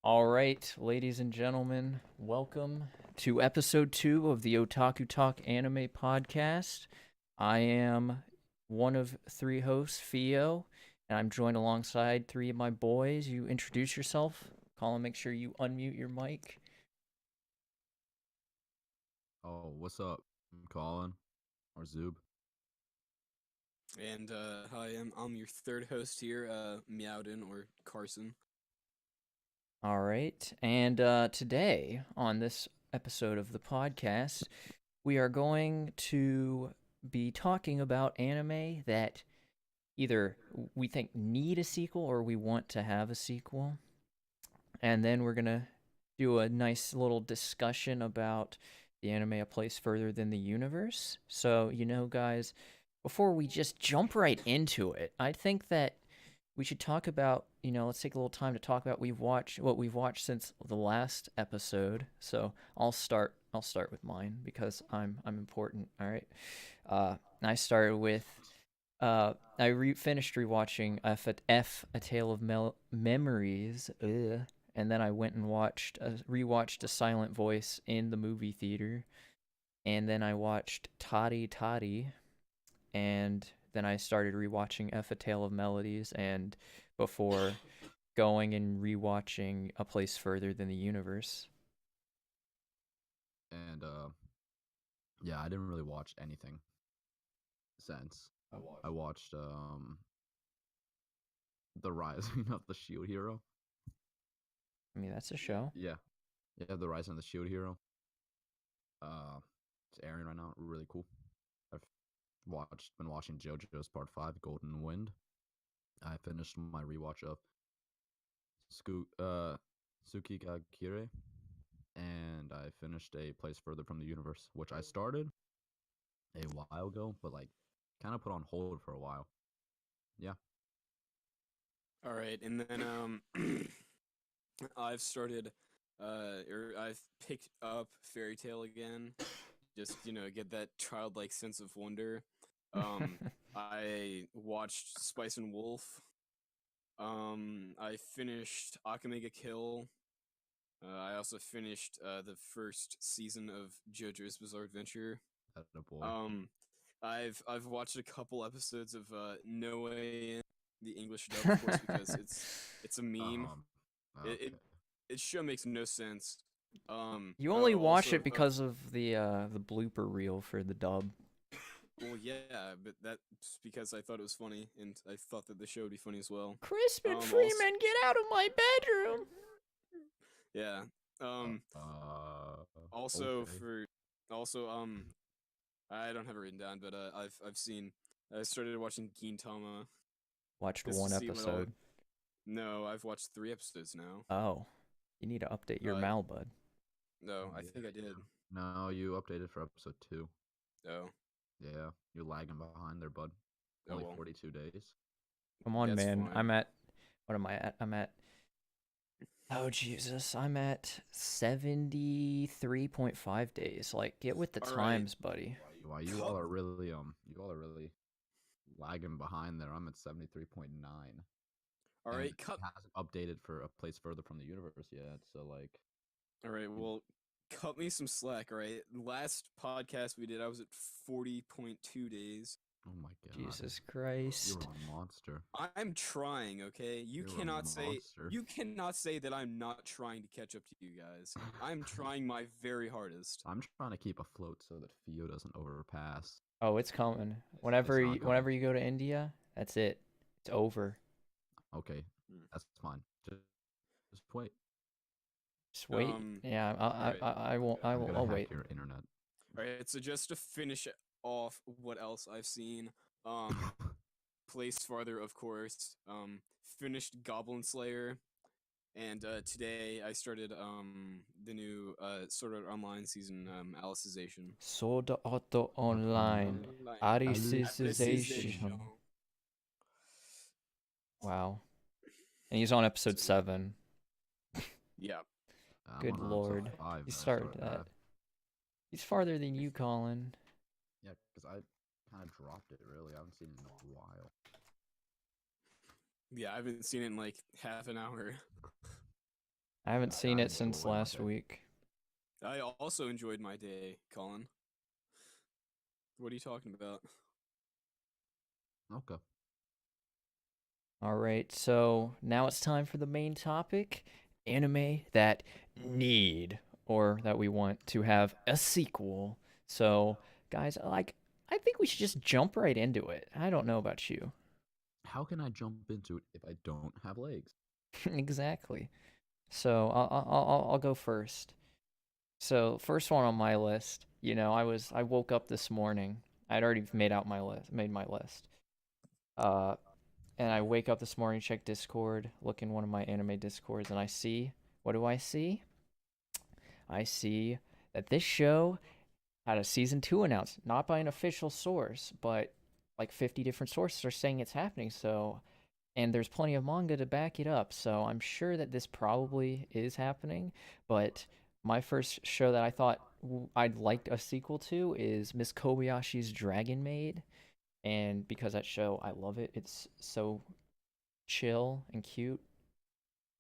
All right, ladies and gentlemen, welcome to episode 2 of the Otaku Talk Anime Podcast. I am one of three hosts, Theo, and I'm joined alongside three of my boys. You introduce yourself. Colin, make sure you unmute your mic. Oh, what's up? I'm Colin or Zoob. And hi, I'm your third host here, Meowden or Carson. All right, and today on this episode of the podcast, we are going to be talking about anime that either we think need a sequel or we want to have a sequel. And then we're going to do a nice little discussion about the anime A Place Further Than the Universe. So, guys, before we just jump right into it, I think that we should talk about, let's take a little time to talk about what we've watched since the last episode. So, I'll start with mine because I'm important, all right? I started with finished rewatching A Tale of Memories, and then I went and rewatched A Silent Voice in the movie theater, and then I watched Toddy Toddy, and then I started rewatching A Tale of Melodies, and before going and rewatching A Place Further Than the Universe. And yeah, I didn't really watch anything since. I watched The Rising of the Shield Hero. I mean, that's a show. Yeah. Yeah, The Rising of the Shield Hero. It's airing right now. Really cool. I've been watching JoJo's Part 5, Golden Wind. I finished my rewatch of Tsukigakure, and I finished A Place Further from the Universe, which I started a while ago, but like kind of put on hold for a while. Yeah. All right, and then I've started, I've picked up Fairy Tale again, just get that childlike sense of wonder. I watched Spice and Wolf. I finished Akamega Kill. I also finished the first season of JoJo's Bizarre Adventure. That a boy. I've watched a couple episodes of No Way In, the English dub, of course, because it's a meme. Okay. It show makes no sense. You only watch also, it because of the blooper reel for the dub. well, yeah, but that's because I thought it was funny, and I thought that the show would be funny as well. Crispin Also, Freeman, get out of my bedroom! yeah. Also Okay. I don't have it written down, but I started watching Gintama. Watched Just one to see what all. episode. No, I've watched 3 episodes now. Oh, you need to update your Uh, Mal, bud. No, I think I did. No, you updated for episode 2. Oh, Yeah, you're lagging behind there, bud. oh Only well. 42 days. Come on, That's man. fine. I'm at. What am I at? I'm at. Oh Jesus! I'm at 73.5 days. Like, get with the All right. times, buddy. Why you all are really lagging behind there. I'm at 73.9. All And right, it hasn't updated for A Place Further from the Universe yet. So like, All right, well, cut me some slack. All right, last podcast we did, I was at 40.2 days. oh my god, Jesus Christ! you're a monster. I'm trying. Okay, You're a monster. you cannot say that I'm not trying to catch up to you guys. I'm trying my very hardest. I'm trying to keep afloat so that Theo doesn't overpass. Oh, it's coming. It's Whenever not whenever coming. you go to India, that's it. It's over. Okay, Hmm. that's fine. Just wait. Just wait. Yeah, alright. I won't. I'm gonna I'll hack wait. your internet. All right, so just to finish off what else I've seen, Place Farther, of course. Finished Goblin Slayer, and today I started the new Sword Art Online season, Alicization. Sword Art Online. Alicization. Wow. And he's on episode 7. Yeah. I'm Good on episode lord. 5, You that's started not that. bad. He's farther than you, Colin. Yeah, because I kind of dropped it. Really, I haven't seen it in a while. Yeah, I haven't seen it in like half an hour. I haven't seen I it since enjoyed my last day. week. I also enjoyed my day, Colin. What are you talking about? Okay. All right, so now it's time for the main topic, anime that need or that we want to have a sequel. So, guys, I think we should just jump right into it. I don't know about you. How can I jump into it if I don't have legs? Exactly. So, I'll go first. So, first one on my list, I woke up this morning. I'd already made my list. Uh and I wake up this morning, check Discord, look in one of my anime Discords, and what do I see? I see that this show had a season 2 announced, not by an official source, but like 50 different sources are saying it's happening. So, and there's plenty of manga to back it up. So I'm sure that this probably is happening. But my first show that I thought I'd like a sequel to is Miss Kobayashi's Dragon Maid. And because that show, I love it. It's so chill and cute.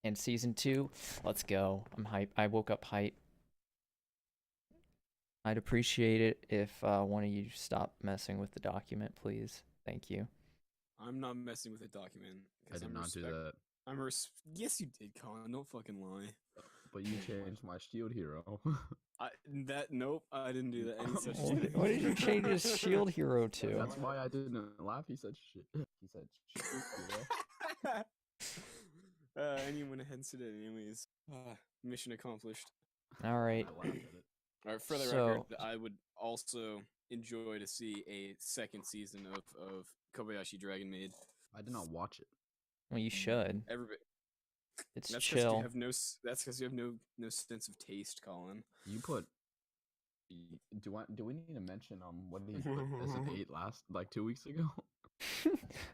And season 2, let's go. I'm hype. I woke up hype. I'd appreciate it if one of you stop messing with the document, please. Thank you. I'm not messing with the document I because did I'm not do respect. that. Yes, you did, Colin. Don't fucking lie. But you changed my shield hero. Nope. I didn't do that. Any such What, thing. what did you change his shield hero to? That's why I didn't laugh. He said shit. He said shield hero. And you went ahead and said it anyways. Mission accomplished. All right. I laughed at it. All right. For the record, I would also enjoy to see a second season of Kobayashi Dragon Maid. I did not watch it. Well, you should. Everybody. It's That's because chill. you have no. That's because you have no sense of taste, Colin. You put. Do we need to mention what he put as an 8 last 2 weeks ago?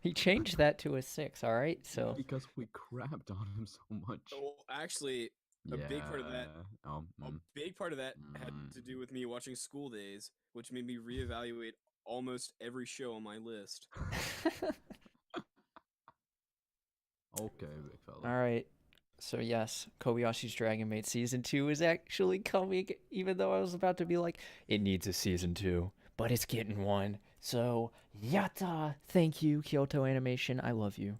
He changed that to a 6, all right? So Because we crapped on him so much. Well, actually, a big part of that. A mm, big part of that had to do with me watching School Days, which made me reevaluate almost every show on my list. Okay, big fella. all right. So yes, Kobayashi's Dragon Maid season 2 is actually coming, even though I was about to be like, it needs a season 2, but it's getting one. So yatta! Thank you, Kyoto Animation. I love you.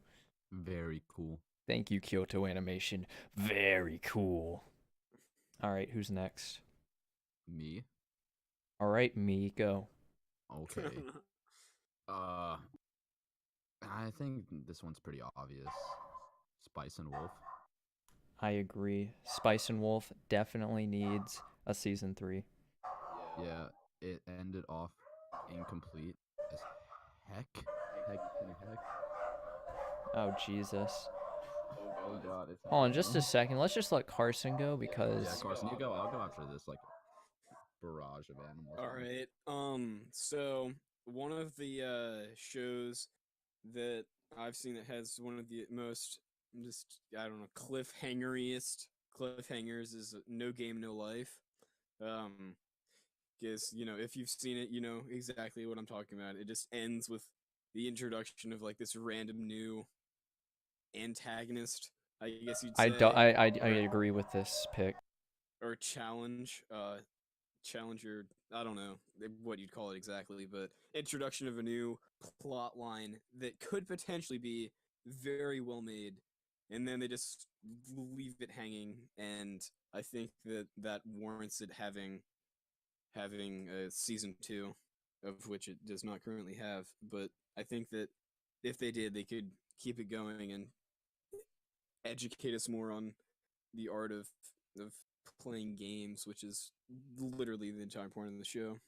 Very cool. Thank you, Kyoto Animation. Very cool. All right, who's next? Me? All right, me, go. Okay. I think this one's pretty obvious. Spice and Wolf. I agree. Spice and Wolf definitely needs a season 3. Yeah, it ended off incomplete as heck. Heck. Oh, Jesus. Oh god, it's Hold on happening just now. a second. Let's just let Carson go Yeah, because Carson, you go. I'll go after this barrage of animals. All right. So one of the shows that I've seen that has one of the most I don't know cliffhangeriest cliffhangers is No Game No Life. Because if you've seen it, you know exactly what I'm talking about. It just ends with the introduction of like this random new antagonist, I guess you'd say. I agree with this pick. Or challenge. Challenger, I don't know what you'd call it exactly, but introduction of a new plot line that could potentially be very well made, and then they just leave it hanging, and I think that warrants it having a season 2, of which it does not currently have. But I think that if they did, they could keep it going and educate us more on the art of playing games, which is literally the entire point of the show.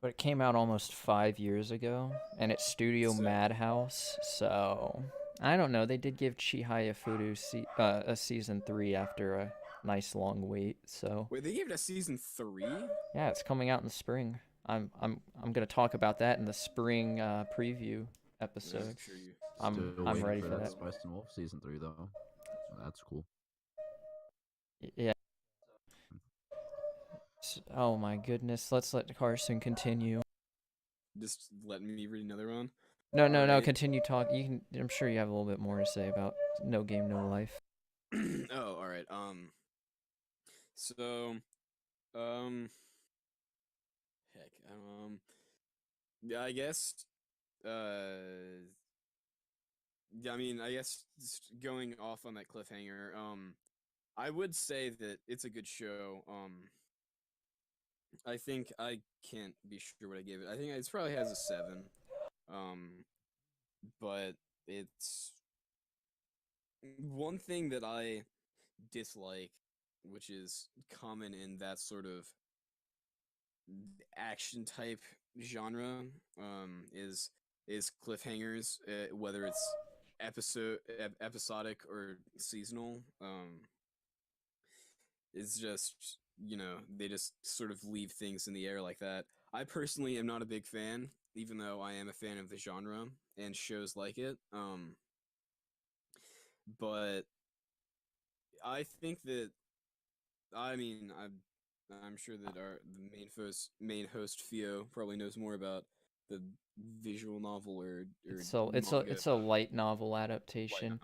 But it came out almost 5 years ago, and it's Studio So- Madhouse, so I don't know. They did give Chihaya Furu a season 3 after a nice long wait. So Wait, they gave it a season 3? yeah, it's coming out in the spring. I'm gonna talk about that in the spring preview episode. Sure you. I'm waiting ready for for that that. Spice and Wolf season 3 though. That's cool. Yeah. Oh my goodness. Let's let Carson continue. Just letting me read another one. No. Alright. Continue talk. You can. I'm sure you have a little bit more to say about No Game No Life. Oh, all right. So, um, heck, yeah, I guess, yeah, I mean, I guess just going off on that cliffhanger, I would say that it's a good show. I think I can't be sure what I gave it. I think it probably has a 7. Um, but it's one thing that I dislike, which is common in that sort of action type genre, is cliffhangers, whether it's episodic or seasonal. It's just, they just sort of leave things in the air like that. I personally am not a big fan, even though I am a fan of the genre and shows like it. But I think that, I mean, I'm sure that the main host Fio probably knows more about the visual novel or manga It's a light novel light adaptation.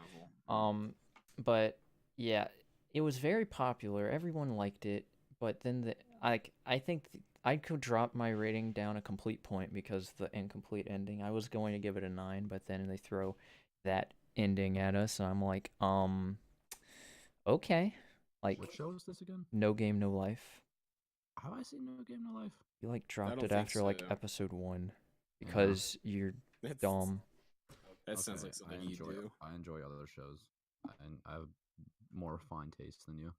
novel. But yeah, it was very popular. Everyone liked it, but then I think I could drop my rating down a complete point because the incomplete ending. I was going to give it a 9, but then they throw that ending at us, and I'm like, okay, like What show is this again? No Game No Life. Have I seen No Game No Life? You like I dropped don't it think after like so. episode 1 Yeah. because you're That's, dumb. that sounds Okay, like something you do. I enjoy other shows, and I have more refined taste than you.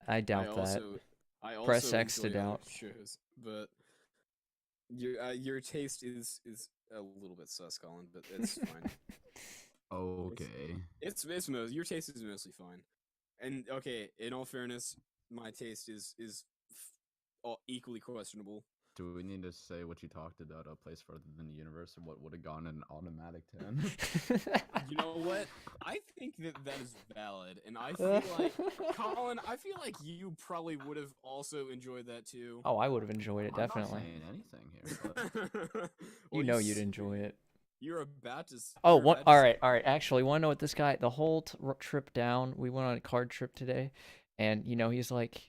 I I doubt that. also I Press also X to enjoy other doubt. shows, but your taste is a little bit sus, Colin, but it's fine. Okay. Your taste is mostly fine. And okay, in all fairness, my taste is equally questionable. Do we need to say what you talked about a place further than the universe, or what would have gone an automatic 10? You know what? I think that is valid, and I feel like Colin. I feel like you probably would have also enjoyed that too. Oh, I would have enjoyed it, I'm not definitely. saying anything here, but You Well, know you'd enjoy it. You're about to. Oh, You're what? about to All say right, all right. Actually, want to know what this guy? The whole trip down, we went on a card trip today, and he's like,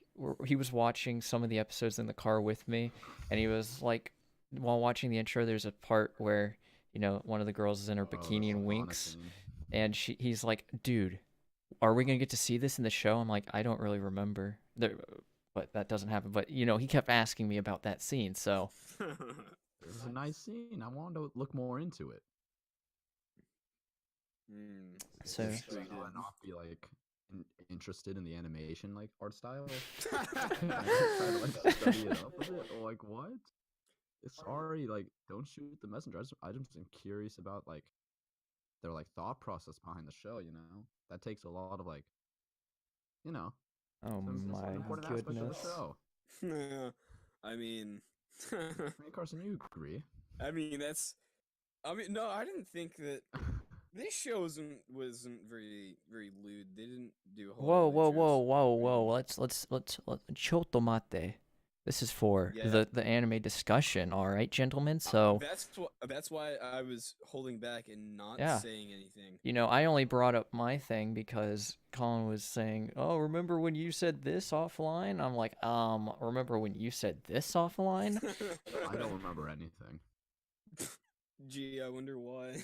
he was watching some of the episodes in the car with me, and he was like, while watching the intro, there's a part where one of the girls is in her oh, the bikini and Savannah winks, scene. and he's like, dude, are we gonna get to see this in the show? I'm like, I don't really remember, but that doesn't happen. But he kept asking me about that scene, so. It was a nice scene. I wanted to look more into it. So Should I not be like interested in the animation like art style? I try to like study it up a bit. Like what? Sorry, like don't shoot the messenger. I just am curious about like their like thought process behind the show. That takes a lot of like, oh it's an my important aspect of the goodness. show. I mean, Hey Carson, you agree? I mean no, I didn't think that this show wasn't very very lewd. They didn't do a whole Whoa, lot of whoa, lewd whoa, jokes. whoa, whoa. Let's chotomate. This is for Yeah. the anime discussion, all right, gentlemen? So, That's why I was holding back and not yeah. saying anything. I only brought up my thing because Colin was saying, "Oh, remember when you said this offline?" I'm like, remember when you said this offline?" I don't remember anything. Gee, I wonder why.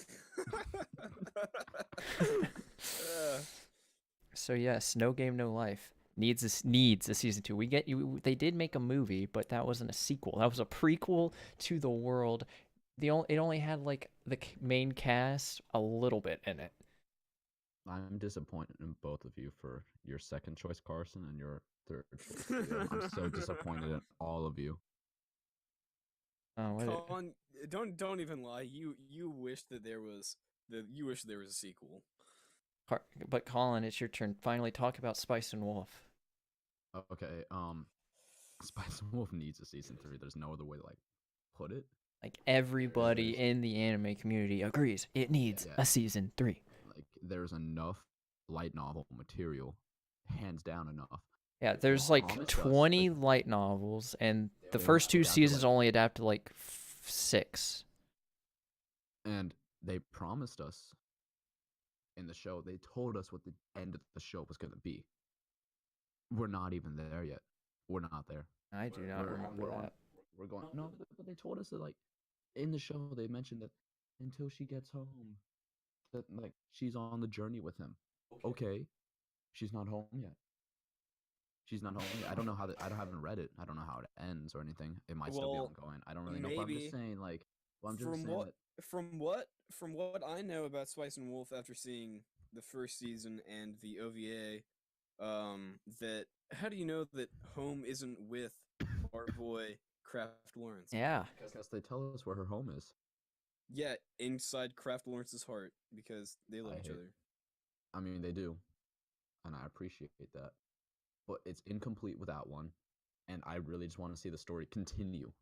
So yes, No Game No Life needs a season 2. We get you. They did make a movie, but that wasn't a sequel. That was a prequel to the world. It only had like the main cast a little bit in it. I'm disappointed in both of you for your second choice, Carson, and your third choice. Leo. I'm so disappointed in all of you. Oh, what? Colin, don't even lie. You wish that there was a sequel. But Colin, it's your turn. Finally, talk about Spice and Wolf. Okay, Spice and Wolf needs a season 3. There's no other way to like put it. Like everybody in the anime community agrees, it needs a season 3. Like there's enough light novel material, hands down enough. Yeah, there's like 20 light novels, and the first 2 seasons only adapt to like 6. And they promised us in the show, they told us what the end of the show was going to be. We're not even there yet. We're not there. I do not remember We're that. we're going. No, but they told us that like in the show they mentioned that until she gets home, that like she's on the journey with him. Okay, she's not home yet. She's not home yet. I don't know how I haven't read it. I don't know how it ends or anything. It might still be Well, ongoing. I don't really know. But I'm just maybe saying like. Well, I'm just from saying what that. from what I know about Spice and Wolf after seeing the first season and the OVA, that how do you know that home isn't with our boy Kraft Lawrence? Yeah. Because they tell us where her home is. Yeah, inside Kraft Lawrence's heart because they love I each hate- other. I mean, they do, and I appreciate that. But it's incomplete without one, and I really just want to see the story continue.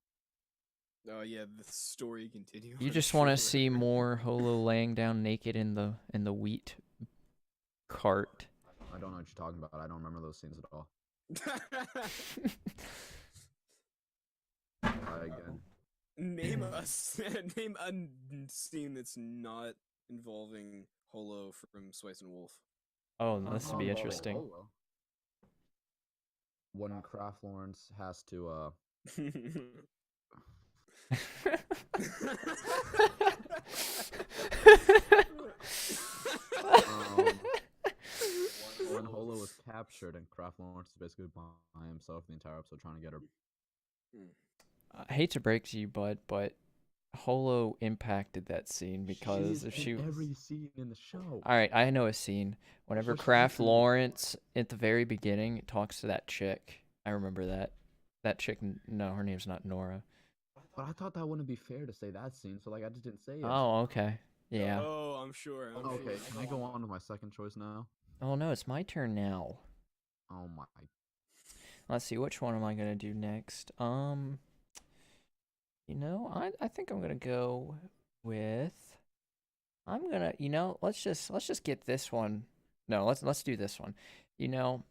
Oh yeah, the story continues. You just want to see more Holo laying down naked in the wheat cart. I don't know what you're talking about. I don't remember those scenes at all. Again, Name us. Name a scene that's not involving Holo from Spice and Wolf. Oh, no, this would be Well, interesting. Holo. When Kraft Lawrence has to when Holo was captured and Kraft Lawrence is basically by himself the entire episode trying to get her. I hate to break to you, bud, but Holo impacted that scene because if she every scene in the show. All right, I know a scene. Whenever Well, she's Kraft in- Lawrence at the very beginning talks to that chick. I remember that. That chick, no, her name's not Nora. But I thought that wouldn't be fair to say that scene, so like I just didn't say it. Oh, okay. Yeah. Oh, I'm sure. Okay, can I go on with my second choice now? Oh no, it's my turn now. Oh my. Let's see, which one am I gonna do next? You know, I think I'm gonna go with. I'm gonna, let's just get this one. No, let's do this one. You know,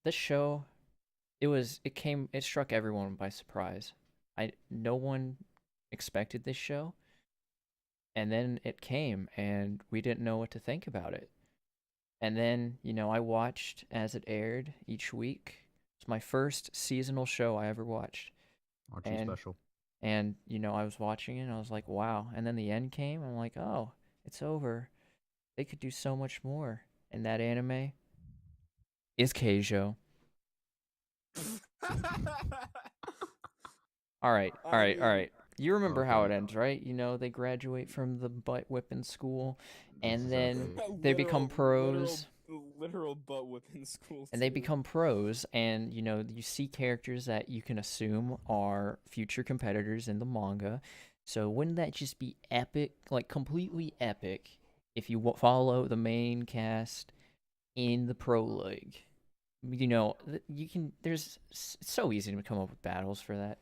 this show, it struck everyone by surprise. No one expected this show, and then it came, and we didn't know what to think about it. And then, I watched as it aired each week. It's my first seasonal show I ever watched. Aren't you special? And, I was watching it and I was like, wow. And then the end came. I'm like, oh, it's over. They could do so much more. And that anime is Keijo. All right. You remember how it ends, right? They graduate from the butt whipping school, and then they become pros. Literal butt whipping school. And they become pros, and you see characters that you can assume are future competitors in the manga. So wouldn't that just be epic, like completely epic, if you follow the main cast in the pro league? You can. It's so easy to come up with battles for that.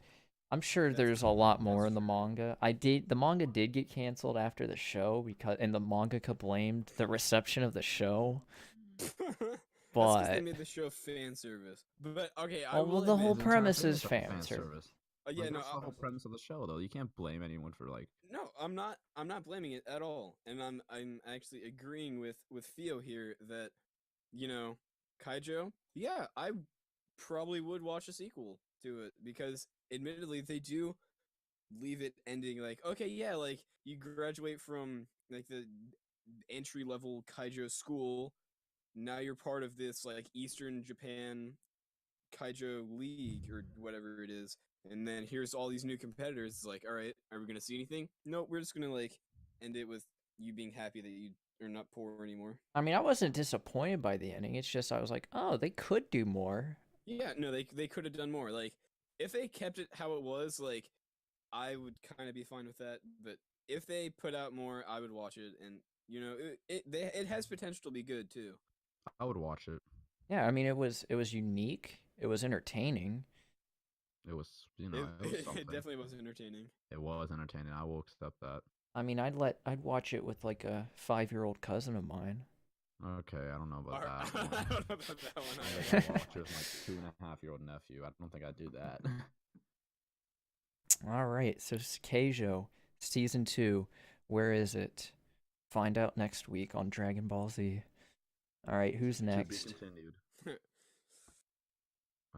I'm sure there's a lot more in the manga. The manga did get canceled after the show and the mangaka blamed the reception of the show. That's because they made the show fan service. But okay, well, the whole premise is fan service. Yeah, like, no, that's the whole premise of the show, though. You can't blame anyone for like. No, I'm not blaming it at all, and I'm actually agreeing with Theo here that, Kaijo. Yeah, I probably would watch a sequel to it because, admittedly, they do leave it ending like, okay, yeah, like you graduate from like the entry level Kaijo school. Now you're part of this like Eastern Japan Kaijo League or whatever it is, and then here's all these new competitors. It's like, all right, are we gonna see anything? No, we're just gonna like end it with you being happy that you are not poor anymore. I mean, I wasn't disappointed by the ending. It's just I was like, oh, they could do more. Yeah, no, they could have done more. Like if they kept it how it was, like I would kind of be fine with that. But if they put out more, I would watch it, and it has potential to be good too. I would watch it. Yeah, I mean, it was unique. It was entertaining. It was, it was something. It definitely was entertaining. It was entertaining. I will accept that. I mean, I'd watch it with like a 5-year-old cousin of mine. Okay, I don't know about that. I don't know about that one. I watch it with my 2.5-year-old nephew. I don't think I'd do that. All right, so Keijo, season 2. Where is it? Find out next week on Dragon Ball Z. All right, who's next? To be continued.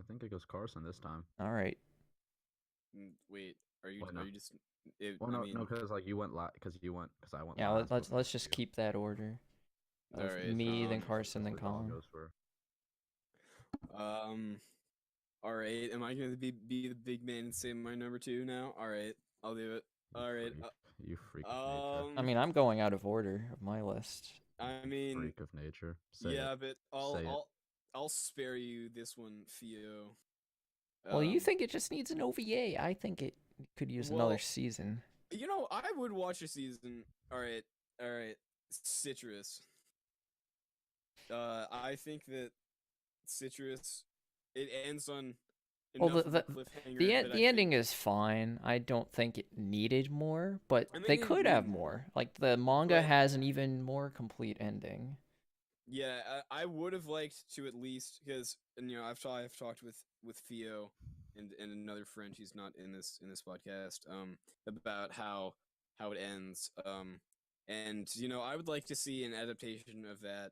I think it goes Carson this time. All right. Wait, are you Why not? are you just? It, Well, I no, mean, no, because like you went because I went Yeah, last. let's just You. keep that order all of right. me, then That's Carson, then what Colin Colin. goes for. All right. Am I gonna be the big man and say my number 2 now? All right, I'll do it. All right. You freak of nature. I mean, I'm going out of order of my list. I mean, Freak of nature. Say yeah, it. but Say it. I'll spare you this one, Theo. Well, you think it just needs an OVA. I think it could use another Well, season. you know, I would watch a season. All right. Citrus. I think that Citrus, it ends on Well, enough of a cliffhanger that I the ending think, is fine. I don't think it needed more, but I mean, they it could needed have more. Like the manga but has an even more complete ending. yeah, I would have liked to at least, because I've talked with Theo and another friend who's not in this podcast about how it ends, and I would like to see an adaptation of that,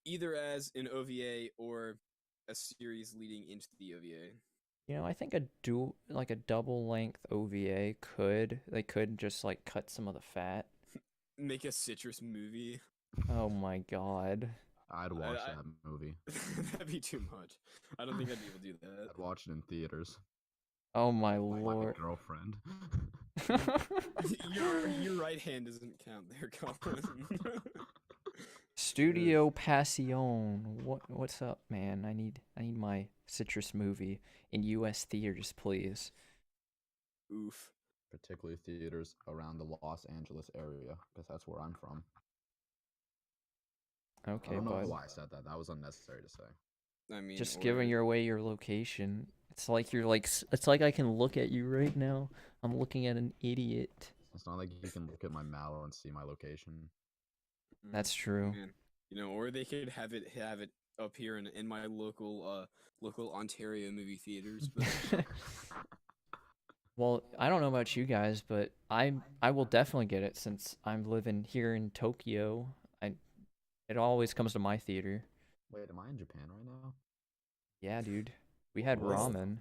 either as an OVA or a series leading into the OVA. I think like a double length OVA they could just like cut some of the fat. Make a Citrus movie. Oh my god. I'd watch that movie. That'd be too much. I don't think I'd be able to do that. I'd watch it in theaters. Oh my With my lord. girlfriend. Your right hand doesn't count there, Colin. Studio Passion. What's up, man? I need my Citrus movie in US theaters, please. Oof. Particularly theaters around the Los Angeles area, because that's where I'm from. Okay, I don't know bud. why I said that. That was unnecessary to say. I mean, Just giving away your location. It's like it's like I can look at you right now. I'm looking at an idiot. It's not like you can look at my mallow and see my location. That's true. Man. Or they could have it up here in my local Ontario movie theaters. But Well, I don't know about you guys, but I will definitely get it since I'm living here in Tokyo. It always comes to my theater. Wait, am I in Japan right now? Yeah, dude. We had Whoa. ramen.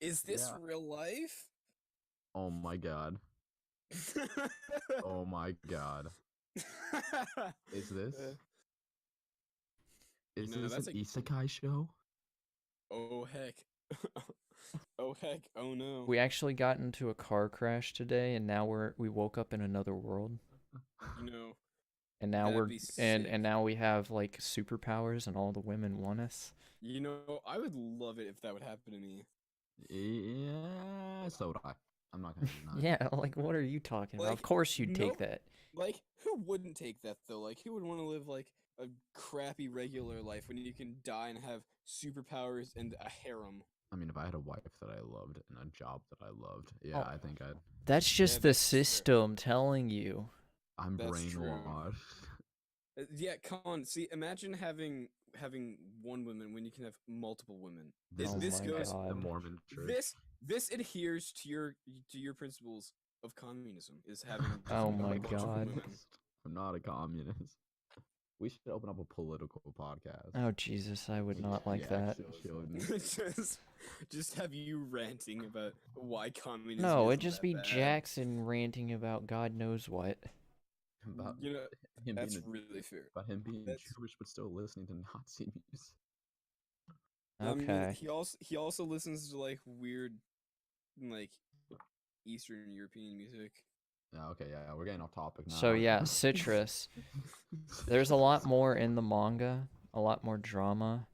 is this Yeah. real life? Oh my god. Oh my god. Is this? Is this that's an isekai show? Oh heck. Oh heck. Oh no. We actually got into a car crash today, and now we woke up in another world. You know. And now That'd we're be and sick. now we have like superpowers, and all the women want us. I would love it if that would happen to me. Yeah, so would I. I'm not gonna deny. Yeah, like what are you talking about? Of course you'd take that. Like, who wouldn't take that though? Like, who would want to live like a crappy regular life when you can die and have superpowers and a harem? I mean, if I had a wife that I loved and a job that I loved, yeah, Oh. I think I'd. That's just the that's fair. system telling you. I'm That's true. brainwashed. Yeah, Colin. See, imagine having one woman when you can have multiple women. Oh This my goes. God. The Mormon Church. This adheres to your principles of communism. Is having Oh a my bunch of God. women. I'm not a communist. We should open up a political podcast. Oh Jesus, I would not like that. just have you ranting about why communism. No, it'd isn't just that be bad. Jackson ranting about God knows what. About him That's being really fair. about him being That's- Jewish but still listening to Nazi music. I mean, Okay. he also listens to like weird, like Eastern European music. Yeah, okay, yeah, we're getting off topic now. So yeah, Citrus. There's a lot more in the manga, a lot more drama.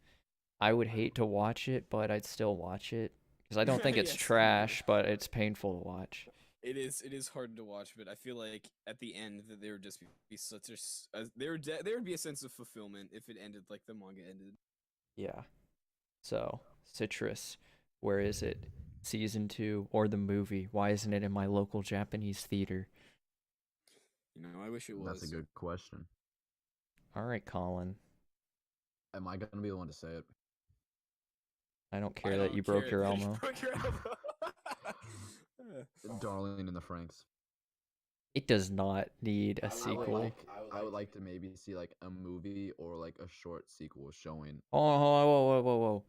I would hate to watch it, but I'd still watch it because I don't think it's Yes. trash, but it's painful to watch. It is hard to watch, but I feel like at the end that there would just be such there would be a sense of fulfillment if it ended like the manga ended. Yeah. So, Citrus, where is it? Season 2 or the movie? Why isn't it in my local Japanese theater? I wish it was. That's a good question. All right, Colin. Am I gonna be the one to say it? I don't I care that don't you broke care your that you elbow. broke your elbow. Darling in the Franxx. It does not need a I would sequel. I would like to maybe see like a movie or like a short sequel showing. Oh, whoa, whoa, whoa, whoa, whoa.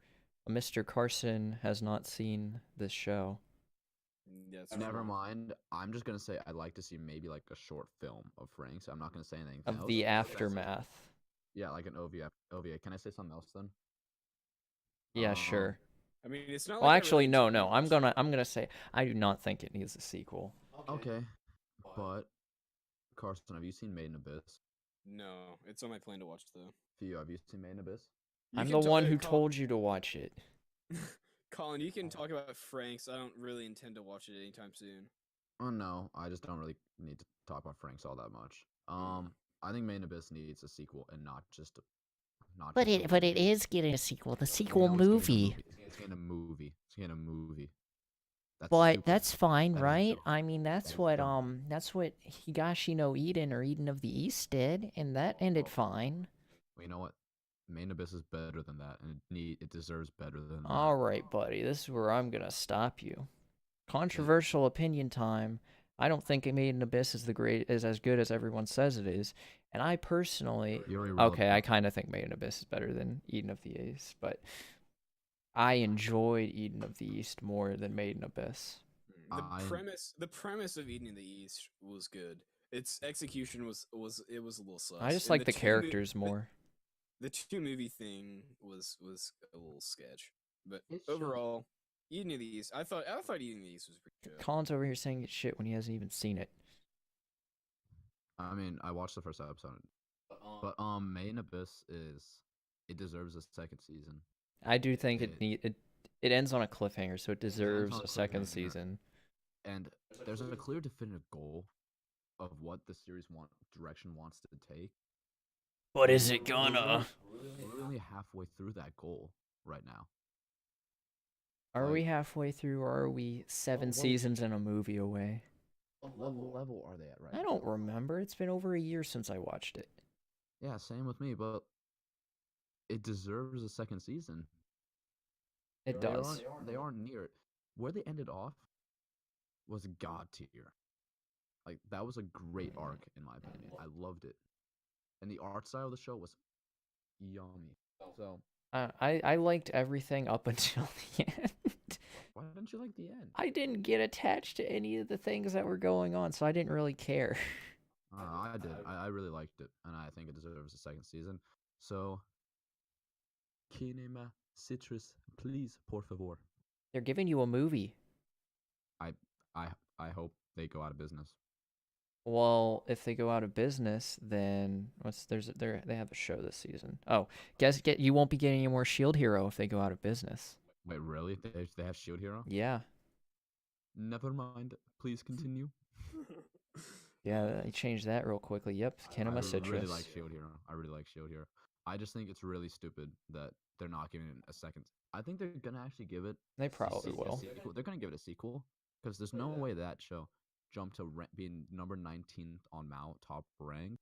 Mr. Carson has not seen this show. That's Never true. mind. I'm just gonna say I'd like to see maybe like a short film of Frank. So I'm not gonna say anything Of else. the That's it. aftermath. Yeah, like an OVA. Can I say something else then? Yeah, Um, sure. I mean, it's not Well, like I actually, really no, intend to no. I'm watch gonna it. I'm gonna say I do not think it needs a sequel. okay, but Carson, have you seen Made in Abyss? No, it's on my plan to watch though. Theo, have you seen Made in Abyss? You I'm can the one who Col- told you to watch it. Colin, you can talk about Franks. I don't really intend to watch it anytime soon. Oh no, I just don't really need to talk about Franks all that much. Mm. I think Made in Abyss needs a sequel and not But just a it movie. is getting a sequel, the We sequel know it's getting a movie. movie. It's getting a movie. It's getting a movie. That's But stupid. that's fine, That is right? dumb. I mean, That is dumb. that's what Higashi no Eden or Eden of the East did, and that ended fine. Well, you know what? Made in Abyss is better than that, and it deserves better than that. All right, buddy. This is where I'm gonna stop you. Controversial opinion time. I don't think Made in Abyss is as good as everyone says it is, and I personally You're okay. I irrelevant. kind of think Made in Abyss is better than Eden of the East, but I enjoyed Eden of the East more than Made in Abyss. The premise of Eden in the East was good. Its execution was a little sus. I just And like the characters more. The two movie thing was a little sketch. But It's just- overall, Eden of the East, I thought Eden of the East was pretty good. Colin's over here saying it's shit when he hasn't even seen it. I mean, I watched the first episode, but Made in Abyss it deserves a second season. I do think it ends on a cliffhanger, so it deserves on a a second cliffhanger. season. And there's a clear, definitive goal of what the series direction wants to take. But is it We're gonna? We're only halfway through that goal right now. Are we halfway through, or are we 7 seasons and a movie away? What level are they at right now? I don't remember. It's been over a year since I watched it. Yeah, same with me, but it deserves a second season. It does. They aren't near it. Where they ended off was god tier. Like, that was a great arc, in my opinion. I loved it. And the art style of the show was yummy. So, I liked everything up until the end. why didn't you like the end? I didn't get attached to any of the things that were going on, so I didn't really care. I did. I really liked it, and I think it deserves a second season. So, Kinema Citrus, please, por favor. They're giving you a movie. I I hope they go out of business. Well, if they go out of business, then they have a show this season. Oh, you won't be getting any more Shield Hero if they go out of business. Wait, really? They have Shield Hero? Yeah. Never mind. Please continue. Yeah, they changed that real quickly. Yep, Kinema Citrus. I really like Shield Hero. I just think it's really stupid that they're not giving it a second. I think they're gonna actually give it. They probably a will. sequel. They're gonna give it a sequel because there's no way that show jumped to being number 19th on Mount top rank,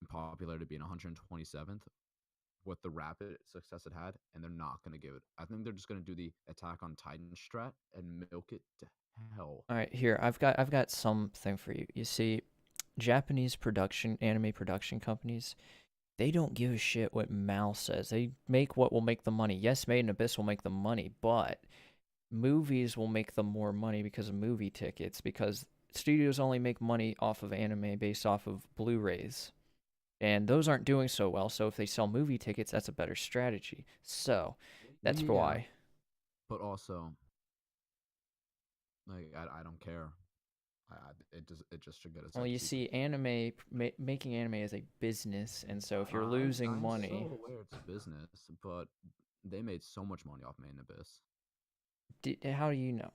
and popularity being 127th with the rapid success it had, and they're not gonna give it. I think they're just gonna do the Attack on Titan strat and milk it to hell. All right, here I've got something for you. You see, Japanese anime production companies, they don't give a shit what Mal says. They make what will make the money. Yes, Made in Abyss will make the money, but movies will make them more money because of movie tickets, because studios only make money off of anime based off of Blu-rays. And those aren't doing so well, so if they sell movie tickets, that's a better strategy. So, that's why. But also, like, I don't care. It just should get a second Well, you season. see, making anime is a business, and so if you're losing I'm money, so aware it's a business, but they made so much money off Made in Abyss. how do you know?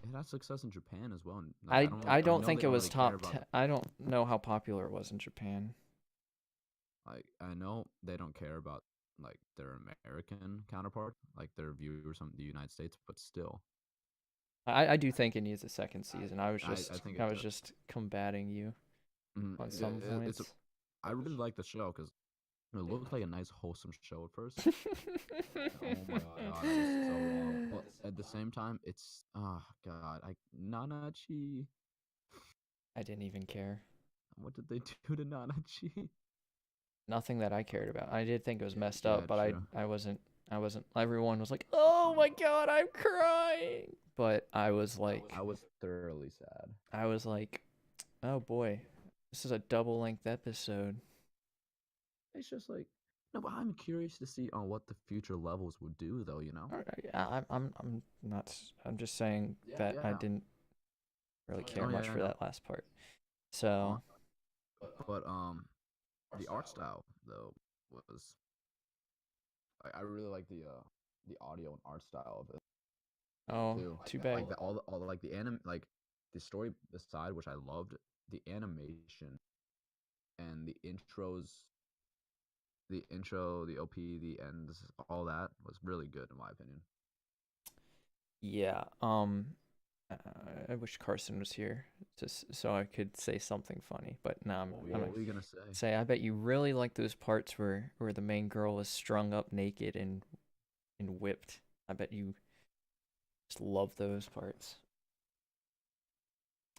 It had success in Japan as well. And, I don't think they it was really care top about 10. I don't know how popular it was in Japan. Like, I know they don't care about like their American counterpart, like their viewers from the United States, but still. I do think it needs a second season. I was I just think I it was does. just combating you on some points. I really like the show because it looked like a nice wholesome show at first. Oh my god, I was so wrong. But at the same time, it's Nanachi. I didn't even care. What did they do to Nanachi? Nothing that I cared about. I did think it was messed Yeah, up, but true. I wasn't. Everyone was like, "Oh my god, I'm crying," but I was like, I was thoroughly sad. "Oh boy, this is a double length episode." It's just like no, but I'm curious to see on what the future levels would do, though. You know? I'm not. I'm just saying that I Yeah. didn't really care Oh much yeah, for no. that last part. So, But the art style though was I really like the audio and art style of it oh, too. too bad. Like all the, like the like the story aside, which I loved, the animation and the intro, the OP, the ends, all that was really good in my opinion. Yeah. I wish Carson was here just so I could say something funny, but no, I'm What gonna were you gonna say? say I bet you really like those parts where the main girl is strung up naked and whipped. I bet you just love those parts.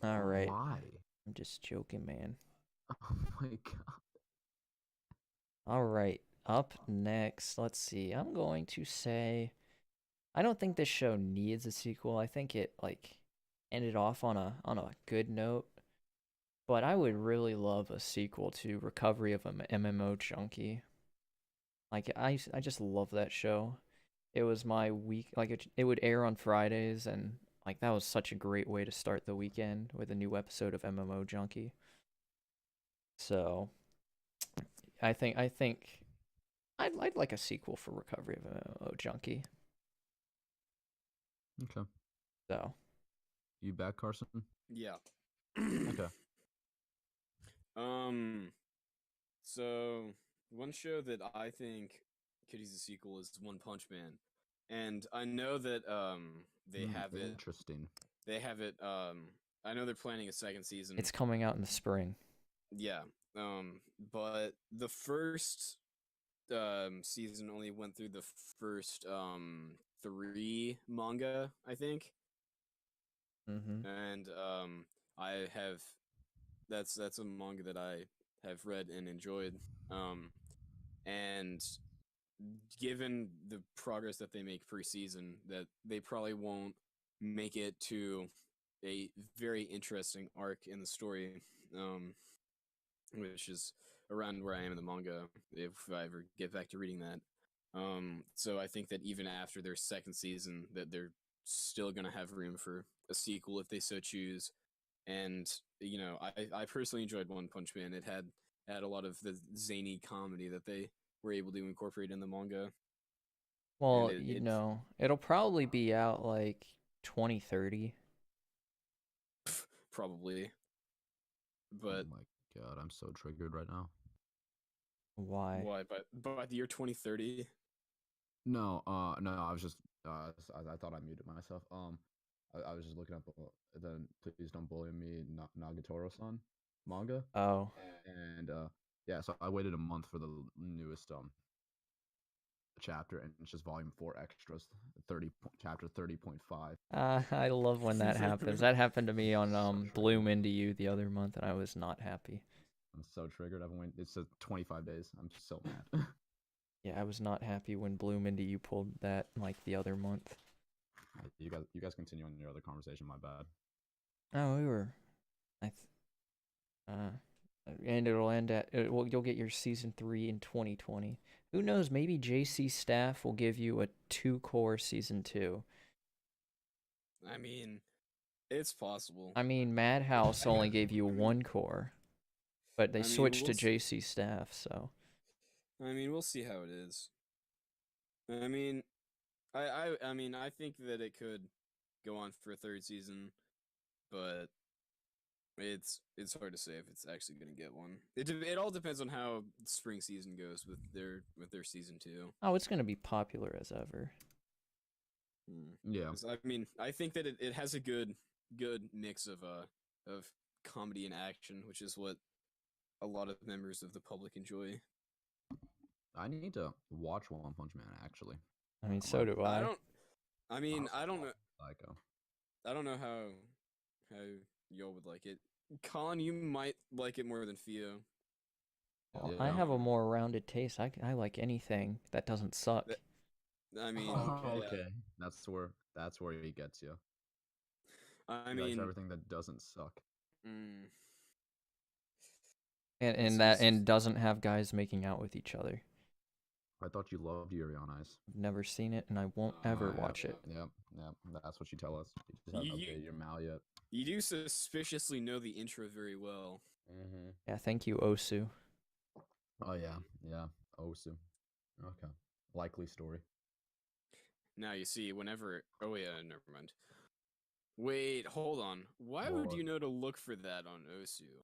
All right. Why? I'm just joking, man. Oh my god. All right. Up next, let's see. I'm going to say I don't think this show needs a sequel. I think it like ended off on a good note, but I would really love a sequel to Recovery of an MMO Junkie. Like I just love that show. It was my week like it would air on Fridays and like that was such a great way to start the weekend with a new episode of MMO Junkie. So, I think I'd like a sequel for Recovery of an MMO Junkie. Okay. So, You back, Carson? Yeah. Okay. So one show that I think could use a sequel is One Punch Man, and I know that they have it. Interesting. They have it. I know they're planning a second season. it's coming out in the spring. Yeah. But the first season only went through the first 3 manga, I think, Mhm. and I have that's a manga that I have read and enjoyed. And given the progress that they make per season, that they probably won't make it to a very interesting arc in the story, which is around where I am in the manga if I ever get back to reading that. So I think that even after their second season, that they're still gonna have room for a sequel if they so choose. And I personally enjoyed One Punch Man. It had a lot of the zany comedy that they were able to incorporate in the manga, and Well, it's it'll probably be out like 2030. probably, Oh but my god, I'm so triggered right now. Why? why? But by the year 2030, No, I was just, I thought I muted myself. I was just looking up the Please Don't Bully Me Nagatoro-san manga, Oh, and yeah, so I waited a month for the newest chapter, and it's just volume 4 extras, chapter 30.5. I love when that happens. That happened to me on So triggered. Bloom Into You the other month, and I was not happy. I'm so triggered. I've waited. It says 25 days. I'm so mad. Yeah, I was not happy when Bloom Into You pulled that like the other month. You guys continue on your other conversation. My bad. Oh, we were, I, th- and it'll end at well, you'll get your season 3 in 2020. Who knows? Maybe JC Staff will give you a 2-core season 2. I mean, it's possible. I mean, Madhouse only gave you 1-core, but they I mean, switched we'll to JC Staff, so. I mean, we'll see how it is. I mean, I mean, I think that it could go on for a third season, but it's hard to say if it's actually going to get one. It all depends on how spring season goes with their season 2. Oh, it's gonna be popular as ever. Yeah. 'Cause, I mean, I think that it has a good mix of comedy and action, which is what a lot of members of the public enjoy. I need to watch One Punch Man actually. I mean, so do I I. don't. I mean, I don't know. Psycho. I don't know how y'all would like it. Colin, you might like it more than Theo. Well, I have a more rounded taste. I like anything that doesn't suck. That- I mean, Oh, yeah. okay. That's where he gets you. I He likes mean, everything that doesn't suck. mm, And doesn't have guys making out with each other. I thought you loved Yuri on Ice. I've never seen it, and I won't ever watch it. Yep. That's what you tell us. You just haven't You- updated your mal yet. you do suspiciously know the intro very well. Mm-hmm. Yeah, thank you, Osu. Oh yeah. Osu. Okay. Likely story. Now you see, whenever. Oh yeah, never mind. Wait, hold on. Why would What? you know to look for that on Osu?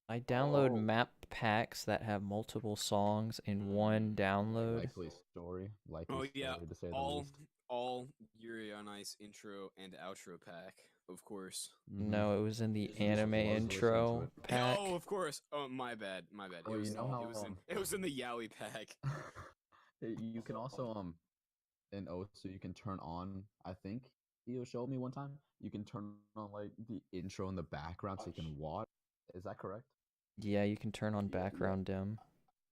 I download Oh. map packs that have multiple songs in one download. Likely story. Likely Oh story yeah, to say the all least. all Yuri on Ice intro and outro pack, of course. Mhm. No, it was in the Just anime was listening to intro it. pack. Oh, of course. Oh, my bad. Oh, it was, you know how, it was in the Yaoi pack. you can also in Osu you can turn on, I think Theo showed me one time, you can turn on like the intro in the background so you can watch. Is that correct? Yeah, you can turn on Yeah. background dim.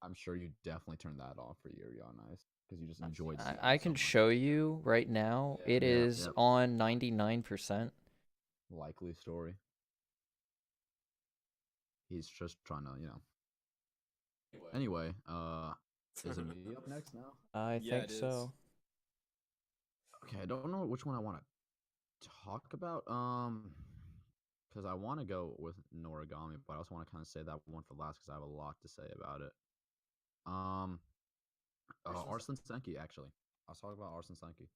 I'm sure you definitely turned that off for Yuri on Ice because you just enjoyed seeing I it so can much. show you right now. It Yeah, is yep. on 99%. Likely story. He's just trying to, Anyway, is it me up next now? I Yeah, think it is. so. Okay, I don't know which one I want to talk about. Because I want to go with Noragami, but I also want to kind of say that one for last because I have a lot to say about it. Arslan Senki, actually. I was talking about Arslan Senki.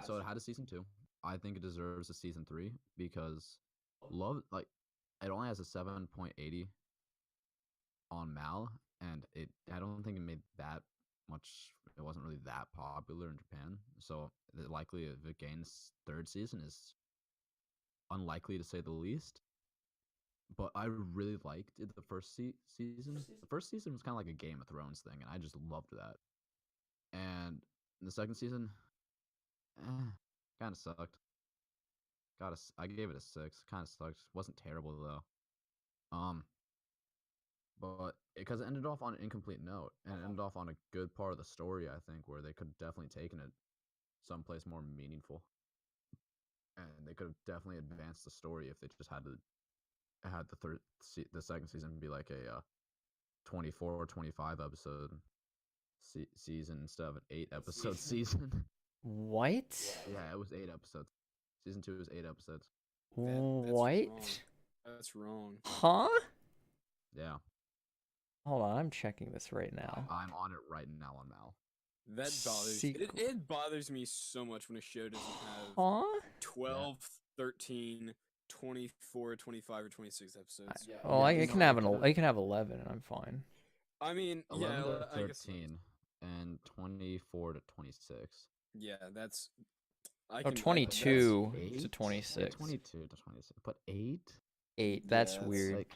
So it had a season 2. I think it deserves a season 3 because it only has a 7.80 on Mal, and I don't think it made that much. It wasn't really that popular in Japan, so the likely if it gains third season is unlikely to say the least. But I really liked it the first season. The first season was kind of like a Game of Thrones thing, and I just loved that. And the second season, kind of sucked. I gave it a 6. Kind of sucked. Wasn't terrible though. But because it ended off on an incomplete note and it ended off on a good part of the story, I think, where they could have definitely taken it someplace more meaningful, and they could have definitely advanced the story if they just had the second season be like a 24 or 25 episode season instead of an 8-episode season. What? Yeah, it was 8 episodes. Season 2 was 8 episodes. What? That's wrong. Huh? Yeah, Hold on, I'm checking this right now. I'm on it right now on Mal. That bothers Sequel. it bothers me so much when a show doesn't have Huh? 12, 13, 24, 25, or 26 episodes. Well, Yeah, I can have I can have 11, and I'm fine. I mean, 11 yeah, to I guess. 13 and 24 to 26. Yeah, that's. I Oh, can, 22 Eight? to Yeah, 26. 22 to 26. But 8? 8. That's Yeah, weird. Like,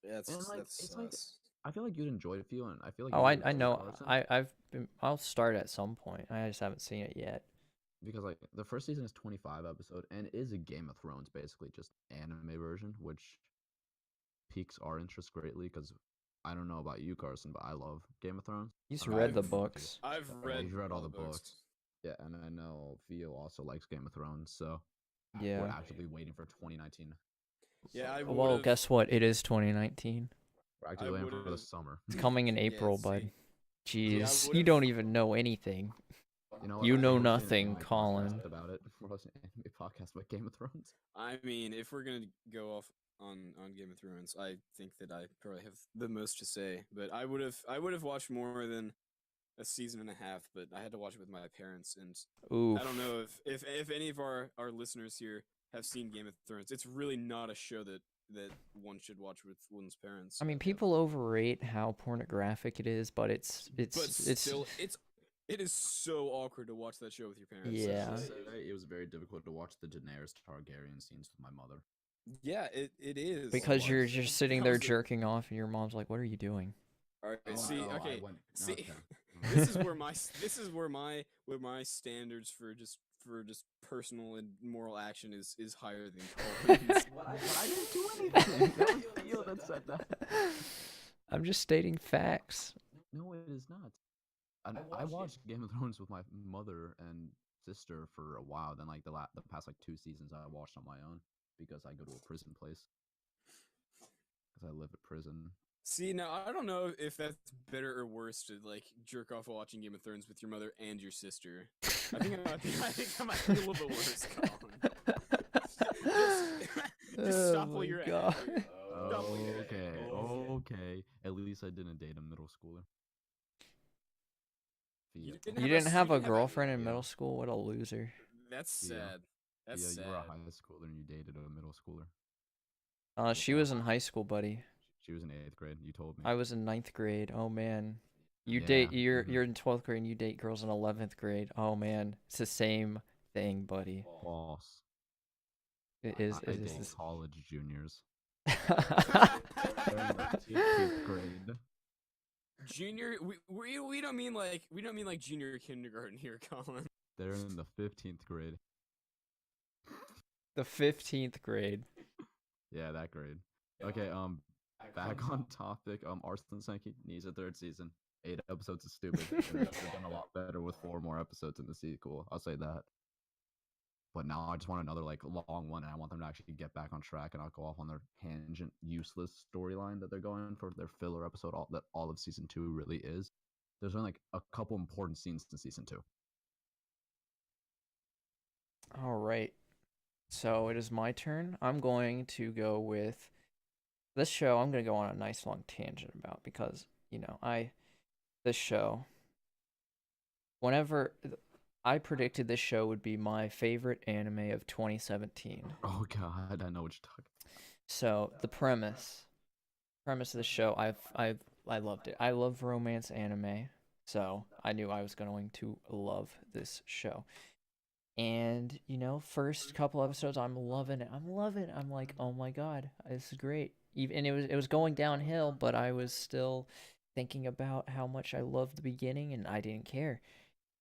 That's and, like, that's it's like- sus. I feel like you'd enjoy it, and I feel like Oh, you would I enjoy know. Carson, I'll start at some point. I just haven't seen it yet. because like the first season is 25 episode and is a Game of Thrones basically just anime version, which piques our interest greatly because I don't know about you, Carson, but I love Game of Thrones. He's I read the I've- books. I've Yeah, read. you've read all the books. Yeah, and I know Theo also likes Game of Thrones, so we're Yeah. actively waiting for 2019. Yeah, I Well, would've- guess what? It is 2019. We're actively waiting for the would've- summer. It's coming in Yeah, April, see. bud. Yeah, Jeez, you would've- don't even know anything. You know, You I know hosted an nothing, anime podcast Colin. About it. We're hosting an anime podcast about Game of Thrones. I mean, if we're gonna go off on Game of Thrones, I think that I probably have the most to say. But I would have watched more than a season and a half, but I had to watch it with my parents, and Oof. I don't know if any of our listeners here have seen Game of Thrones. It's really not a show that one should watch with one's parents. I mean, people overrate how pornographic it is, but it's but still, it is so awkward to watch that show with your parents. Yeah. It was very difficult to watch the Daenerys Targaryen scenes with my mother. Yeah, it is. because you're Watch- just sitting there How's it- jerking off, and your mom's like, "What are you doing?" All right, Oh, see, no, I okay, went- see, okay. this is where my standards for just personal and moral action is higher than Colin's. But I didn't do anything. That was Theo that said that. I'm just stating facts. No, it is not. I watched Game of Thrones with my mother and sister for a while. Then like the past like 2 seasons I watched on my own because I go to a prison place because I live at prison. See, now I don't know if that's better or worse to like jerk off while watching Game of Thrones with your mother and your sister. I think I might be a little bit worse, Colin. Just stop while you're God. at it. Stop while you're at it. Okay. At least I didn't date a middle schooler. You Fiat. You didn't have a you girlfriend in Yeah. middle school? What a loser. That's Yeah. sad. That's Yeah, sad. you were a high schooler and you dated a middle schooler. She was in high school, buddy. She was in 8th grade. You told me. I was in 9th grade. Oh man. Yeah, You're in 12th grade and you date girls in 11th grade. Oh man. It's the same thing, buddy. False. It is I it is date this- college juniors. Oh, They're in the 15th grade. Junior, we don't mean like junior kindergarten here, Colin. They're in the 15th grade. The 15th grade. Yeah, that grade. Okay, back on topic. Arsene Senki needs a 3rd season. 8 episodes is stupid. And they've done a lot better with 4 more episodes in the sequel. I'll say that. But now I just want another like long one, and I want them to actually get back on track and not go off on their tangent, useless storyline that they're going for their filler episode. All of season 2 really is. There's only like a couple important scenes in season 2. All right. So it is my turn. I'm going to go with this show. I'm going to go on a nice long tangent about because, this show, whenever I predicted this show would be my favorite anime of 2017. Oh god, I know what you're talking. So the premise of the show, I loved it. I love romance anime, so I knew I was going to love this show. And first couple episodes, I'm loving it. I'm like, oh my god, this is great. Even it was going downhill, but I was still thinking about how much I loved the beginning, and I didn't care.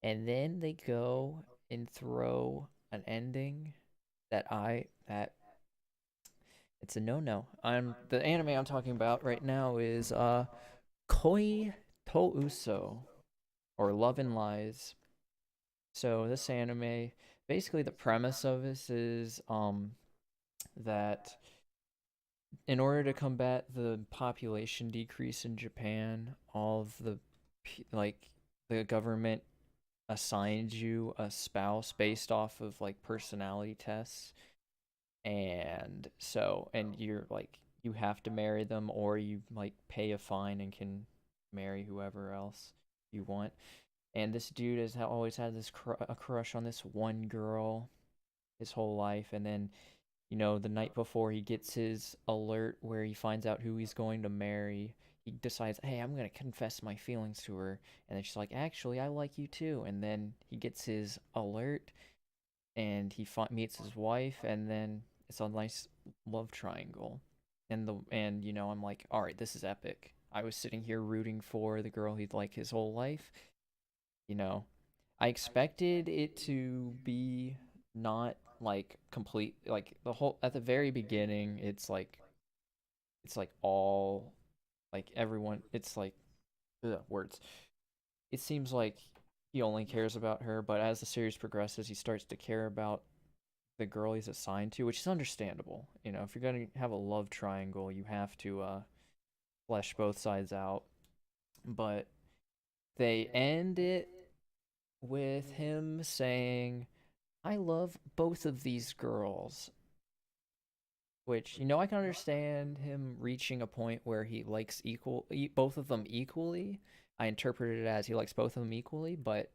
And then they go and throw an ending that it's a no-no. The anime I'm talking about right now is Koi to Uso, or Love and Lies. So this anime, basically the premise of this is that in order to combat the population decrease in Japan, all of the government assigns you a spouse based off of like personality tests. And you're like, you have to marry them, or you like pay a fine and can marry whoever else you want. And this dude has always had a crush on this one girl his whole life. And then, the night before he gets his alert where he finds out who he's going to marry, he decides, hey, I'm going to confess my feelings to her. And then she's like, actually, I like you too. And then he gets his alert and he meets his wife, and then it's a nice love triangle. And I'm like, all right, this is epic. I was sitting here rooting for the girl he'd like his whole life. I expected it to be not like complete, like the whole at the very beginning. It's like all like everyone. It's like words. It seems like he only cares about her, but as the series progresses, he starts to care about the girl he's assigned to, which is understandable. If you're gonna have a love triangle, you have to flesh both sides out. But they end it with him saying, I love both of these girls. Which, I can understand him reaching a point where he likes both of them equally. I interpreted it as he likes both of them equally, but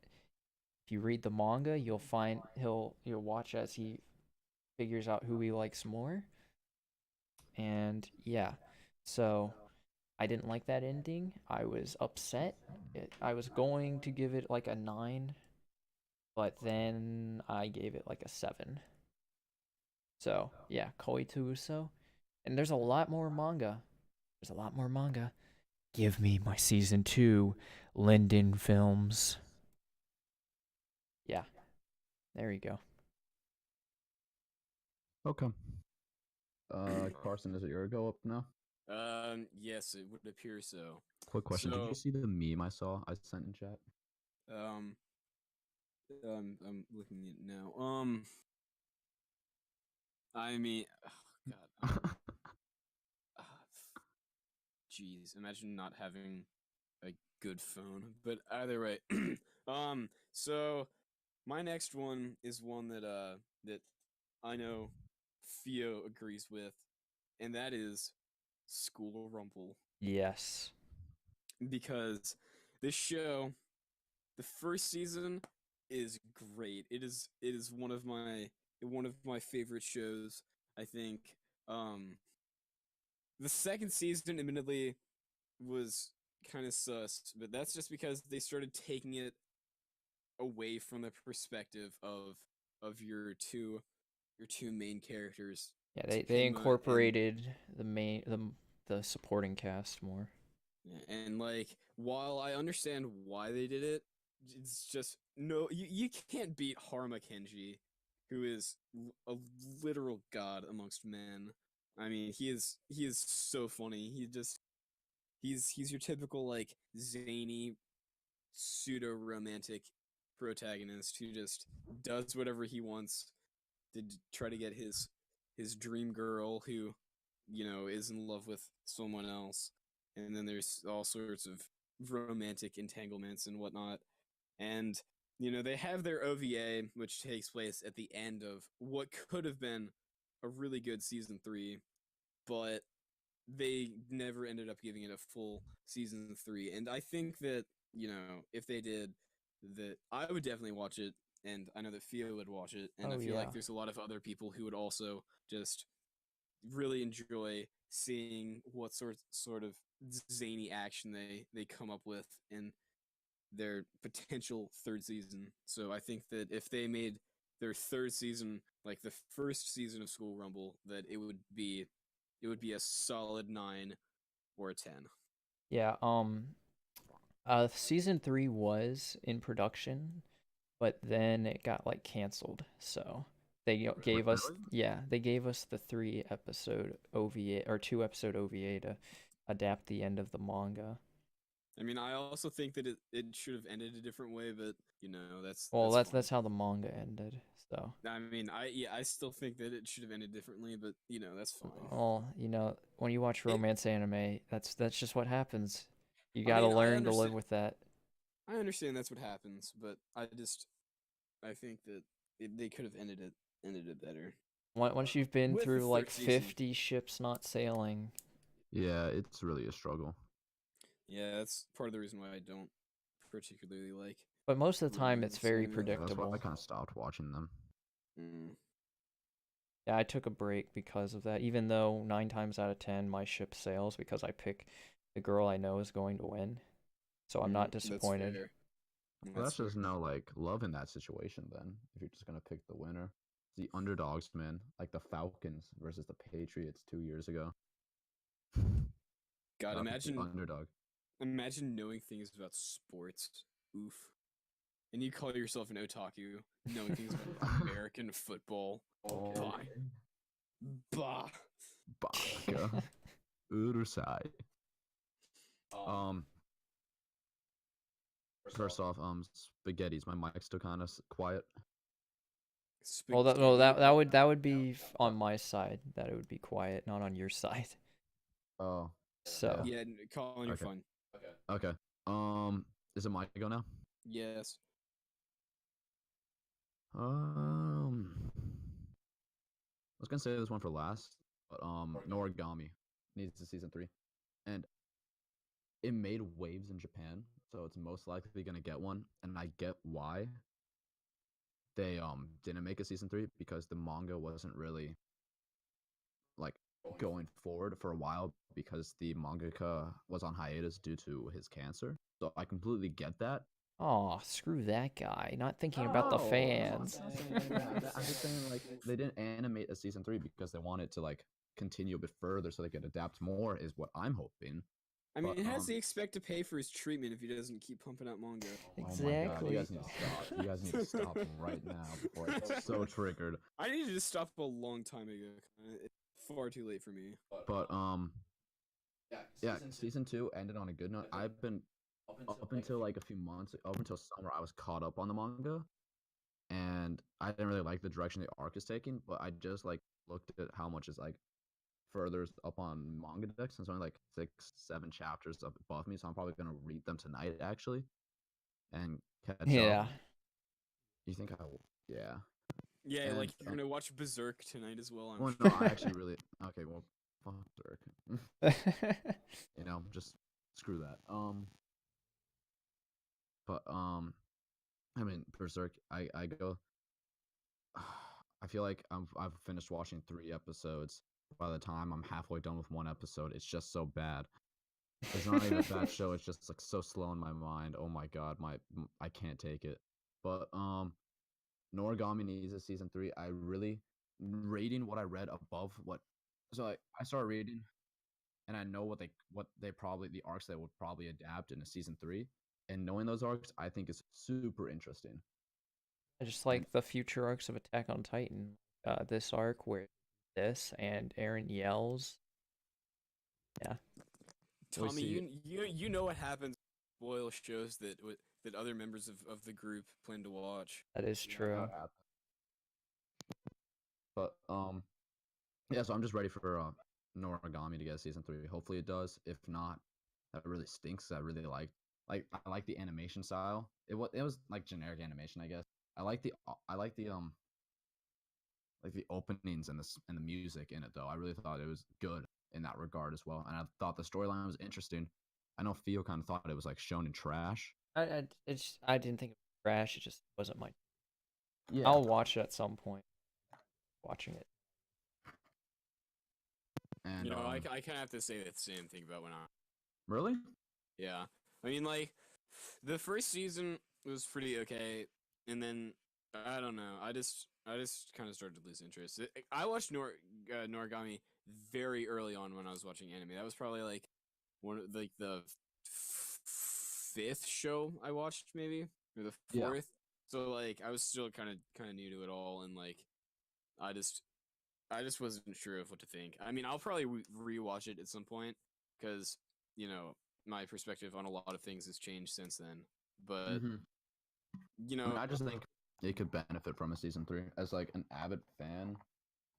if you read the manga, you'll find you'll watch as he figures out who he likes more. And yeah, so I didn't like that ending. I was upset. I was going to give it like a 9, but then I gave it like a 7. So yeah, Koi to Uso. And there's a lot more manga. Give me my season 2, Linden Films. Yeah, there you go. Okay. Carson, is it your go up now? Yes, it would appear so. Quick question: did you So, see the meme I saw? I sent in chat. um, I'm looking at it now. I mean, oh, God, ah, jeez, imagine not having a good phone. But either way, so my next one is one that I know Theo agrees with, and that is School Rumble. Yes. Because this show, the first season is great. It is one of my favorite shows. I think um the second season admittedly was kind of sus, but that's just because they started taking it away from the perspective of your two main characters, Yeah, they Pigma and incorporated the supporting cast more. and like while I understand why they did it, it's just no you can't beat Harma Kenji, who is a literal god amongst men. I mean, he is so funny. He's your typical like zany pseudo romantic protagonist who just does whatever he wants to try to get his dream girl who is in love with someone else, and then there's all sorts of romantic entanglements and whatnot. And they have their OVA, which takes place at the end of what could have been a really good season 3, but they never ended up giving it a full season 3. And I think that if they did, that I would definitely watch it, and I know that Theo would watch it, and I Oh feel yeah. like there's a lot of other people who would also just really enjoy seeing what sort of zany action they come up with in their potential third season. So I think that if they made their third season like the first season of School Rumble, that it would be a solid 9 or a 10. Yeah, season 3 was in production, but then it got like canceled. So they gave us Really? they gave us the 3-episode OVA or 2-episode OVA to adapt the end of the manga. I mean, I also think that it should have ended a different way, but that's Well, that's fine. that's how the manga ended. So, I mean, I still think that it should have ended differently, but that's fine. well, when you watch It romance anime, that's just what happens. You I got to mean, I learn to live understand with that. I understand that's what happens, but I think that they could have ended it better Once you've been with the through like third season. 50 ships not sailing. Yeah, it's really a struggle. Yeah, that's part of the reason why I don't particularly like But most of the time, it's romance very anime. Yeah, that's why I predictable. kind of stopped watching them. Mm. Yeah, I took a break because of that. Even though 9 times out of 10, my ship sails because I pick the girl I know is going to win. So I'm not That's disappointed. fair. Well, that's fair. just no like love in that situation then. If you're just gonna pick the winner, the underdogs, man, like the Falcons versus the Patriots 2 years ago. God, Gotta pick the underdog. imagine knowing things about sports. Oof. And you call yourself an otaku, knowing things about American football. Oh, Bah. Baka. Urusai. Um, First off, spaghettis. My mic's still kind of quiet. Well, that, Spaghetti. no, that would be on my side. That it would be quiet, not on your side. Oh, So, Yeah, Colin, you're Okay. fine. okay. Is it my go now? Yes. I was gonna say this one for last, but Noragami needs a season 3, and it made waves in Japan, so it's most likely gonna get one, and I get why they didn't make a season 3 because the manga wasn't really like going forward for a while because the mangaka was on hiatus due to his cancer. So I completely get that. oh, screw that guy. Not thinking about the No, I'm fans. not saying like that. I'm just saying like they didn't animate a season 3 because they wanted to like continue a bit further so they could adapt more is what I'm hoping. I mean, But how does he expect to pay for his treatment if he doesn't keep pumping out manga? oh my god, you Exactly. guys need to stop. You guys need to stop right now before I get so triggered. I needed to stop a long time ago. It's far too late for me. But Yeah, season 2 ended on a good note. I've been up until like a few months, up until summer, I was caught up on the manga, and I didn't really like the direction the arc is taking. But I just like looked at how much is like further up on manga decks, and it's only like 6, 7 chapters above me, so I'm probably gonna read them tonight actually and catch up. Yeah. You think I will? Yeah. Yeah, And, like you're gonna watch Berserk tonight as well. I'm well, sure. no, I actually really okay. Well, fuck Dirk. You know, just screw that. But I mean, Berserk. I go. I feel like I've finished watching 3 episodes. By the time I'm halfway done with one episode, it's just so bad. It's not even a bad show. It's just like so slow in my mind. Oh my god, I can't take it. But Noragami needs a season 3. I really reading what I read above what. So I started reading, and I know what they probably the arcs they would probably adapt in a season 3. And knowing those arcs, I think is super interesting. I just And like the future arcs of Attack on Titan. This arc where this and Aaron yells. Yeah, we Tommy, see, you know what happens. Spoil shows that other members of the group plan to watch. that is you know, true. how it happens. But yeah. So I'm just ready for Noragami to get a season 3. Hopefully it does. If not, that really stinks. I really I like the animation style. It was like generic animation, I guess. I like the openings and the music in it though. I really thought it was good in that regard as well, and I thought the storyline was interesting. I know Theo kind of thought it was like shown in trash. I didn't think it was trash. It just wasn't my. Yeah. I'll watch it at some point. Watching it. And You know, I kind of have to say the same thing about when I. really, Yeah, I mean, like, the first season was pretty okay, and then I don't know. I just kind of started to lose interest. I watched Noragami very early on when I was watching anime. That was probably like one of like the fifth show I watched, maybe, or the Yeah. fourth. So like I was still kind of new to it all, and like I just wasn't sure of what to think. I mean, I'll probably rewatch it at some point because you know my perspective on a lot of things has changed since then. But Mhm. you I mean, know, I just think it could benefit from a season 3 as like an avid fan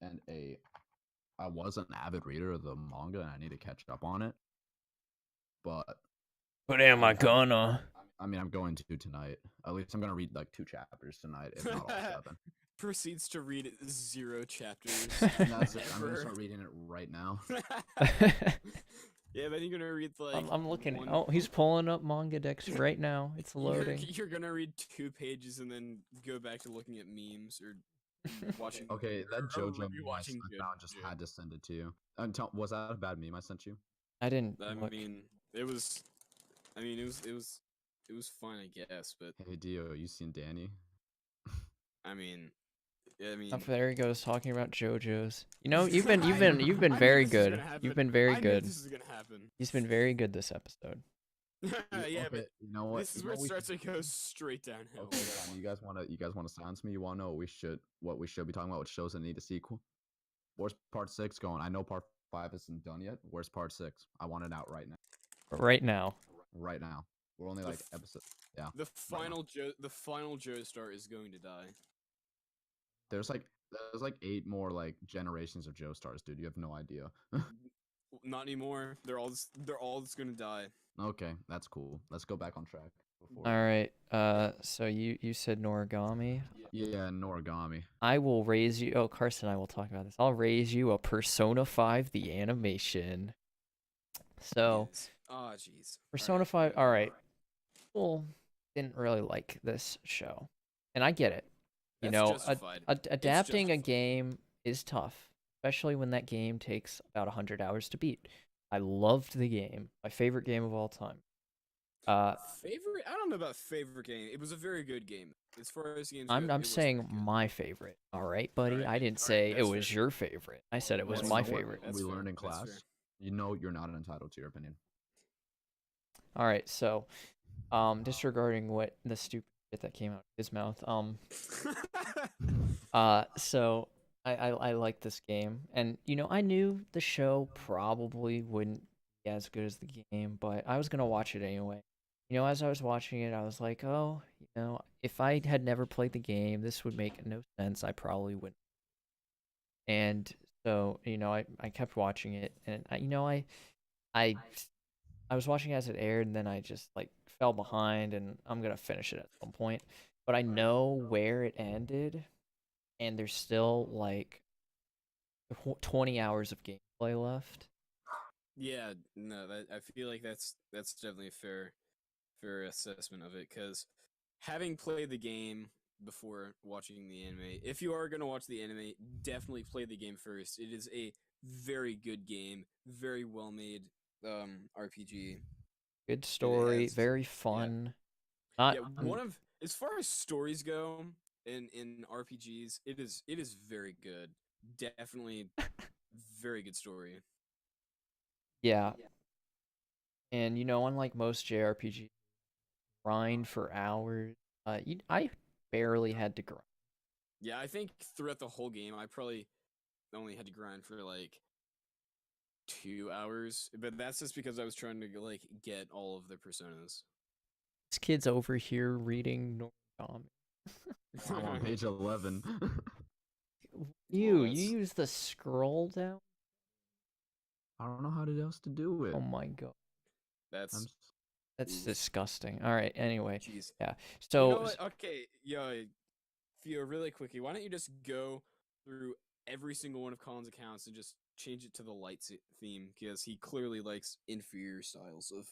and I was an avid reader of the manga and I need to catch up on it. But But am I I gonna? I mean, I'm going to tonight. At least I'm gonna read like 2 chapters tonight, if not all 7. proceeds to read 0 chapters. And that's it. I'm gonna ever. start reading it right now. Yeah, but you're gonna read like. I'm looking. one- Oh, he's pulling up manga decks right now. It's loading. You're gonna read 2 pages and then go back to looking at memes or watching. Okay, that or JoJo meme I rewatching found just JoJo. had to send it to you. Was that a bad meme I sent you? I didn't I look. mean, it was. I mean, it was fun, I guess, but Hey Dio, you seen Danny? I mean, I mean. Oh, there he goes talking about JoJo's. You know, you've I been knew very this was good. gonna happen. You've been very I knew good. this was gonna happen. He's been very good this episode. Yeah, Okay, but you know what? this is You know where it what we starts should- to go straight downhill. Okay, you guys wanna silence me? You wanna know what we should be talking about? What shows that need a sequel? Where's part 6 going? I know part 5 isn't done yet. Where's part 6? I want it out right now. Right now. Right now. We're only The like f- episode. Yeah. The final Joestar is going to die. There's like 8 more like generations of Joestars, dude. You have no idea. Not anymore. They're all just gonna die. Okay, that's cool. Let's go back on track. All right. So you said Noragami. Yeah, Noragami. I will raise you. Oh, Carson and I will talk about this. I'll raise you a Persona 5 the animation. So Yes. Oh, jeez. Persona 5. All right. People didn't really like this show, and I get it. You That's know, justified. adapting a justified. game is tough, especially when that game takes about 100 hours to beat. I loved the game. My favorite game of all time. Favorite? I don't know about favorite game. It was a very good game. As far as games I'm go, it was saying very good. my favorite. All right, buddy. Alright, I didn't alright, say it that's was fair. your favorite. I said it was That's my You know what favorite. That's we fair, learned in that's class. fair. You know you're not entitled to your opinion. All right, so disregarding what the stupid shit that came out of his mouth. So I like this game, and you know I knew the show probably wouldn't as good as the game, but I was gonna watch it anyway. As I was watching it, I was like, oh, if I had never played the game, this would make no sense. I probably wouldn't. And so, I kept watching it, and I I was watching as it aired, and then I just like fell behind, and I'm gonna finish it at some point. But I know where it ended, and there's still like 20 hours of gameplay left. Yeah, no, I feel like that's definitely a fair assessment of it, because having played the game before watching the anime, if you are gonna watch the anime, definitely play the game first. It is a very good game, very well made RPG. Good It story, has very yeah fun. Not yeah one of as far as stories go in RPGs, it is very good. Definitely very good story. Yeah, and unlike most JRPG, grind for hours. I barely had to grind. Yeah, I think throughout the whole game, I probably only had to grind for like 2 hours, but that's just because I was trying to like get all of the personas. This kid's over here reading Norm. I'm on page 11. You that's- use the scroll down? I don't know how else to do it. Oh my god. That's I'm That's oof. disgusting. All right, anyway. Jeez. Yeah. You So know what? Okay, yeah, Theo, really quickly, why don't you just go through every single one of Colin's accounts and just change it to the light theme, because he clearly likes inferior styles of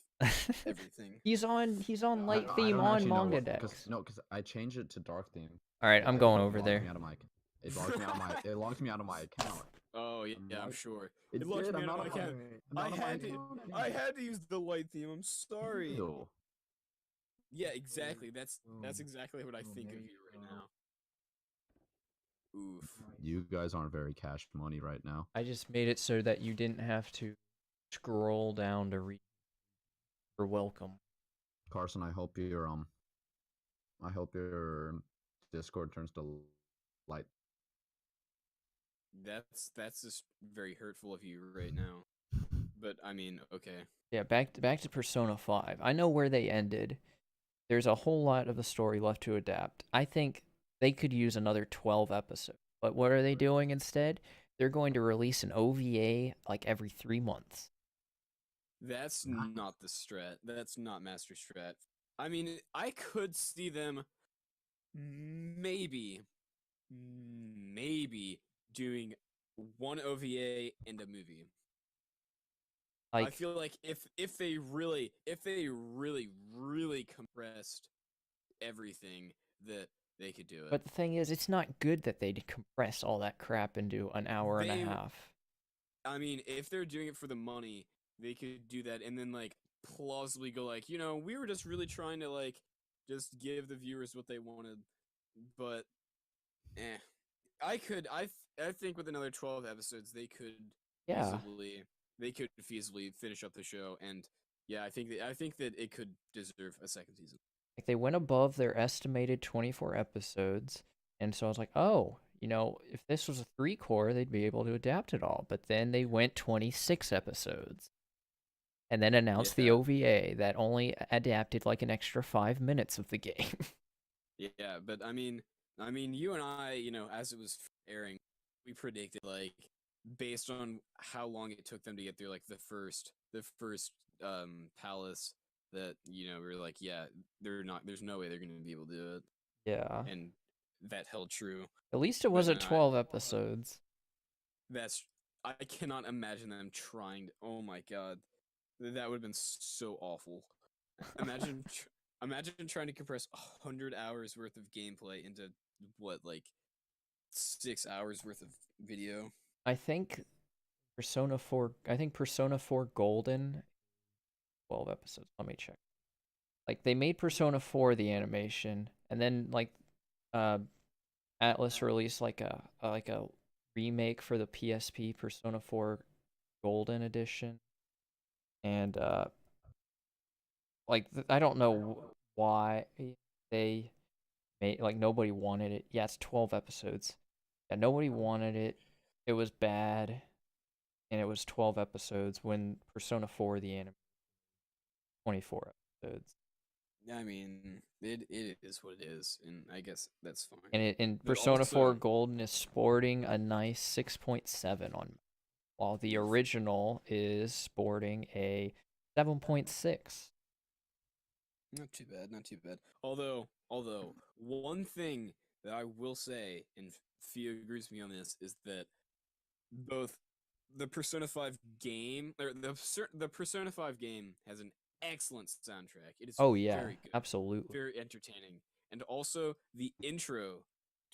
everything. he's on I, light I theme don't on actually know manga what, because decks. no, because I changed it to dark theme. All right, I'm going over It locked there. me out of my. It locked me out of my. It locked me out of my account. Oh yeah, I'm Like, sure. It locked did. me I'm out not of on my my. account. I'm not on my account I anymore. had to use the light theme. I'm sorry. Ew. Yeah, exactly. That's exactly what I think of you right now. Oof. You guys aren't very cash money right now. I just made it so that you didn't have to scroll down to read for welcome. Carson, I hope your Discord turns to light. That's just very hurtful of you right now. But I mean, okay. Yeah, back to Persona 5. I know where they ended. There's a whole lot of the story left to adapt. I think they could use another 12 episodes. But what are they doing instead? They're going to release an OVA like every 3 months. That's not the strat. That's not Master Strat. I mean, I could see them maybe doing one OVA and a movie. I Like feel like if they really compressed everything, that they could do it. but the thing is, it's not good that they compress all that crap into an hour and a They- half. I mean, if they're doing it for the money, they could do that and then like plausibly go like, we were just really trying to like just give the viewers what they wanted. But I think with another 12 episodes they could Yeah. feasibly finish up the show, and yeah, I think that it could deserve a second season. Like they went above their estimated 24 episodes, and so I was like, oh, if this was a 3-core, they'd be able to adapt it all. But then they went 26 episodes, and then announced the Yeah. OVA that only adapted like an extra 5 minutes of the game. Yeah, but I mean, you and I, as it was airing, we predicted like based on how long it took them to get through like the first palace, that we were like, yeah, there's no way they're going to be able to do it, Yeah. and that held true. At least it But wasn't then 12 episodes. I cannot imagine them trying. Oh my god, that would have been so awful. Imagine imagine trying to compress 100 hours worth of gameplay into what, like 6 hours worth of video. I think Persona 4 Golden 12 episodes. Let me check. Like they made Persona 4 the animation, and then like uh Atlas released like a remake for the PSP, Persona 4 Golden Edition. And I don't know why they made, like, nobody wanted it. Yeah, it's 12 episodes. Yeah, nobody wanted it. It was bad. and it was 12 episodes. When Persona 4, the anime, 24 episodes. I mean, it is what it is, and I guess that's fine. And But Persona 4 also, Golden is sporting a nice 6.7 on, while the original is sporting a 7.6. not too bad, not too bad. Although one thing that I will say, and Fia agrees with me on this, is that both the Persona 5 game or the Persona 5 game has an excellent soundtrack. It is Oh yeah, very good, absolutely. very entertaining, and also the intro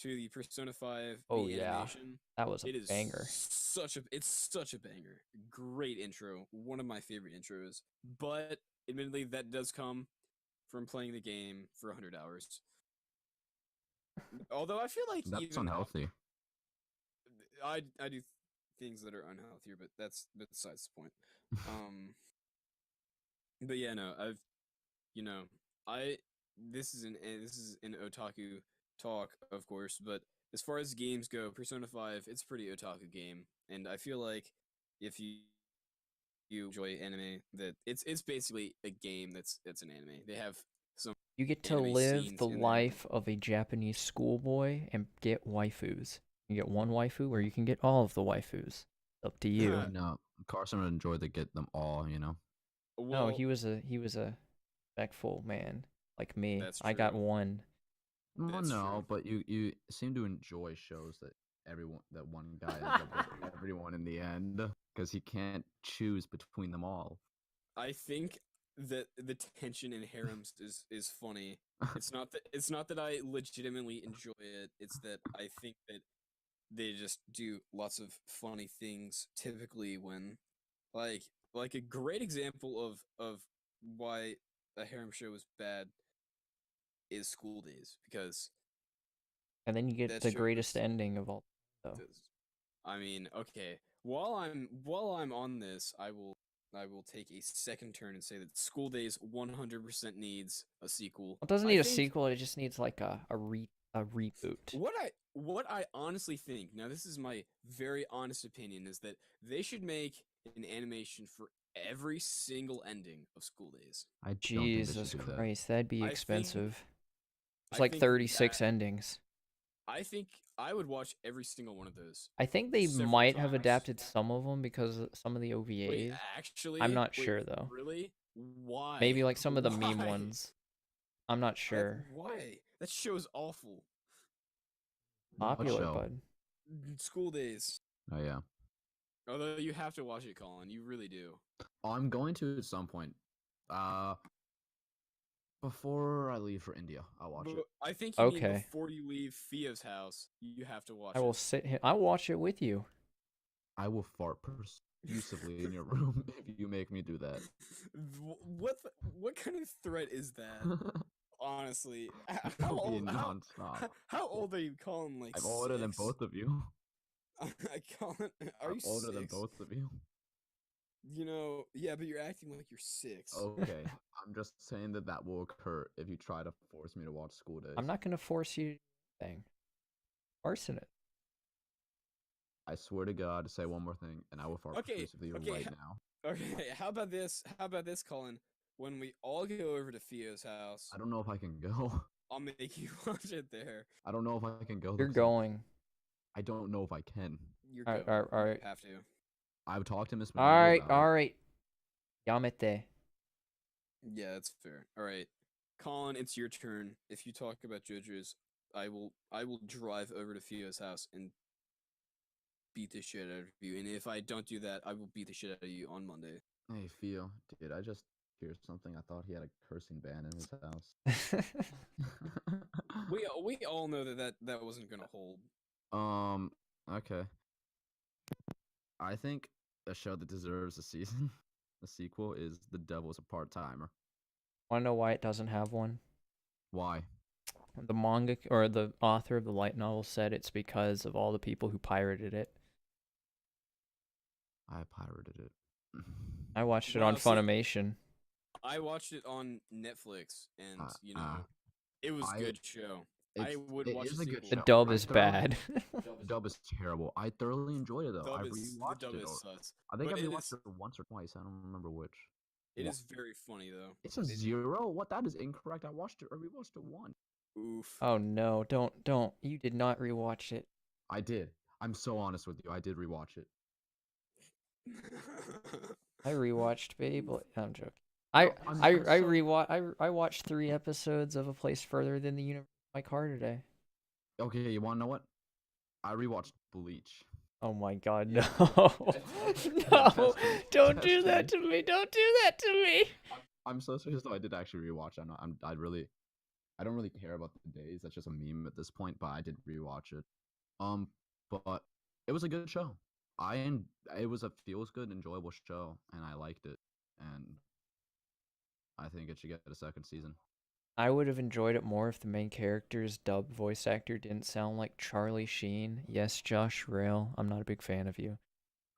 to the Persona 5 Oh the yeah, animation. that was a It is banger. it's such a banger. Great intro, one of my favorite intros. But admittedly, that does come from playing the game for 100 hours. Although I feel like That's even unhealthy. I do things that are unhealthier, but that's besides the point. But yeah, no, you know, I this is an otaku talk, of course, but as far as games go, Persona 5, it's a pretty otaku game, and I feel like if you enjoy anime, that it's basically a game that's an anime. They have some You get to anime live scenes the in there. life of a Japanese schoolboy and get waifus. You get one waifu, or you can get all of the waifus. Up to you. No, Carson would enjoy to get them all, you know. No, Well, he was a respectful man like me. that's I got true. one. Well, That's no, true. but you seem to enjoy shows that one guy ends up with everyone in the end because he can't choose between them all. I think that the tension in harems is funny. It's not that I legitimately enjoy it. It's that I think that they just do lots of funny things typically when like a great example of why a harem show is bad is School Days, because And then you get that the show greatest was ending of all. So I mean, okay. While I'm on this, I will take a second turn and say that School Days 100% needs a sequel. it doesn't I need a think sequel. It just needs like a reboot. what I honestly think, now this is my very honest opinion, is that they should make an animation for every single ending of School Days. I don't think they should Jesus do that. Christ, that'd be I think expensive. There's I like think 36 that endings. I think I would watch every single one of those I think they several might have times. adapted some of them because of some of the Wait, OVAs. I'm actually, not sure though. really? Why? Maybe like some of the meme Why? ones. I'm not sure. Why? That show is awful. What Popular, show? bud. School Days. Oh yeah. Although you have to watch it, Colin. You really do. I'm going to at some point. Before I leave for India, I'll watch But it. I think you mean Okay. before you leave Theo's house, you have to watch I will it. sit here. I'll watch it with you. I will fart profusively in your room if you make me do that. What kind of threat is that? Honestly, how It'll be old? nonstop. How old are you, Colin? Like I'm older than 6? both of you. Colin, are I'm you older 6? than both of you. You know, yeah, but you're acting like you're 6. Okay, I'm just saying that will occur if you try to force me to watch School Days. I'm not gonna force you to do anything. Arson it. I swear to God, say one more thing, and I will fart Okay, profusively okay, right now. Okay, how about this? How about this, Colin? When we all go over to Theo's house, I don't know if I can go. I'll make you watch it there. I don't know if I can go. You're going. I don't know if I can. You're All right, going. all right, You have to. I've talked to Miss all Managi right, about all it. right. Yamete. Yeah, that's fair. All right, Colin, it's your turn. If you talk about JoJo's, I will drive over to Theo's house and beat the shit out of you. And if I don't do that, I will beat the shit out of you on Monday. Hey, Theo, did I just hear something? I thought he had a cursing ban in his house. We all know that wasn't gonna hold. Okay. I think a show that deserves a season, a sequel, is The Devil's a Part-Timer. Wanna know why it doesn't have one? Why? The manga or the author of the light novel said it's because of all the people who pirated it. I pirated it. I watched it Well, on see, Funimation. I watched it on Netflix, and Uh, it was I- good show. I would it watch is a a good The sequel. show. dub I is thoroughly bad. The dub is terrible. I thoroughly enjoyed it though. I The rewatched dub it. is Or sus. I think I But rewatched it once or twice. I don't remember which. it One. is very funny though. It's a 0. What? That is incorrect. I watched it. I rewatched it once. Oof. Oh no, don't. You did not rewatch it. I did. I'm so honest with you. I did rewatch it. I rewatched Beyblade. I'm joking. No, I'm so- I watched 3 episodes of A Place Further Than the Universe in my car today. Okay, you want to know what? I rewatched Bleach. Oh my god, Yeah, no. No. Test me. Don't do Test that to me. Don't do that to me. I'm so serious though. I did actually rewatch. I don't really care about the days. That's just a meme at this point. But I did rewatch it. But it was a good show. It was a feels good, enjoyable show, and I liked it. And I think it should get a second season. I would have enjoyed it more if the main character's dub voice actor didn't sound like Charlie Sheen. Yes, Josh Rail. I'm not a big fan of you.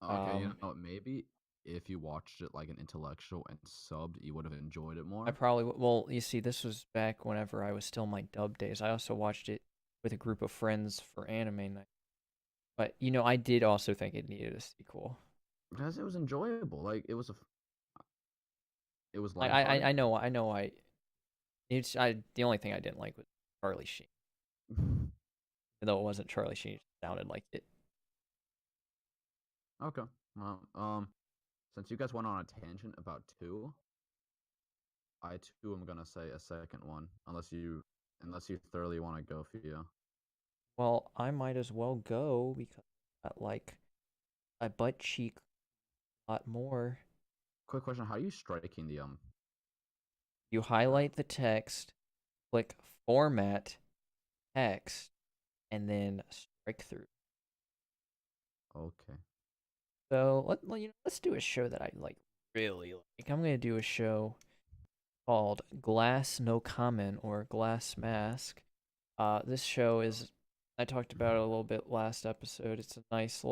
Okay, you Um, know what? Maybe if you watched it like an intellectual and subbed, you would have enjoyed it more. I probably well, you see, this was back whenever I was still in my dub days. I also watched it with a group of friends for anime night. But I did also think it needed a sequel. Because it was enjoyable. Like it was Like lighthearted. I know the only thing I didn't like was Charlie Sheen. Even though it wasn't Charlie Sheen, it sounded like it. Okay. Well, since you guys went on a tangent about 2, I too am gonna say a second one, unless you thoroughly want to go, Fia. Well, I might as well go because I got like a butt cheek a lot more. Quick question: how are you striking the You highlight the text, click format text, and then strike through. Okay. So let's do a show that I like really like. I'm gonna do a show called Glass No Comment or Glass Mask. This show is I talked about it a little bit last episode. It's a nice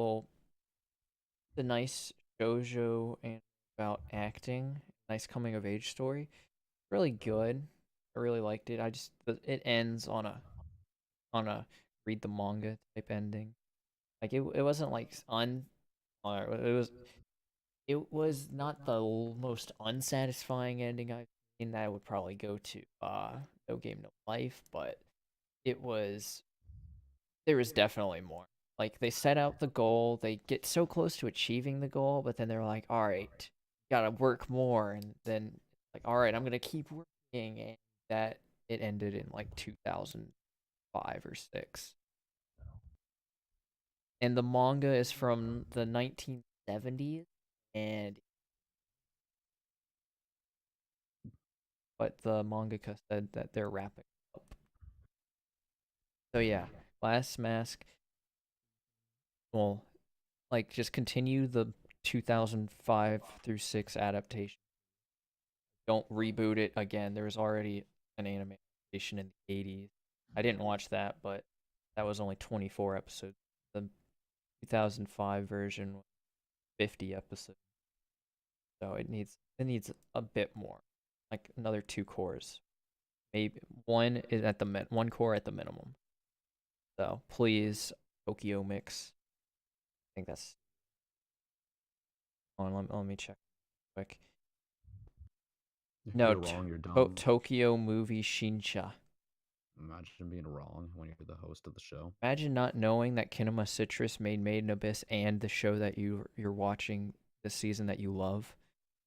shoujo and about acting, nice coming of age story. Really good. I really liked it. It ends on a read the manga type ending. Like it wasn't like it was not the most unsatisfying ending I've seen. That would probably go to No Game No Life, but it was there was definitely more. Like they set out the goal, they get so close to achieving the goal, but then they're like, "All right, gotta work more," and then like, "All right, I'm gonna keep working," and that it ended in like 2005 or six. And the manga is from the 1970s, and but the mangaka said that they're wrapping up. So yeah, Last Mask. Well, like just continue the 2005 through 6 adaptation. Don't reboot it again. There was already an anime adaptation in the 80s. I didn't watch that, but that was only 24 episodes. The 2005 version was 50 episodes. So it needs a bit more. Like another 2 cores. Maybe one core at the minimum. So, please Tokyo Mix. I think that's let me check quick. If No, you're wrong, you're dumb. Tokyo Movie Shinsha. Imagine being wrong when you're the host of the show. Imagine not knowing that Kinema Citrus made Made in Abyss and the show that you're watching this season that you love.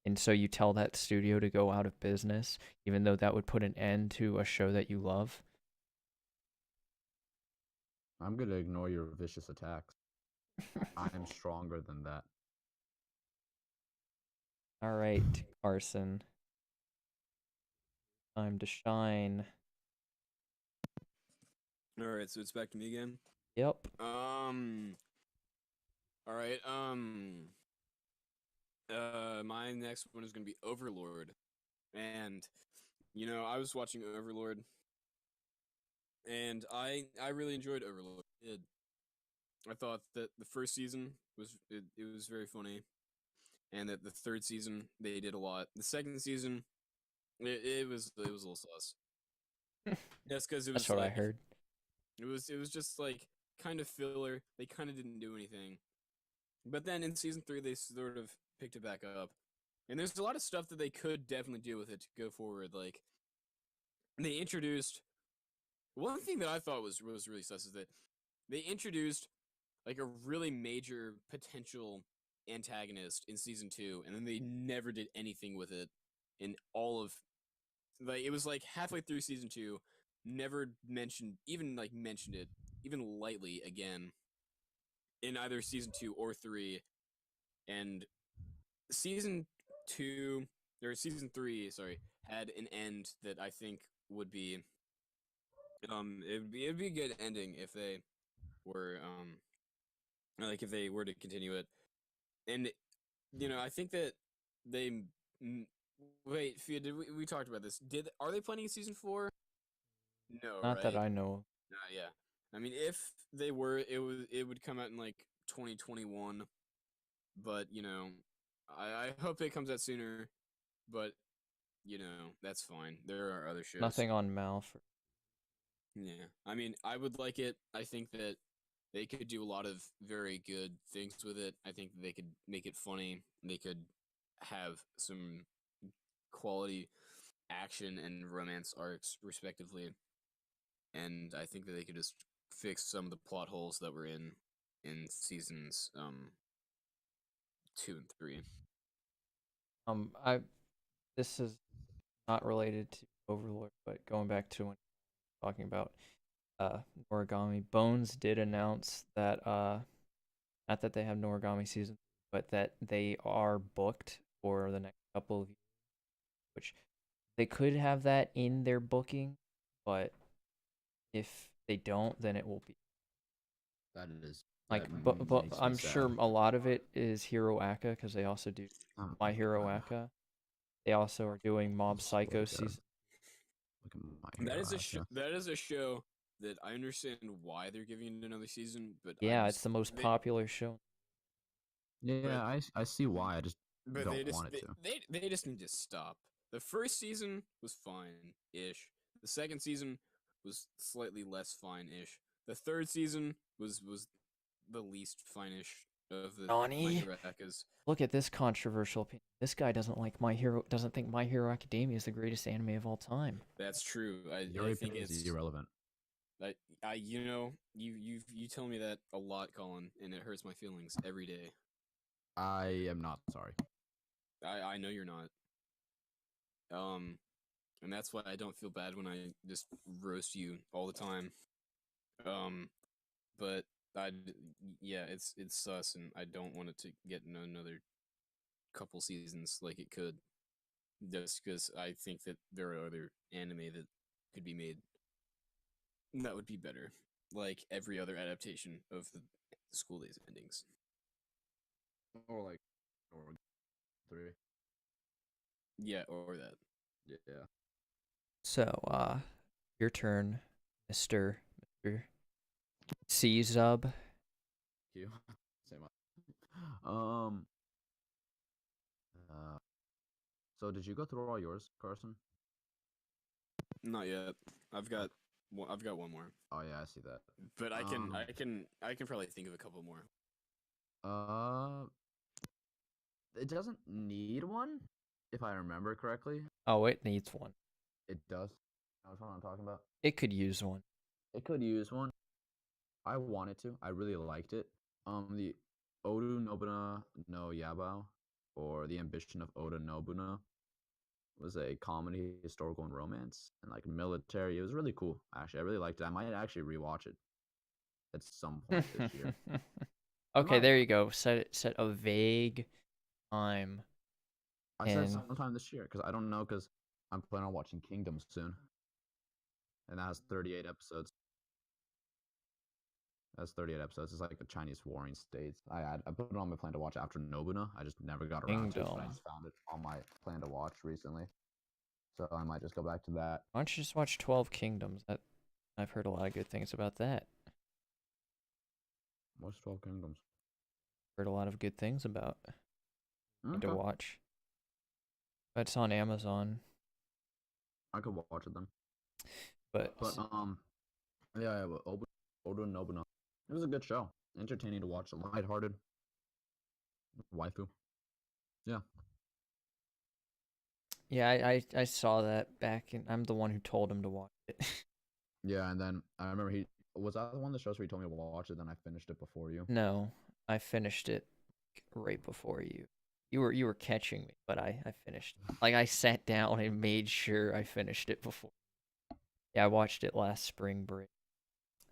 And so you tell that studio to go out of business, even though that would put an end to a show that you love. I'm gonna ignore your vicious attacks. I am stronger than that. All right, Carson. Time to shine. All right, so it's back to me again. Yep. All right. My next one is gonna be Overlord, and I was watching Overlord, and I really enjoyed Overlord. I thought that the first season it was very funny, and that the third season they did a lot. The second season, it was a little sus. Just because it was That's what I like heard. It was just like kind of filler. They kind of didn't do anything. But then in season 3 they sort of picked it back up. And there's a lot of stuff that they could definitely do with it to go forward. Like they introduced one thing that I thought was really sus is that they introduced like a really major potential antagonist in season 2, and then they never did anything with it in all of like it was like halfway through season 2, never mentioned it even lightly again in either season 2 or 3. And season 2 or season 3, sorry, had an end that I think would be it'd be a good ending if they were like if they were to continue it. And I think that they wait, Fia, did we talked about this? Are they planning a season 4? No, Not that right? I know. Yeah. I mean, if they were, it would come out in like 2021. But I hope it comes out sooner. But that's fine. There are other shows. Nothing on Mal for. Yeah, I mean, I would like it. I think that they could do a lot of very good things with it. I think they could make it funny. They could have some quality action and romance arcs, respectively. And I think that they could just fix some of the plot holes that were in seasons 2 and 3. I this is not related to Overlord, but going back to when talking about Noragami, Bones did announce that not that they have Noragami season, but that they are booked for the next couple of years, which they could have that in their booking, but if they don't, then it will be That is like. that But makes me I'm sad. sure a lot of it is Hero Aka because they also do Oh, My Hero Aka. They also are doing Mob Just Psycho like, season. Look at My That Hero is Academia. that is a show that I understand why they're giving it another season, but Yeah, it's the most popular show. Yeah, I see why. I just But don't want it to. they just need to stop. The first season was fine-ish. The second season was slightly less fine-ish. The third season was the least fine-ish of the My Nani? Hero Akas. Look at this controversial opinion. This guy doesn't think My Hero Academia is the greatest anime of all time. That's true. Your I think opinion is it's irrelevant. you tell me that a lot, Colin, and it hurts my feelings every day. I am not sorry. I know you're not. And that's why I don't feel bad when I just roast you all the time. But yeah, it's sus, and I don't want it to get another couple seasons like it could, just because I think that there are other anime that could be made that would be better, like every other adaptation of the School Days endings. Or like, or 3. Yeah, or that. Yeah. So, your turn, Mr. C-Zub. You. Same. Um. So did you go through all yours, Carson? Not yet. I've got one more, Oh yeah, I see that. but I can probably think of a couple more. It doesn't need one, if I remember correctly. Oh, it needs one. It does. That's what I'm talking about. It could use one. It could use one. I wanted to. I really liked it. The Odu Nobuna no Yabao, or The Ambition of Oda Nobuna, was a comedy, historical, and romance, and like military. It was really cool. Actually, I really liked it. I might actually rewatch it at some point this year. Okay, not- there you go. Set a vague time. I said And- sometime this year because I don't know because I'm planning on watching Kingdom soon, and that has 38 episodes. That's 38 episodes. It's like the Chinese warring states. I put it on my plan to watch after Nobuna. I just never got around to it, but I Kingdom. just found it on my plan to watch recently. So I might just go back to that. Why don't you just watch 12 Kingdoms? I've heard a lot of good things about that. What's 12 Kingdoms? Heard a lot of good things about. Need to Okay. watch. But it's on Amazon. I could watch it then. But But Yeah, but Oda Nobunaga. It was a good show. Entertaining to watch. Lighthearted. Waifu. Yeah. Yeah, I saw that back, and I'm the one who told him to watch it. Yeah, and then I remember he was that the one of the shows where he told me to watch it, then I finished it before you. No, I finished it right before you. You were catching me, but I finished. Like I sat down and made sure I finished it before. Yeah, I watched it last spring break.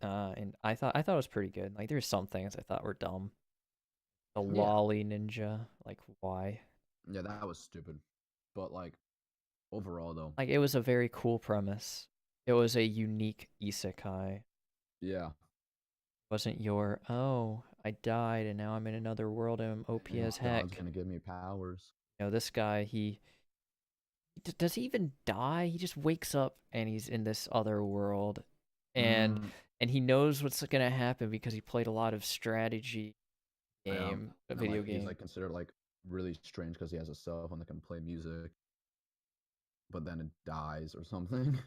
And I thought it was pretty good. Like there's some things I thought were dumb. The Yeah. lolly ninja, like why? Yeah, that was stupid. But like overall though, Like it was a very cool premise. It was a unique isekai. yeah. Wasn't your I died and now I'm in another world and I'm OP And as God's heck. gonna give me powers. You know, this guy does he even die? He just wakes up and he's in this other world, and Mm, and he knows what's gonna happen because he played a lot of strategy yeah. game, a And video like he's game. like considered like really strange because he has a cell phone that can play music, but then it dies or something.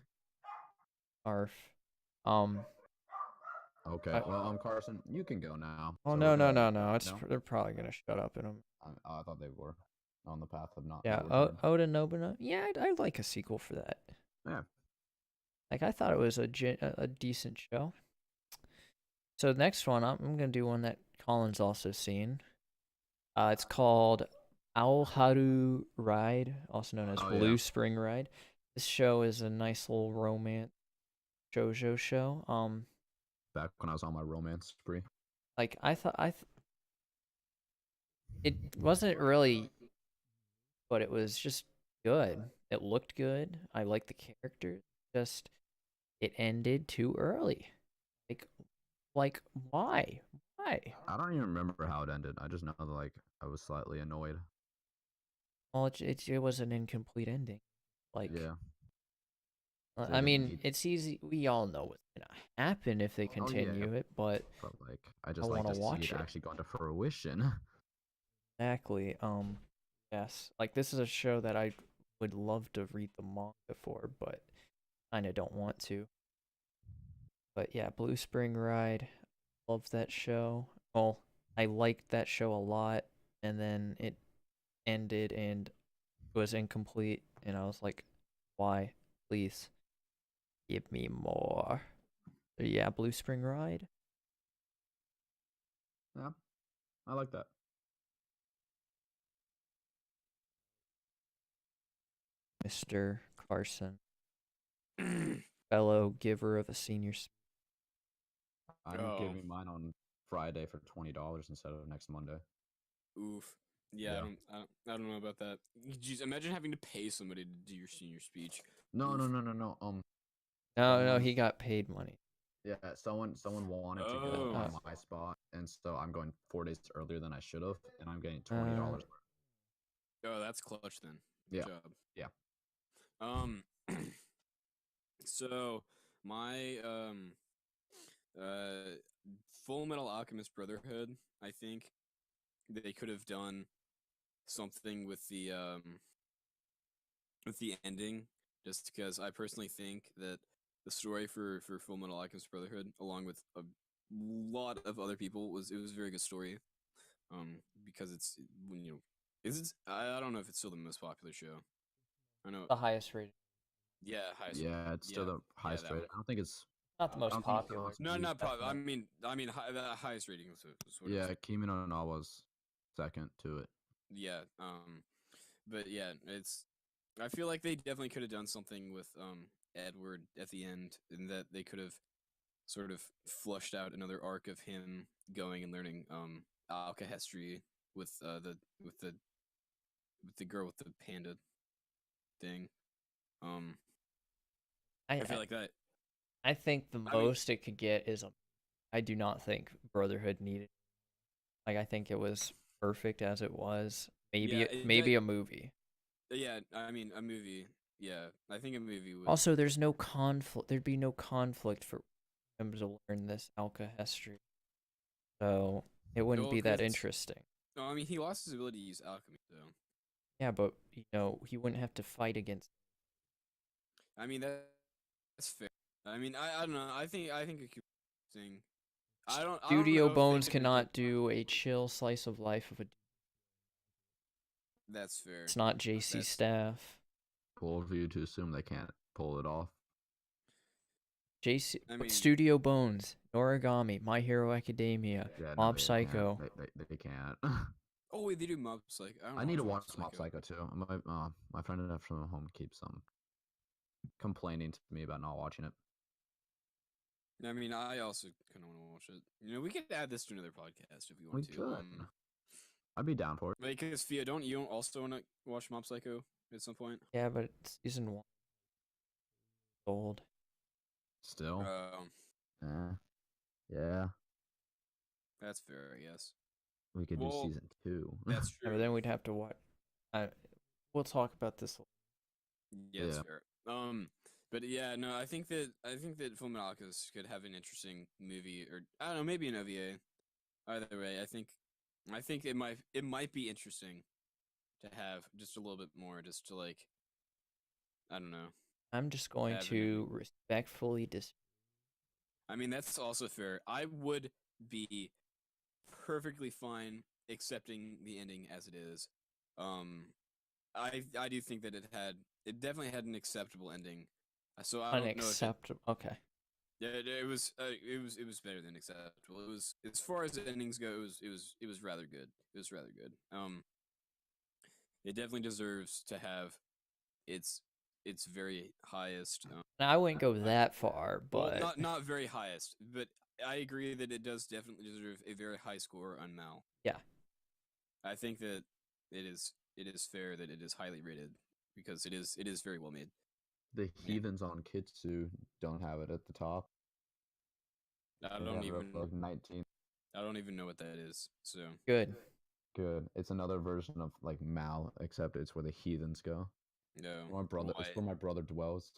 Arf. Um. Okay, well, Carson, you can go now. Oh So, no! no, They're probably gonna shut up in them. I thought they were on the path of not Yeah. return. Oda Nobunaga. Yeah, I'd like a sequel for that. Yeah. Like I thought it was a decent show. So the next one, I'm gonna do one that Colin's also seen. It's called Owl Haru Ride, also known as Oh, Blue yeah. Spring Ride. This show is a nice little romance shoujo show. Back when I was on my romance spree. Like it wasn't really, but it was just good. It looked good. I liked the characters. Just it ended too early. Like why? Why? I don't even remember how it ended. I just know that like I was slightly annoyed. Well, it was an incomplete ending. Like, Yeah. I mean, it's easy. We all know what's gonna happen if they Oh, yeah. continue it, but But like I I just like want to to see watch it it. actually go into fruition. Exactly. Yes. Like this is a show that I would love to read the manga for, but kind of don't want to. But yeah, Blue Spring Ride. Love that show. Well, I liked that show a lot, and then it ended and was incomplete, and I was like, why? Please give me more. So yeah, Blue Spring Ride. Yeah. I like that. Mr. Carson, fellow giver of a senior I'm Oh. giving mine on Friday for $20 instead of next Monday. Oof. Yeah, Yeah. I don't know about that. Jeez, imagine having to pay somebody to do your senior speech. No, Oof. no. No, Someone- he got paid money. Yeah, someone wanted to Oh. go on my spot, and so I'm going 4 days earlier than I should have, and I'm getting $20. Oh, that's clutch then. Good Yeah. job. Yeah. So my Full Metal Alchemist Brotherhood, I think they could have done something with the ending, just because I personally think that the story for Full Metal Alchemist Brotherhood, along with a lot of other people, was a very good story. Because it's when you I don't know if it's still the most popular show. I know. The highest rated. Yeah, highest. Yeah, it's still yeah, the highest that rated. one. I don't think it's. Not the I most don't think it's popular. close. No, not probably. Definitely. The highest rating was what it Yeah, was. Kimi no Na was second to it. Yeah. But yeah, it's. I feel like they definitely could have done something with Edward at the end, and that they could have sort of flushed out another arc of him going and learning alchemy with the girl with the panda thing. I feel like that. I think the I mean- most it could get is I do not think Brotherhood needed. Like I think it was perfect as it was. Maybe Yeah, maybe a movie. Yeah, I mean a movie. Yeah, I think a movie would. Also, there's no conflict. There'd be no conflict for him to learn this alchemy, so it wouldn't No, be 'cause that it's- interesting. No, I mean he lost his ability to use alchemy though. Yeah, but he wouldn't have to fight against. I mean that's fair. I mean, I don't know. I think it could be interesting. I don't Studio know if they Bones could make cannot it. do a chill slice of life of a. That's fair. It's not JC That's Staff. Bold of you to assume they can't pull it off. JC I mean, Studio Bones, Origami, My Hero Academia, Yeah, no, Mob they Psycho. Can't. They can't. oh wait, they do Mob Psycho. I don't I need to watch watch Mob Psycho too. My friend from home keeps complaining to me about not watching it. I mean, I also kind of want to watch it. You know, we could add this to another podcast if we We want to. could. I'd be down for it. Like, cause Fia, don't you also want to watch Mob Psycho at some point? Yeah, but it's season 1 old. Still. Uh, Yeah. that's fair, I guess. We could do Well, season 2. That's Yeah, true. but then we'd have to watch. We'll talk about this. Yeah, that's Yeah. fair. But yeah, no, I think that Fullmetal could have an interesting movie, or I don't know, maybe an OVA. Either way, I think it might be interesting to have just a little bit more, just to like, I don't know. I'm just going Have an to respectfully I mean, that's also fair. I would be perfectly fine accepting the ending as it is. I do think that it definitely had an acceptable ending. So I don't know if unacceptable. Okay. yeah, it was better than acceptable. It was, as far as the endings go, it was rather good. It was rather good. It definitely deserves to have its very highest. Now, I wouldn't go that far, Well, but not very highest, but I agree that it does definitely deserve a very high score on Mal. yeah. I think that it is fair that it is highly rated because it is very well made. The heathens on Kitsu don't have it at the top. I They don't have it even at, like 19. I don't even know what that is. So Good. Good. It's another version of like Mal, except it's where the heathens go. no. My brother. Why? It's where my brother dwells.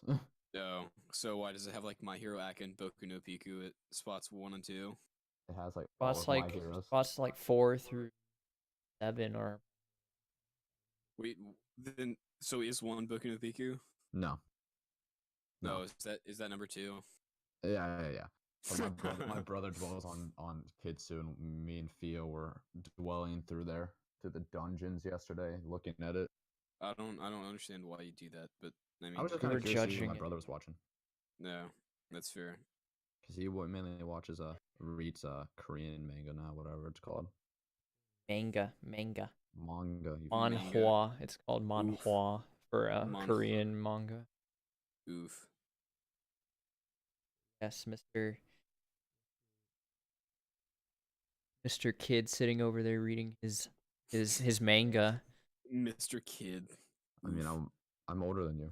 No. So why does it have like My Hero Academia and Boku no Pico at spots 1 and 2? It has like all of my heroes. spots like 4 through 7 or Wait, then so is 1 Boku no Pico? No. No, is that number 2? Yeah. But my brother dwells on Kitsu, and me and Fia were dwelling through the dungeons yesterday, looking at it. I don't understand why you do that, but I mean, I was just We kind were of curious to see judging what my it. brother was watching, no, that's fair. because he mainly watches reads Korean manga now, whatever it's called. manga. Manga. You Manhwa. It's called manhwa for Manhwa. Korean manga. Oof. Yes, Mr. Kid sitting over there reading his manga. Mr. Kid. I mean, Oof. I'm older than you.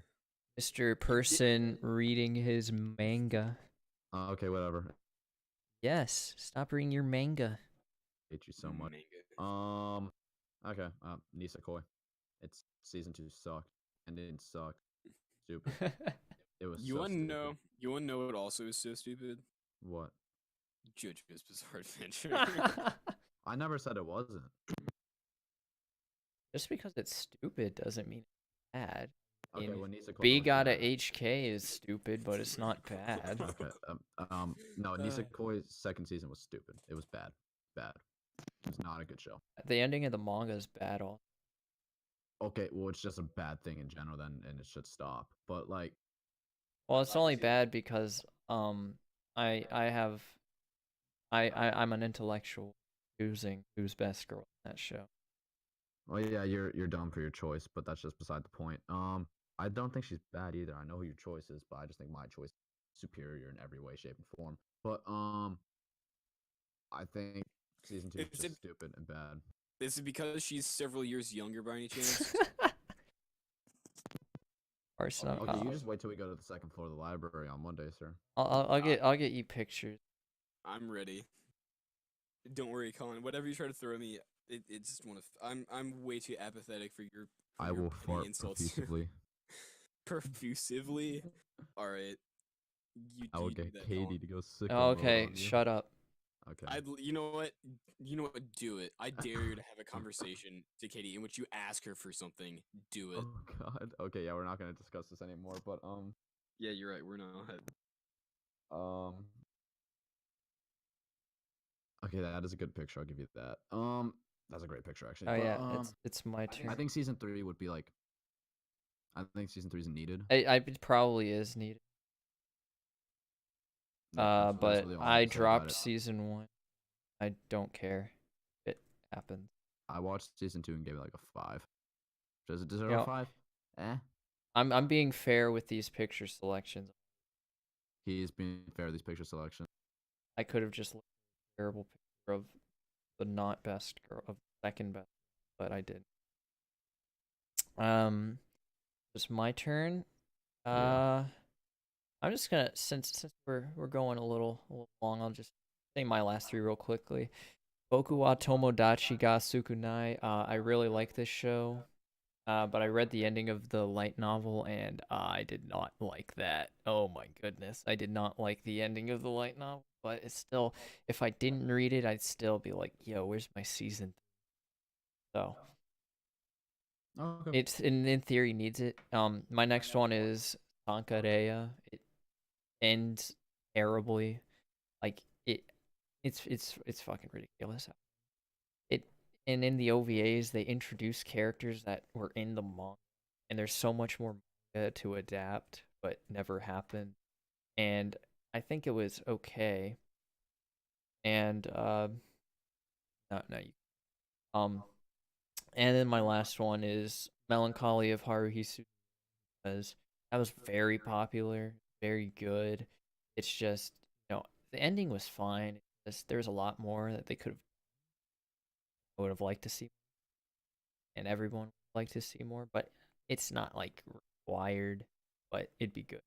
Mr. Person reading his manga. Okay, whatever. Yes, stop reading your manga. Hate you so much. Manga. Okay. Nisekoi. It's season 2 sucked, and it didn't suck. Stupid. It was. You so wanna stupid. know? You wanna know what also is so stupid? What? JoJo's Bizarre Adventure. I never said it wasn't. Just because it's stupid doesn't mean it's bad. I Okay, mean, when Nisekoi B was got a bad. HK is stupid, but it's not bad. Okay. No, Nisekoi's second season was stupid. It was bad. Bad. It was not a good show. The ending of the manga is bad. All Okay, well, it's just a bad thing in general, then, and it should stop. But like, well, it's only bad because I'm an intellectual choosing who's best girl in that show. well, yeah, you're dumb for your choice, but that's just beside the point. I don't think she's bad either. I know who your choice is, but I just think my choice is superior in every way, shape, and form. But I think season 2 is just stupid and bad. Is it because she's several years younger by any chance? Or some, Okay, you just wait till we go to the second floor of the library on Monday, sir. I'll get you pictures. I'm ready. Don't worry, Colin. Whatever you try to throw me, it just want to. I'm way too apathetic for your. I will fart profusively. Profusively. All right. I will you do get that, Katie Colin. to go sick. Okay, shut up. Okay. You know what? You know what? Do it. I dare you to have a conversation to Katie in which you ask her for something. Do it. Oh God. Okay, yeah, we're not gonna discuss this anymore. But Yeah, you're right. We're not. Um. Okay, that is a good picture. I'll give you that. That's a great picture actually. Oh But yeah, it's my turn. I think season 3 would be like. I think season 3 is needed. It probably is needed. That's But really all I have to say about dropped it. season 1. I don't care. It happens. I watched season 2 and gave it like a 5. Does it deserve You a know, 5? Eh. I'm being fair with these picture selections. He's being fair to these picture selections. I could have just looked at a terrible picture of the not best girl, of second best, but I did. It's my turn. Yeah. I'm just gonna since we're going a little long, I'll just say my last 3 real quickly. Boku wa Tomodachi ga Sukunai. I really like this show. But I read the ending of the light novel and I did not like that. Oh my goodness. I did not like the ending of the light novel, but it's still, if I didn't read it, I'd still be like, yo, where's my season? So Okay. it's in theory needs it. My next one is Sankareya. It ends terribly. Like it's fucking ridiculous. It and in the OVAs they introduce characters that were in the manga, and there's so much more manga to adapt, but never happened. And I think it was okay. And no, and then my last one is Melancholy of Haruhi, because that was very popular, very good. It's just, the ending was fine. There's a lot more that they could have would have liked to see, and everyone would like to see more, but it's not like required, but it'd be good.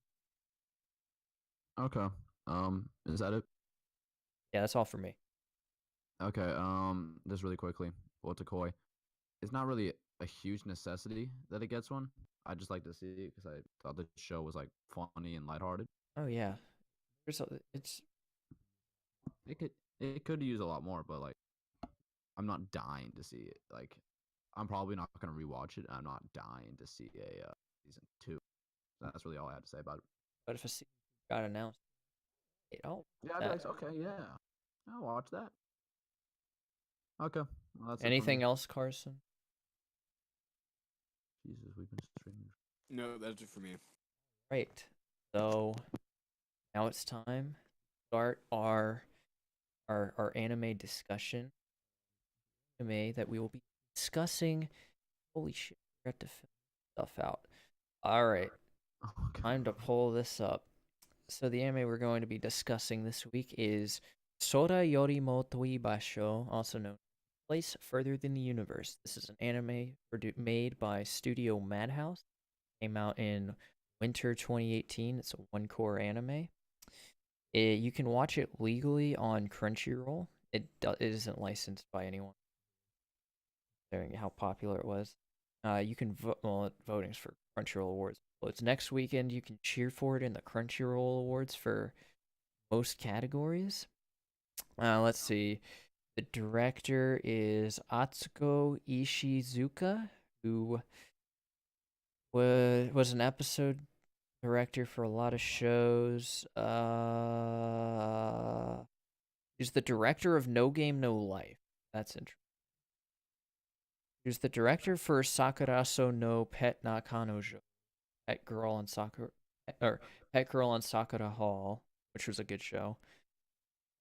Okay. Is that it? Yeah, that's all for me. Okay. Just really quickly, Otakoi. It's not really a huge necessity that it gets one. I just like to see it because I thought the show was like funny and lighthearted. Oh yeah, it's It could use a lot more, but like I'm not dying to see it. Like I'm probably not gonna rewatch it. I'm not dying to see a season 2. That's really all I had to say about it. but if a season got announced, Yeah, I'd be like, okay, yeah, I'll watch that. Okay, well, that's it for anything me. else, Carson? Jesus, we've been streaming. No, that's it for me. Right. So now it's time to start our anime discussion. Anime that we will be discussing. Holy shit, we have to fill stuff out. All right, Okay. time to pull this up. So the anime we're going to be discussing this week is Sora Yorimo Toi Basho, also known as Place Further Than the Universe. This is an anime made by Studio Madhouse. Came out in winter 2018. It's a one-core anime. You can watch it legally on Crunchyroll. It isn't licensed by anyone. Considering how popular it was. You can vote. Well, voting's for Crunchyroll Awards. Well, it's next weekend. You can cheer for it in the Crunchyroll Awards for most categories. Let's see. The director is Atsuko Ishizuka, who was an episode director for a lot of shows. He's the director of No Game No Life. That's interesting. He was the director for Sakuraso no Pet na Kanojo, Pet Girl on Sakura, or Pet Girl on Sakura Hall, which was a good show.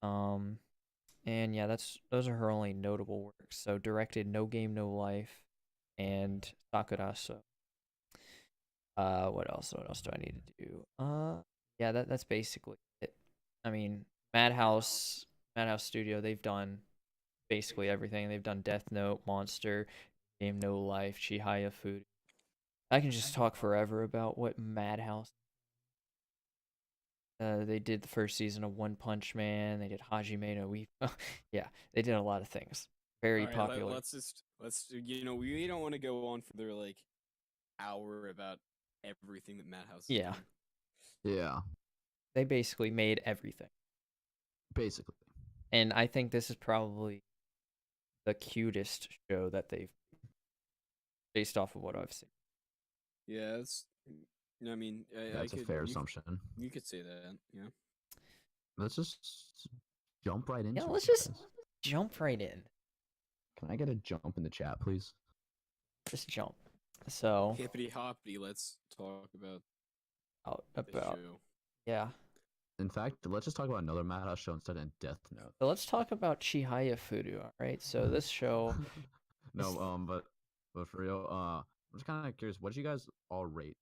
And yeah, those are her only notable works. So directed No Game No Life and Sakuraso. What else? What else do I need to do? Yeah, that's basically it. I mean, Madhouse Studio, they've done basically everything. They've done Death Note, Monster, Game No Life, Chihaya Food. I can just talk forever about what Madhouse. They did the first season of One Punch Man. They did Hajime no Ippo. Yeah, they did a lot of things. Very All right, popular. let's we don't want to go on for their like hour about everything that Madhouse. Yeah, Yeah, they basically made everything. basically. And I think this is probably the cutest show that they've based off of what I've seen. Yeah, I mean, That's a fair assumption. You could say that. Yeah. let's just jump right into Yeah, it. let's just guys. jump right in. Can I get a jump in the chat, please? Just jump. So Hippity hoppity, let's talk about the about show. yeah. In fact, let's just talk about another Madhouse show instead of Death Note. So let's talk about Chihaya Furu. All right. So this show, No, but for real, I'm just kind of curious. What did you guys all rate?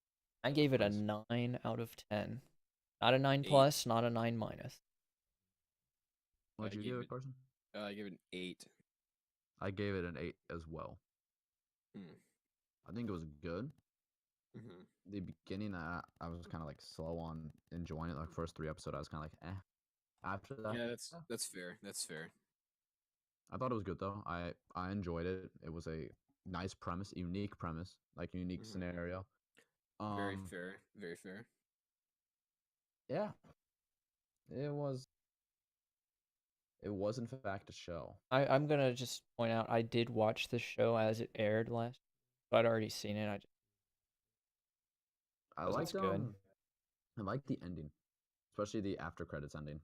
I gave it a Place? 9 out of 10. Not a 9 8. plus, not a 9 minus. What did I you gave give it, it- Carson? I give it an 8. I gave it an 8 as well. Hmm. I think it was good. Mm-hmm. The beginning, I was kind of like slow on enjoying it. Like first 3 episodes, I was kind of like, eh. After that, Yeah, that's fair. That's fair. I thought it was good though. I enjoyed it. It was a nice premise, unique premise, like unique Mhm. scenario. Very fair. Very fair. Yeah, it was. It was in fact a show. I'm gonna just point out I did watch the show as it aired last. So I'd already seen it. I Because liked it's good. I liked the ending, especially the after credits ending.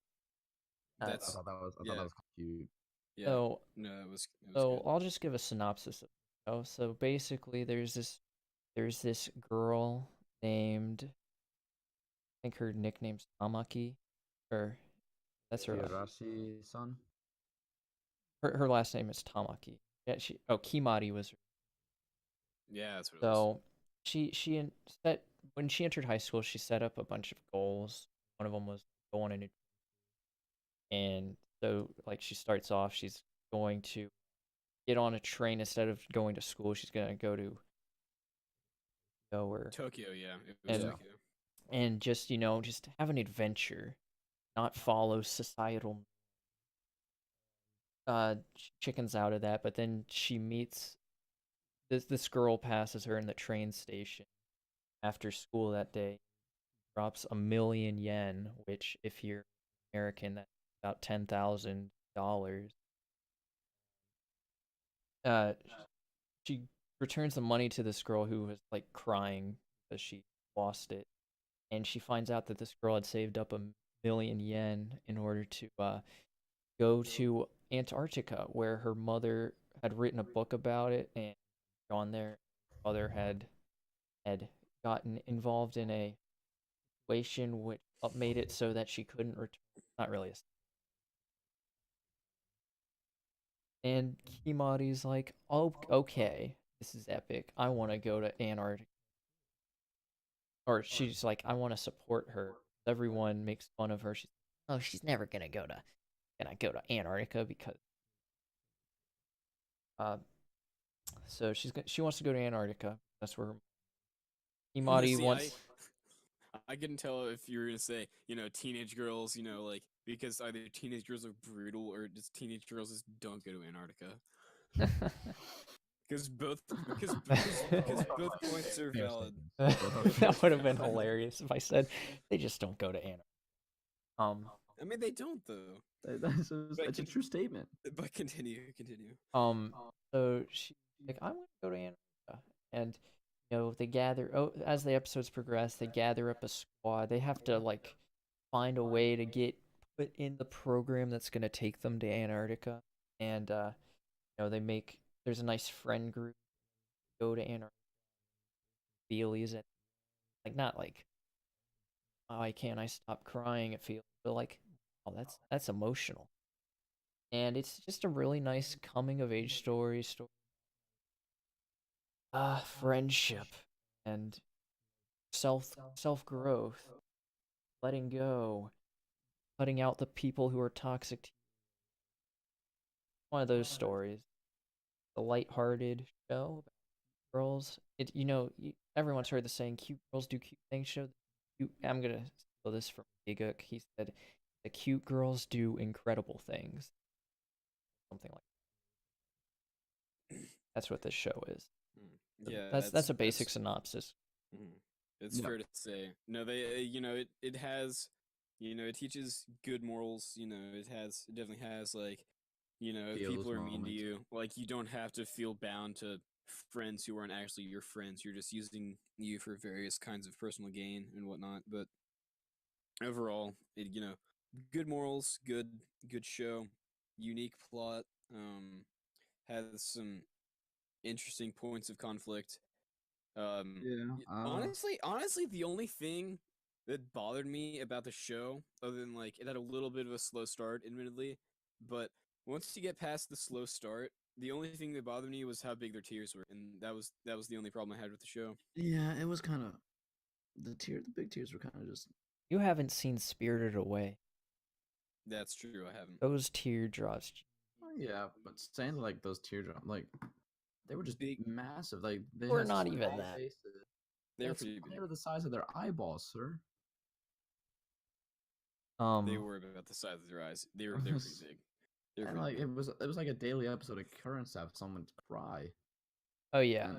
I That's thought that was I thought yeah. that was cute. Yeah. So No, it was so good. I'll just give a synopsis of the show. So basically, there's this girl named, I think her nickname's Tamaki, or that's her Higurashi-san. her last name is Tamaki. Yeah, Kimari was her. Yeah, that's what it was. So set when she entered high school, she set up a bunch of goals. One of them was go on a new, and so like she starts off, she's going to get on a train instead of going to school. She's gonna go where Tokyo, yeah. It was and Tokyo. and just just have an adventure, not follow societal chickens out of that. But then she meets this girl, passes her in the train station after school that day, drops 1,000,000 yen, which if you're American, that's about $10,000. Uh, she returns the money to this girl who was like crying because she lost it, and she finds out that this girl had saved up 1,000,000 yen in order to go to Antarctica, where her mother had written a book about it and gone there. Her mother had gotten involved in a situation which made it so that she couldn't return. Not really. And Kimari's like, oh, okay, this is epic. I want to go to Antarctica. Or she's like, I want to support her. Everyone makes fun of her. She's never gonna go to Antarctica because uh so she wants to go to Antarctica. That's where Kimari See, wants. I couldn't tell if you were gonna say, teenage girls, like because either teenage girls are brutal or just teenage girls just don't go to Antarctica. Because both points are Fair valid. statements. That would have been hilarious if I said they just don't go to Antarctica. I mean, they don't though. That's a true statement. But continue. So she's like, I'm gonna go to Antarctica, and they gather. Oh, as the episodes progress, they gather up a squad. They have to like find a way to get put in the program that's gonna take them to Antarctica, and there's a nice friend group go to Antarctica. Feelies and like not like, why can't I stop crying? It feels, but like, oh, that's emotional, and it's just a really nice coming of age story. Friendship and self growth, letting go, cutting out the people who are toxic to you. One of those stories. The lighthearted show about girls. Everyone's heard the saying "cute girls do cute things." I'm gonna steal this from Giguk. He said, "The cute girls do incredible things." Something like that. That's what this show is. Yeah, That's a basic synopsis. It's fair to say. No, they, it has, it teaches good morals. It definitely has like, if Feels people are mean to moments. you, like you don't have to feel bound to friends who aren't actually your friends. You're just using you for various kinds of personal gain and whatnot. But overall, good morals, good show, unique plot. Has some interesting points of conflict. Yeah. Honestly, the only thing that bothered me about the show, other than like it had a little bit of a slow start, admittedly, but once you get past the slow start, the only thing that bothered me was how big their tears were, and that was the only problem I had with the show. Yeah, it was kind of the big tears were kind of just. You haven't seen Spirited Away. That's true. I haven't. Those teardrops. Oh, yeah, but saying like those teardrops, like they were just Big. massive. Like they Or had not such even small that. faces. They're That's- pretty They big. were the size of their eyeballs, sir. They were about the size of their eyes. They were pretty big. They were And pretty like big. it was like a daily episode occurrence to have someone cry. Oh yeah. And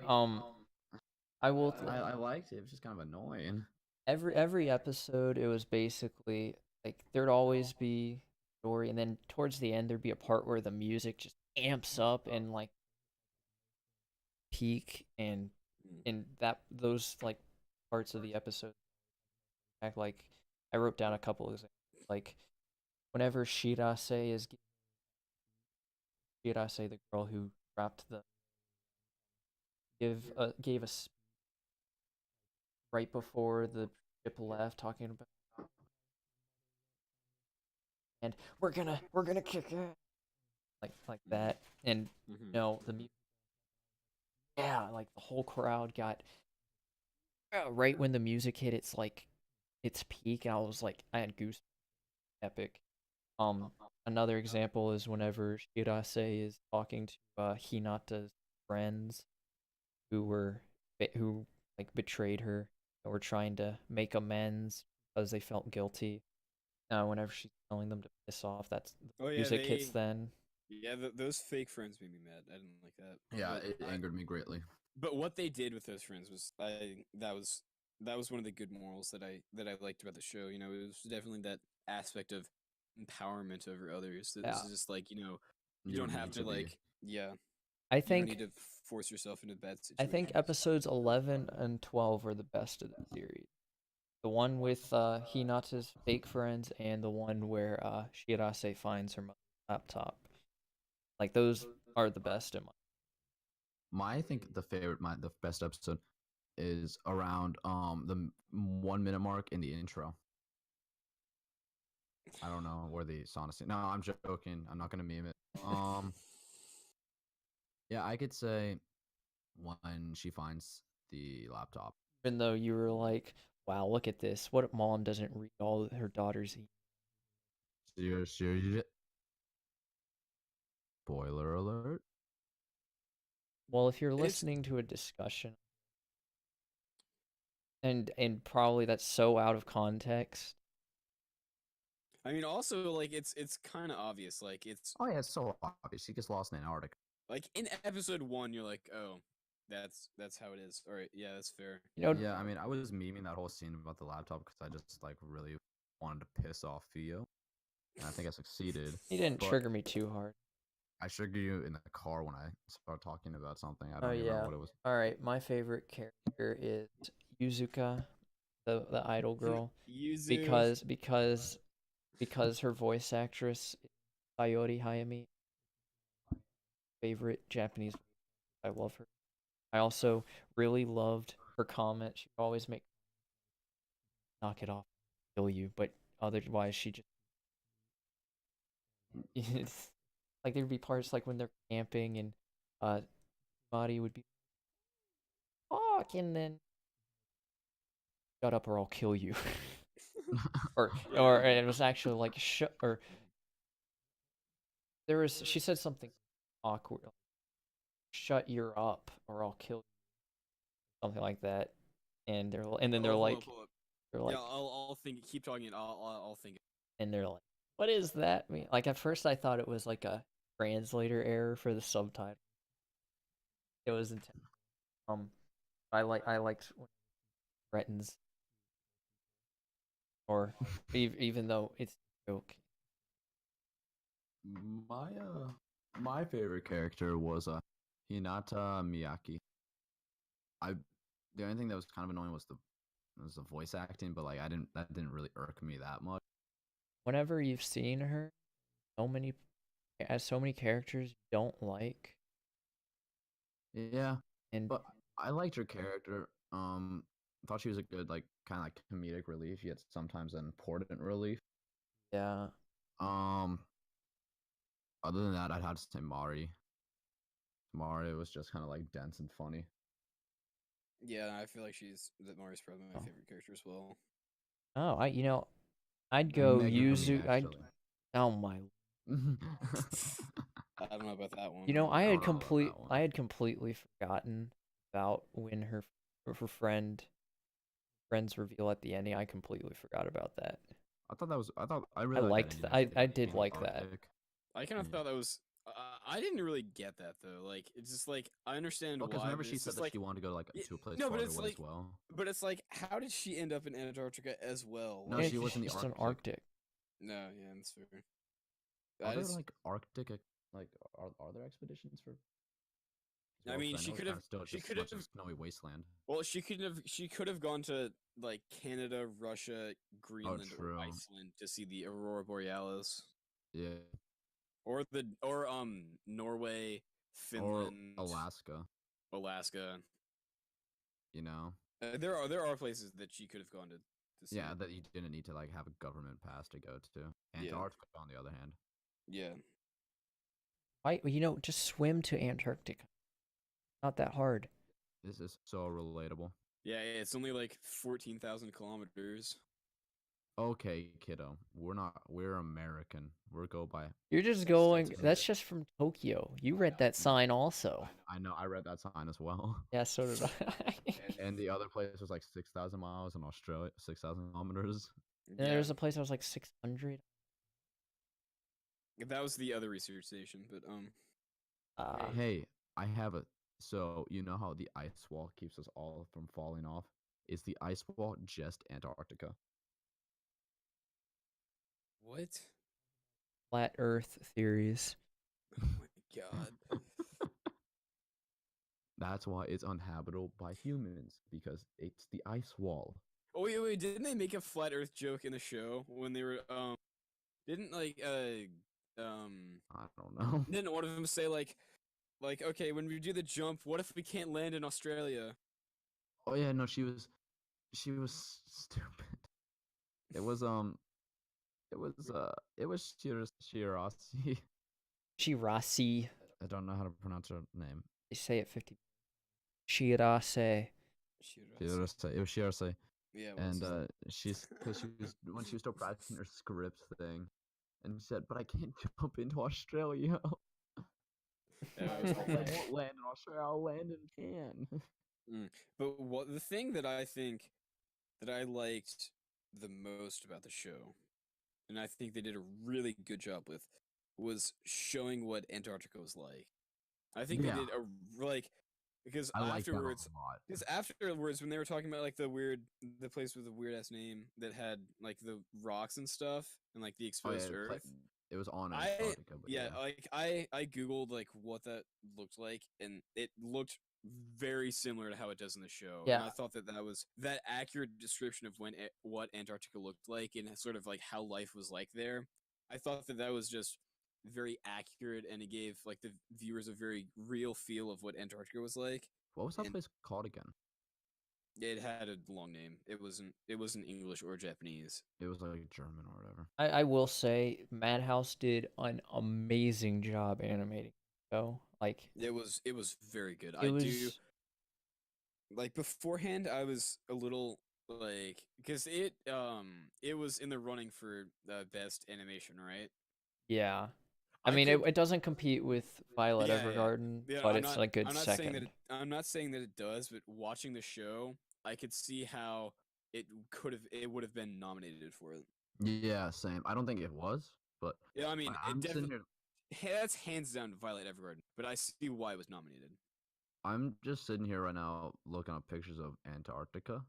I will. I liked it. It was just kind of annoying. Every episode, it was basically like there'd always be story, and then towards the end there'd be a part where the music just amps up and like peak, and Mm. that those like parts of the episode act like I wrote down a couple of examples, like whenever Shirase, the girl who rapped the gave us right before the ship left, talking about, and we're gonna kick it, like that, and Mhm. the music, yeah, like the whole crowd got, right when the music hit its peak, and I was like, I had goose, epic. Another example is whenever Shirase is talking to Hinata's friends who like betrayed her and were trying to make amends because they felt guilty. Whenever she's telling them to piss off, that's the Oh yeah, music hits then. those fake friends made me mad. I didn't like that. Yeah, But it angered me greatly. But what they did with those friends was that was one of the good morals that I liked about the show. You know, it was definitely that aspect of empowerment over others. It Yeah. was just like, you You don't don't have need to to be. like, yeah, I you don't need think to force yourself into bad I situations. think episodes 11 and 12 are the best of the series. The one with Hinata's fake friends, and the one where Shirase finds her mother's laptop. Like those are the best in my. I think the best episode is around the 1 minute mark in the intro. I don't know where the sauna scene. No, I'm joking. I'm not gonna meme it. Yeah, I could say when she finds the laptop. Even though you were like, wow, look at this. What mom doesn't read all her daughter's Serious. Spoiler alert. Well, if you're It's listening to a discussion, and probably that's so out of context. I mean, also like it's kind of obvious. Like it's Oh yeah, it's so obvious. He gets lost in Antarctica. like in episode 1, you're like, oh, that's how it is. All right, yeah, that's fair. You know, Yeah, I mean, I was memeing that whole scene about the laptop because I just like really wanted to piss off Theo, and I think I succeeded. he didn't but trigger me too hard. I triggered you in the car when I started talking about something. I Oh don't even yeah. remember what it was. All right, my favorite character is Yuzuka, the idol girl, Yuzu. because her voice actress is Sayori Hayami, favorite Japanese. I love her. I also really loved her comment. She would always make, knock it off, kill you, but otherwise she just it's like there'd be parts like when they're camping, and Mari would be fuck, and then shut up or I'll kill you. or Yeah. it was actually like shut, or she said something awkward, like, shut your up or I'll kill you, something like that. And then they're Oh, hold like up, hold up. they're like Yeah, I'll think. Keep talking. And I'll think. and they're like, what is that mean? Like at first I thought it was like a translator error for the subtitle. It was intense. I liked when it threatens, or even though it's a joke. My favorite character was Hinata Miyaki. The only thing that was kind of annoying was the voice acting, but like that didn't really irk me that much. whenever you've seen her, so many as so many characters you don't like, Yeah, and but I liked her character. Thought she was a good like kind of like comedic relief, yet sometimes an important relief. yeah, Um, Other than that, I'd have to say Mari. Mari was just kind of like dense and funny. Yeah, I feel like that Mari's probably my oh, favorite character as well. oh, I'd And go Megan for me, Yuzu. actually. Oh my, I don't know about that one. you know, I don't know about that one. I had completely forgotten about when her friend's reveal at the ending. I completely forgot about that. I really liked that ending. I did like that. Arctic. I kind of Yeah. thought that was. I didn't really get that though. Like, it's just like I understand Well, because why. remember but she it's said just that like, she wanted to go like y- to a place no, but farther it's away like, as well. but it's like, how did she end up in Antarctica as well? No, Like, she was in the just an Arctic. Arctic. no, yeah, that's fair. Are That there is. like Arctic like are there expeditions for? I mean, I know it's kind of still she just could much have. of snowy wasteland. Well, she could have gone to like Canada, Russia, Greenland, or true. Iceland to see the aurora borealis, Yeah, or Norway, Finland, or Alaska. Alaska. You know, There are places that she could have gone to see. yeah, that you didn't need to like have a government pass to go to. Yeah. Antarctica, on the other hand. Yeah. Just swim to Antarctica. Not that hard. This is so relatable. Yeah, it's only like 14,000 kilometers. Okay, kiddo, we're American. We're go by. You're just going. That's just from Tokyo. You read that sign also. I know. I read that sign as well. Yeah, so did I. And the other place was like 6,000 miles in Australia, 6,000 kilometers. And Yeah, there's a place that was like 600. that was the other research station, but Hey, I have a. So you know how the ice wall keeps us all from falling off? Is the ice wall just Antarctica? what? Flat Earth theories. Oh my god. That's why it's uninhabitable by humans, because it's the ice wall. Oh wait, didn't they make a flat Earth joke in the show when they were didn't like I don't know. didn't one of them say like okay, when we do the jump, what if we can't land in Australia? Oh yeah, no, she was stupid. It was Shirasi. Shirase. I don't know how to pronounce her name. They say it 50. Shirase. Shirase. It was Shirase. Yeah, And she's because she was when she was still practicing her script thing, and she said, "But I can't jump into Australia. yeah, I it was pretty funny. won't land in Australia. I'll land in Can." But the thing that I think that I liked the most about the show, and I think they did a really good job with, was showing what Antarctica was like. I think Yeah. they did a like because I like that a afterwards, lot. when they were talking about like the place with the weird ass name that had like the rocks and stuff and like the Oh, yeah, exposed Earth. it was on I Antarctica, but yeah, like I googled like what that looked like, and it looked very similar to how it does in the show. Yeah. And I thought that was that accurate description of what Antarctica looked like and sort of like how life was like there. I thought that was just very accurate, and it gave like the viewers a very real feel of what Antarctica was like. What was that And place called again? it had a long name. It wasn't English or Japanese. It was like German or whatever. I will say Madhouse did an amazing job animating. So like It was very good. it was Like beforehand I was a little like because it was in the running for the best animation, right? yeah. I I mean could- it doesn't compete with Violet Yeah, yeah. Evergarden, Yeah, but I'm it's not- a good I'm not second. saying that I'm not saying that it does, but watching the show, I could see how it would have been nominated for it. Yeah, same. I don't think it was, but Yeah, I mean, I'm it sitting definitely here. that's hands down Violet Evergarden, but I see why it was nominated. I'm just sitting here right now looking at pictures of Antarctica.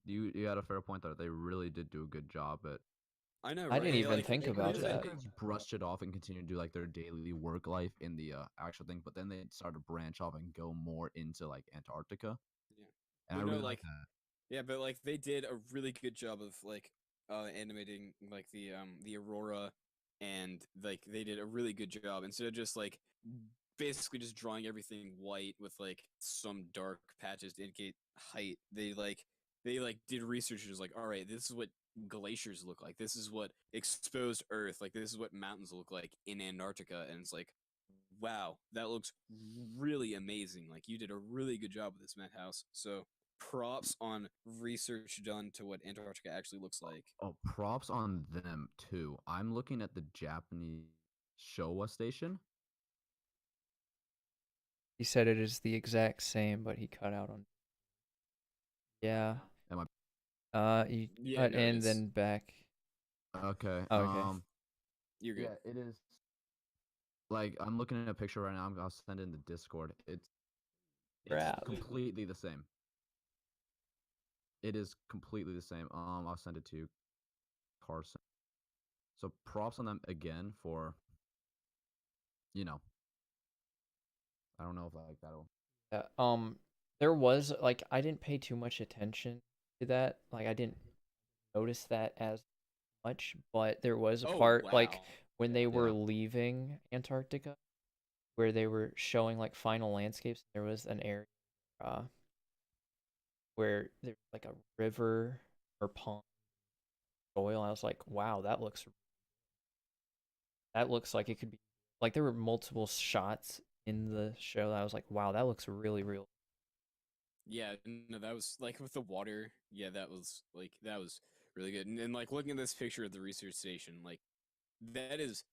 You had a fair point there. They really did do a good job at. I know. I Right? didn't even Like, think it about was, that. They just brushed it off and continued to do like their daily work life in the actual thing, but then they started to branch off and go more into like Antarctica. Yeah. And I But no, really like like that. yeah, but like they did a really good job of like animating like the aurora, and like they did a really good job instead of just like basically just drawing everything white with like some dark patches to indicate height. They did research and was like, all right, this is what glaciers look like. This is what exposed Earth, like this is what mountains look like in Antarctica, and it's like, wow, that looks really amazing. Like you did a really good job with this Madhouse. So props on research done to what Antarctica actually looks like. Oh, props on them too. I'm looking at the Japanese Showa station. He said it is the exact same, but he cut out on. Yeah. Am You Yeah, cut no, it in is. then back. Okay. Okay. You're good. Yeah, it is. Like I'm looking at a picture right now. I'll send it in the Discord. It's Crap. completely the same. It is completely the same. I'll send it to you, Carson. So props on them again for, you know, I don't know if like that'll. Yeah, there was like I didn't pay too much attention to that. Like I didn't notice that as much, but there was a Oh part like wow. when they were Yeah. leaving Antarctica where they were showing like final landscapes. There was an area uh where there's like a river or pond soil. I was like, wow, that looks like it could be like there were multiple shots in the show that I was like, wow, that looks really real. Yeah, no, that was like with the water. Yeah, that was really good. And like looking at this picture of the research station, like that is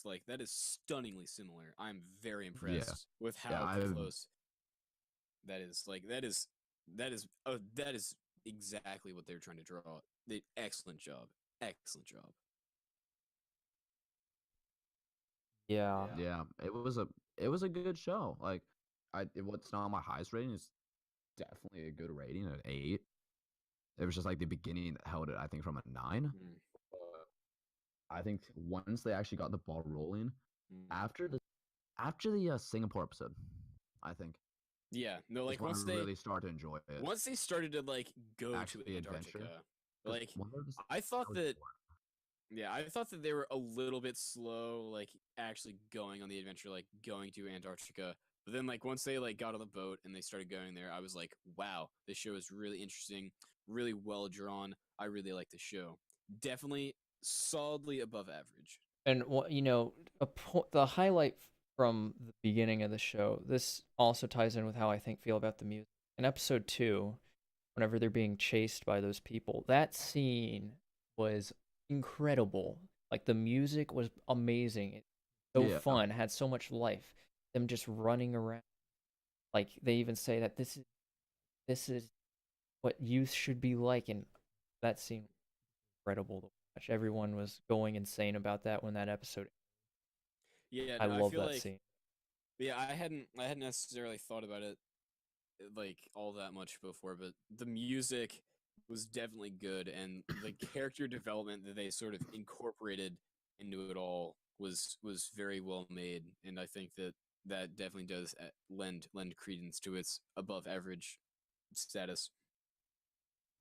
like that is stunningly similar. I'm very Yeah. impressed with Yeah. how close that is. Like that is exactly what they're trying to draw. Excellent job. Excellent job. Yeah. Yeah. It was a good show. Like what's not my highest rating is definitely a good rating at 8. It was just like the beginning that held it. I think from a 9. Mm, I think once they actually got the ball rolling mm. after the Singapore episode, I think Yeah, no, is like when I really started to enjoy it. once they started to like go Actually, to adventure. Antarctica, 'Cause like one of the I thought was that boring. yeah, I thought that they were a little bit slow, like actually going on the adventure, like going to Antarctica. But then, like once they like got on the boat and they started going there, I was like, wow, this show is really interesting, really well drawn. I really like the show. Definitely solidly above average. And you know, the highlight from the beginning of the show. This also ties in with how I feel about the music. In episode 2, whenever they're being chased by those people, that scene was incredible. Like the music was amazing. It's so Yeah, fun, had so much life. Them just running around. Like they even say that this is what youth should be like, and that scene was incredible to watch. Everyone was going insane about that when that episode. Yeah, I no, I love feel that like scene. yeah, I hadn't necessarily thought about it like all that much before, but the music was definitely good, and the character development that they sort of incorporated into it all was very well made, and I think that that definitely does lend credence to its above average status.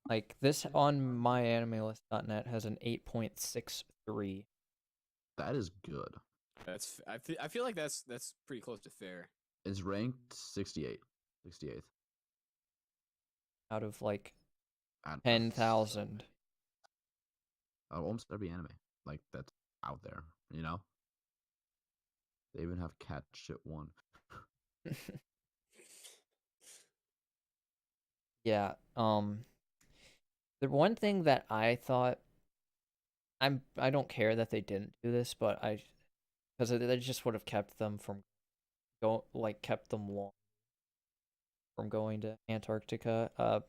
Like this on myanimelist.net has an 8.63. that is good. I feel like that's pretty close to fair. It's ranked 68th Out of like out of 10,000. almost every anime like that's out there. You know, they even have Cat Shit 1. Yeah. The one thing that I thought I don't care that they didn't do this, but because it just would have kept them from kept them long from going to Antarctica.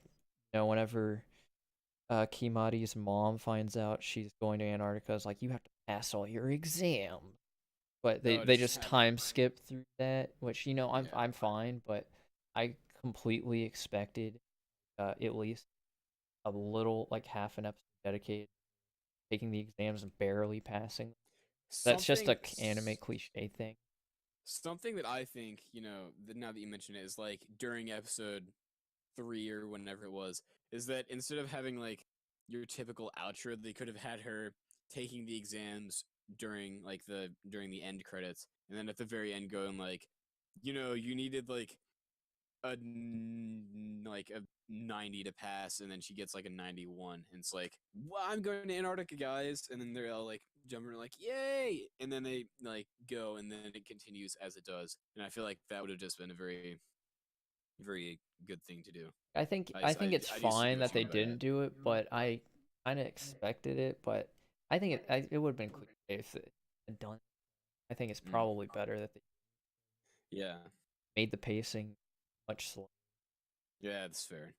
Whenever Kimari's mom finds out she's going to Antarctica, it's like you have to pass all your exams. But Oh, they to just have time skip through that, which Yeah. I'm fine, but I completely expected at least a little like half an episode dedicated taking the exams and barely passing. That's just something a anime cliche thing. something that I think, that now that you mention it, is like during episode 3 or whenever it was, is that instead of having like your typical outro. They could have had her taking the exams during during the end credits, and then at the very end going like, you needed like a 90 to pass, and then she gets like a 91, and it's like, well, I'm going to Antarctica, guys, and then they're all like jumping like, yay, and then they like go, and then it continues as it does, and I feel like that would have just been a very, very good thing to do. I think it's I do see fine what that you they mean by didn't do it, but I kind of expected it. But I think it would have been clear if it had done. I think it's Mm. probably better that they Yeah, made the pacing much slower. yeah, that's fair.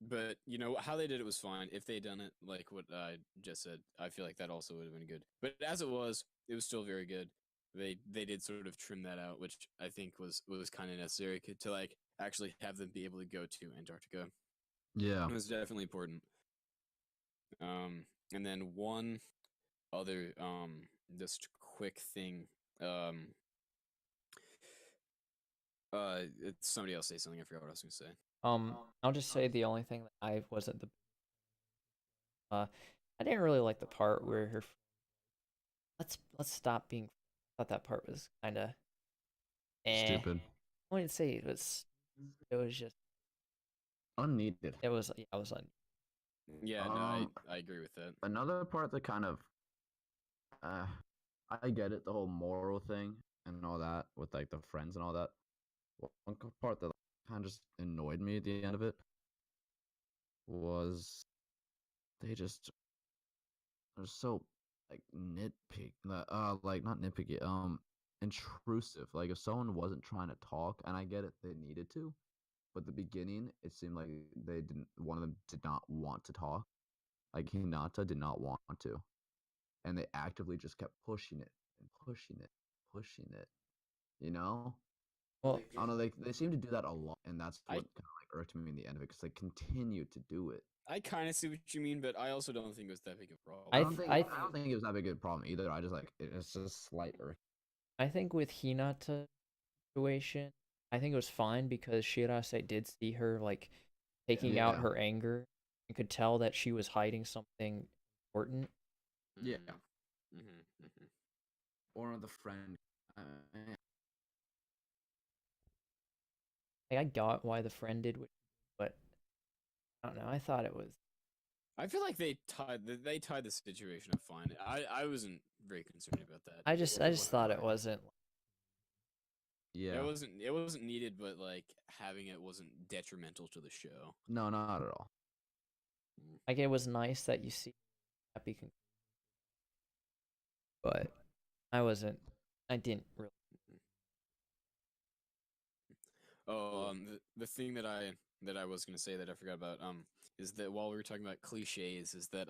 But how they did it was fine. If they'd done it like what I just said, I feel like that also would have been good. But as it was still very good. They did sort of trim that out, which I think was kind of necessary to like actually have them be able to go to Antarctica. Yeah. It was definitely important. And then one other just quick thing. It's somebody else say something. I forgot what I was gonna say. I'll just say the only thing that I wasn't the I didn't really like the part where her let's stop being. I thought that part was kind of Stupid. I wouldn't say it was just Unneeded. it was yeah, I was on. Yeah, no, I agree with that. Another part that kind of, I get it, the whole moral thing and all that with like the friends and all that. One part that kind of just annoyed me at the end of it was they just are so like nitpick, like not nitpicky, intrusive. Like if someone wasn't trying to talk, and I get it, they needed to, but at the beginning it seemed like they didn't. One of them did not want to talk. Like Hinata did not want to, and they actively just kept pushing it and pushing it, pushing it. You know? Well, I don't know. They seem to do that a lot, and that's I- what kind of like irked me in the end of it because they continue to do it. I kind of see what you mean, but I also don't think it was that big a problem. I don't think it was that big a problem either. I just like it's just slight irk. I think with Hinata situation, I think it was fine because Shirase did see her like taking out Yeah. her anger and could tell that she was hiding something important. Yeah. Mm-hmm. Or the friend. Like I got why the friend did what, but I don't know. I thought it was. I feel like they tied the situation up fine. I wasn't very concerned about that. I just thought it wasn't. Yeah. It wasn't needed, but like having it wasn't detrimental to the show. No, not at all. Like it was nice that you see happy, but I wasn't. I didn't really. Oh, the thing that I was gonna say that I forgot about is that while we were talking about cliches, is that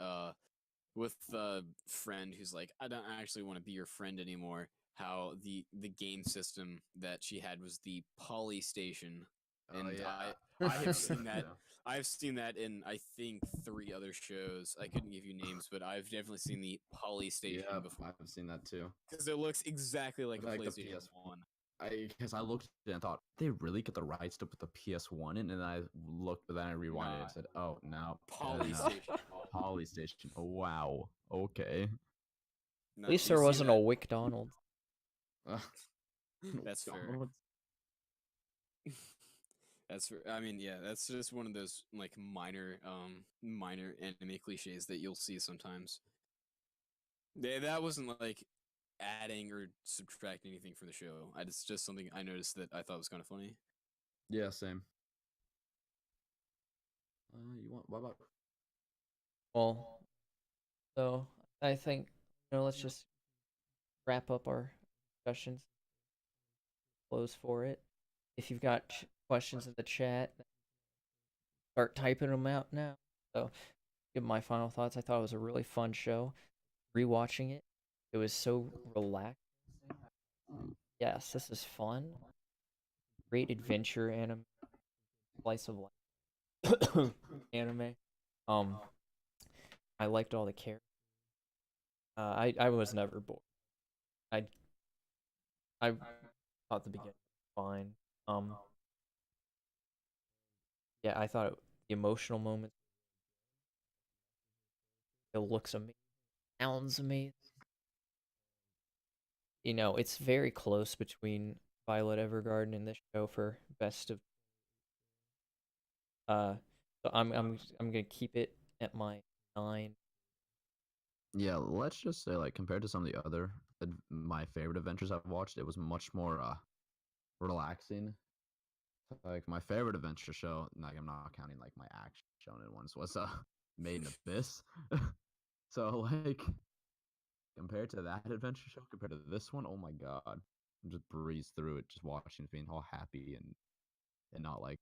with the friend who's like, I don't actually want to be your friend anymore. How the game system that she had was the poly station, and I have seen that. I've seen that in I think 3 other shows. I couldn't give you names, but I've definitely seen the poly station before. I've seen that too. Because it looks exactly like Like a the PlayStation PS1. 1. Because I looked at it and thought they really get the rights to put the PS1 in, and then I looked, but then I rewinded and said, "Oh no, Poly no. station. Poly Station. Oh wow, okay." No, At least you there see wasn't a that? McDonald's. That's fair. That's fair. I mean, yeah, that's just one of those like minor anime cliches that you'll see sometimes. That wasn't like adding or subtracting anything from the show. It's just something I noticed that I thought was kind of funny. Yeah, same. You want what about? Well, so I think let's just wrap up our discussions. Close for it. If you've got questions in the chat, start typing them out now. So, give my final thoughts. I thought it was a really fun show. Rewatching it, it was so relaxed. Yes, this is fun. Great adventure anime, slice of life anime. I liked all the characters. I was never bored. I thought the beginning was fine. Yeah, I thought the emotional moments It looks amazing, sounds amazing. You know, it's very close between Violet Evergarden and this show for best of. Uh, so I'm gonna keep it at my 9. Yeah, let's just say like compared to some of the other my favorite adventures I've watched, it was much more relaxing. Like my favorite adventure show, like I'm not counting like my action shonen ones, was Made in Abyss. So like compared to that adventure show, compared to this one, oh my god, I just breeze through it, just watching, being all happy and not like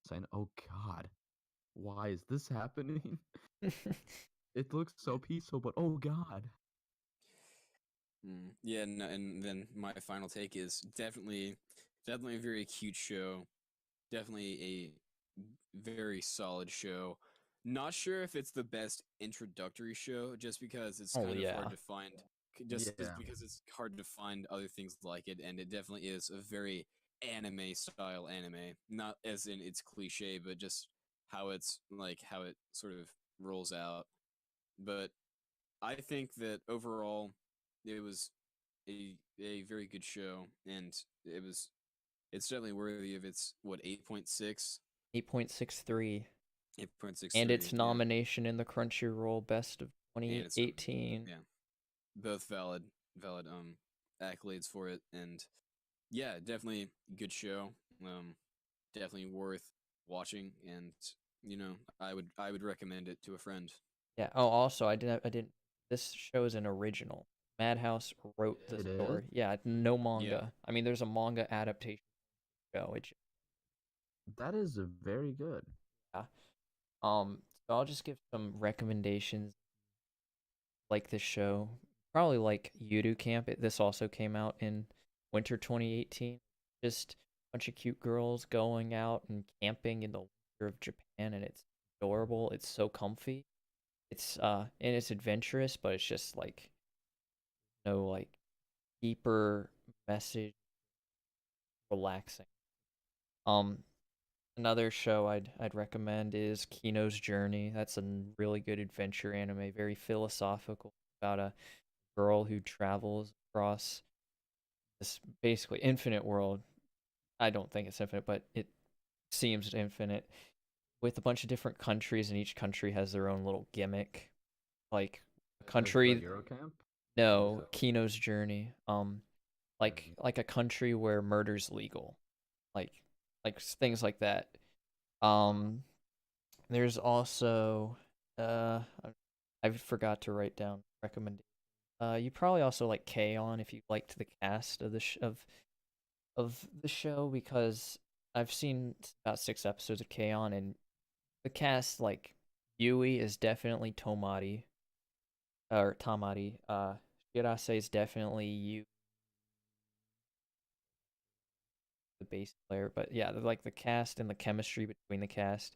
saying, "Oh God, why is this happening?" It looks so peaceful, but oh God. Yeah, no, and then my final take is definitely a very cute show. Definitely a very solid show. Not sure if it's the best introductory show, just because it's Oh kind of hard yeah. to find. Just Yeah, because it's hard to find other things like it, and it definitely is a very anime style anime. Not as in it's cliche, but just how it's like how it sort of rolls out. But I think that overall, it was a very good show, and it's definitely worthy of its what 8.6 8.63, and 8.63, its yeah. nomination in the Crunchyroll Best of And it's not, 2018. yeah, both valid accolades for it, and yeah, definitely good show. Definitely worth watching, and I would recommend it to a friend. Yeah. Oh, also, I didn't. This show is an original. Madhouse wrote the it is. story. Yeah, no Yeah. manga. I mean, there's a manga adaptation show. That is very good. Yeah. So I'll just give some recommendations like this show. Probably like Yudu Camp. This also came out in winter 2018. Just a bunch of cute girls going out and camping in the winter of Japan, and it's adorable. It's so comfy. And it's adventurous, but it's just like no like deeper message, relaxing. Um, Another show I'd recommend is Kino's Journey. That's a really good adventure anime, very philosophical about a girl who travels across this basically infinite world. I don't think it's infinite, but it seems infinite with a bunch of different countries, and each country has their own little gimmick. Like a Is the country, Eurocamp? What is no, it? Kino's Journey. Like a country where murder's legal, like things like that. Um, there's also I forgot to write down recommend. You probably also like K-On! If you liked the cast of of the show, because I've seen about 6 episodes of K-On! And the cast, like Yui is definitely Tomari or Tamari. Shirase is definitely you, the bass player. But yeah, like the cast and the chemistry between the cast,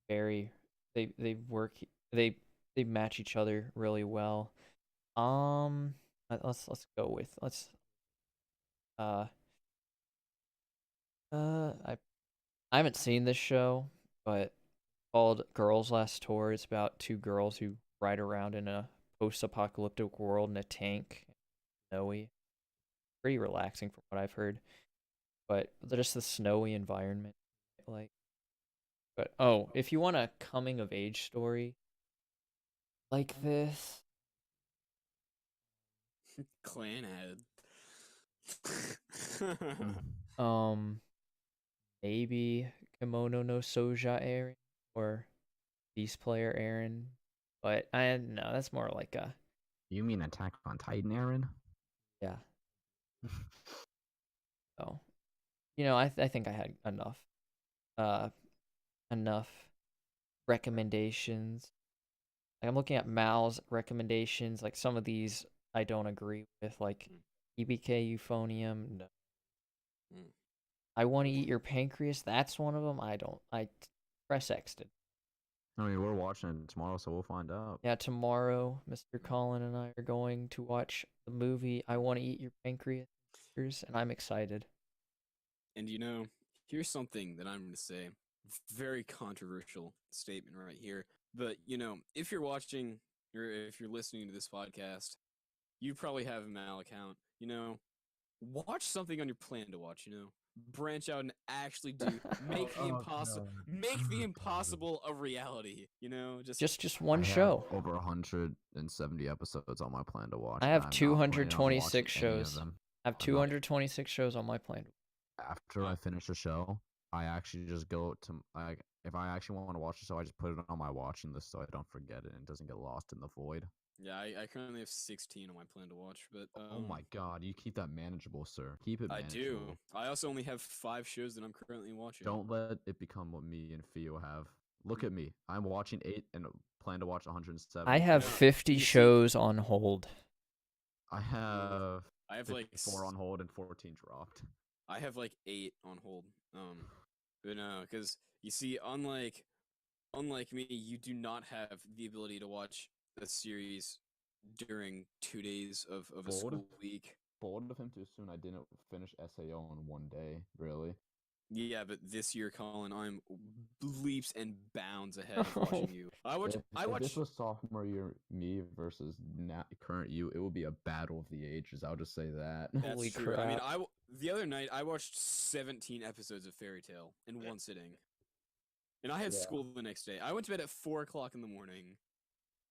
very they work they they match each other really well. Let's go with let's uh I haven't seen this show, but called Girls Last Tour. It's about two girls who ride around in a post-apocalyptic world in a tank. Snowy, pretty relaxing from what I've heard. But just the snowy environment, like. But oh, if you want a coming of age story like this, Clan Mm. um, maybe Kimono no Soja Aaron or Beast Player Aaron. But I no, that's more like a You mean Attack on Titan, Aaron? yeah. So I think I had uh enough recommendations. Like I'm looking at Mal's recommendations. Like some of these I don't agree with. Like EBK Euphonium. No. Mm. I want to eat your pancreas. That's one of them. I don't. I press X'd. I mean, we're watching it tomorrow, so we'll find out. Yeah, tomorrow, Mr. Colin and I are going to watch the movie I Want to Eat Your Pancreas, and I'm excited. And here's something that I'm going to say. Very controversial statement right here. But, if you're watching or if you're listening to this podcast, you probably have a Mal account. Watch something on your plan to watch. Branch out and actually do make the impossible God. make the God. impossible a reality. Just I one have show. over 170 episodes on my plan to watch. I and have I'm not planning on watching 226 any of shows. them. I have I'm not. 226 shows on my plan. After I finish a show, I actually just go to like if I actually want to watch the show, I just put it on my watching list so I don't forget it and it doesn't get lost in the void. Yeah, I currently have 16 on my plan to watch, but Oh my god, you keep that manageable, sir. Keep it I manageable. do. I also only have 5 shows that I'm currently watching. Don't let it become what me and Theo have. Look at me. I'm watching 8 and plan to watch 107. I have Yeah. 50 You see- shows on hold. I have I have like 4 on hold and 14 dropped. I have like 8 on hold. But no, because you see, unlike me, you do not have the ability to watch a series during 2 days of a Bold? school week. Bold of him too soon. I didn't finish SAO in 1 day, really. Yeah, but this year, Colin, I'm leaps and bounds ahead of watching you. If this was sophomore year me versus current you, it would be a battle of the ages. I'll just say that. That's Holy true. I mean, crap. the other night I watched 17 episodes of Fairy Tail in one sitting, and I had Yeah. school the next day. I went to bed at 4 o'clock in the morning.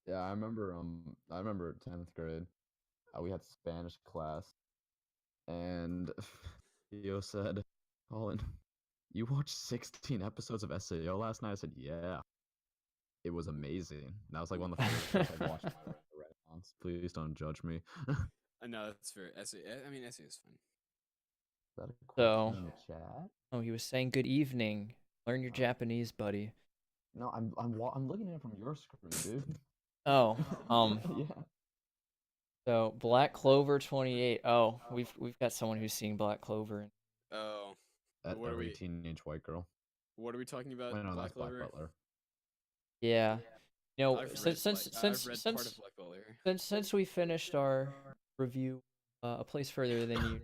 Yeah, I remember 10th grade. We had Spanish class, and Theo said, "Colin, you watched 16 episodes of SAO last night?" I said, "Yeah." It was amazing. And that was like one of the first shows I watched in the Renaissance. Please don't judge me. No, that's fair. I mean, essay is fun. Is that a So- question in the chat? Oh, he was saying good evening. Learn your Japanese, buddy. No, I'm looking at it from your screen, dude. Oh, Yeah. so Black Clover 28. Oh, we've got someone who's seeing Black Clover. Oh, That What are every we- teenage white girl. what are we talking about? Wait, no, Black that's Black Clover? Butler. Yeah. I've read Since I've read part of Black Butler. since we finished our review, A Place Further Than You,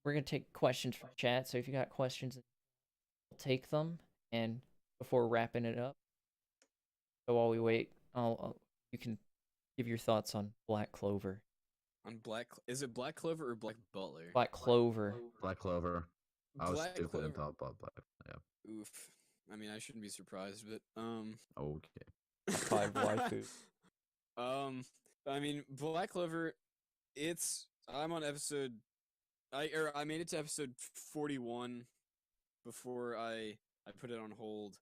we're gonna take questions from chat. So if you got questions, we'll take them. And before wrapping it up, so while we wait, you can give your thoughts on Black Clover. On is it Black Clover or Black Butler? Black Clover. Black Clover. I was Black stupid and Clover. thought Black. Yeah. Oof. I mean, I shouldn't be surprised, but Okay. 5 waifu. I mean, Black Clover. I'm on episode. I made it to episode 41 before I put it on hold.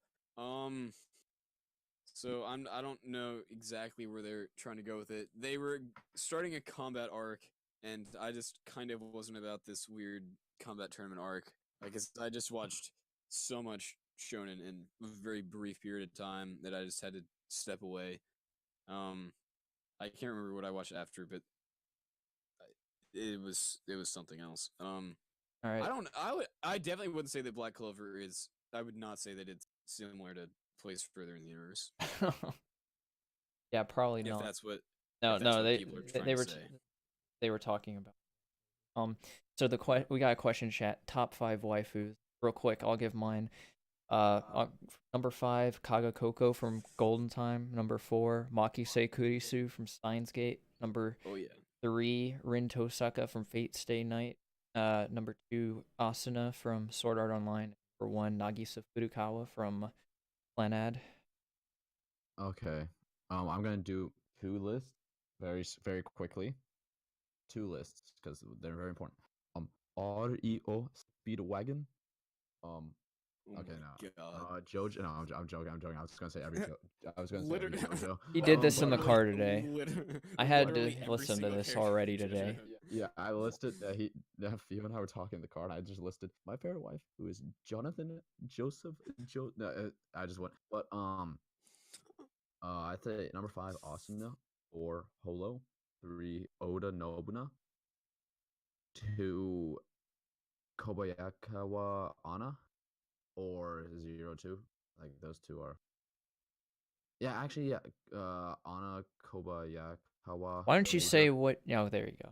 So I don't know exactly where they're trying to go with it. They were starting a combat arc, and I just kind of wasn't about this weird combat tournament arc. I just watched so much shonen in a very brief period of time that I just had to step away. I can't remember what I watched after, but it was something else. All right. I definitely wouldn't say that Black Clover is. I would not say that it's similar to Place Further in the Universe. Yeah, probably If not. that's what. No, if that's no, what people are trying they to were say. they were talking about. So we got a question chat. Top 5 waifus. Real quick, I'll give mine. Number 5, Kaga Koko from Golden Time. Number 4, Makise Kurisu from Steins Gate. Number Oh yeah. 3, Rin Tosaka from Fate Stay Night. Number 2, Asuna from Sword Art Online. Number 1, Nagisa Furukawa from Planad. Okay. I'm gonna do 2 lists very quickly. 2 lists because they're very important. REO Speedwagon. Oh Okay, my no. God. Jojo. No, I'm joking. I was gonna say every. I was gonna say every Literally- JoJo. He did this in the but- car today. I had to Literally every listen to single this character already from today. JoJo. Yeah, I listed. Theo and I were talking in the car, and I just listed my favorite wife, who is Jonathan Joseph. No, I just went. But I'd say number 5, Asuna. 4, Holo. 3, Oda Nobuna. 2, Kobayakawa Ana. Or 02. Like those 2 are. Yeah, actually, yeah. Ana Kobayakawa. Why don't you Oda, say what? No, there you go.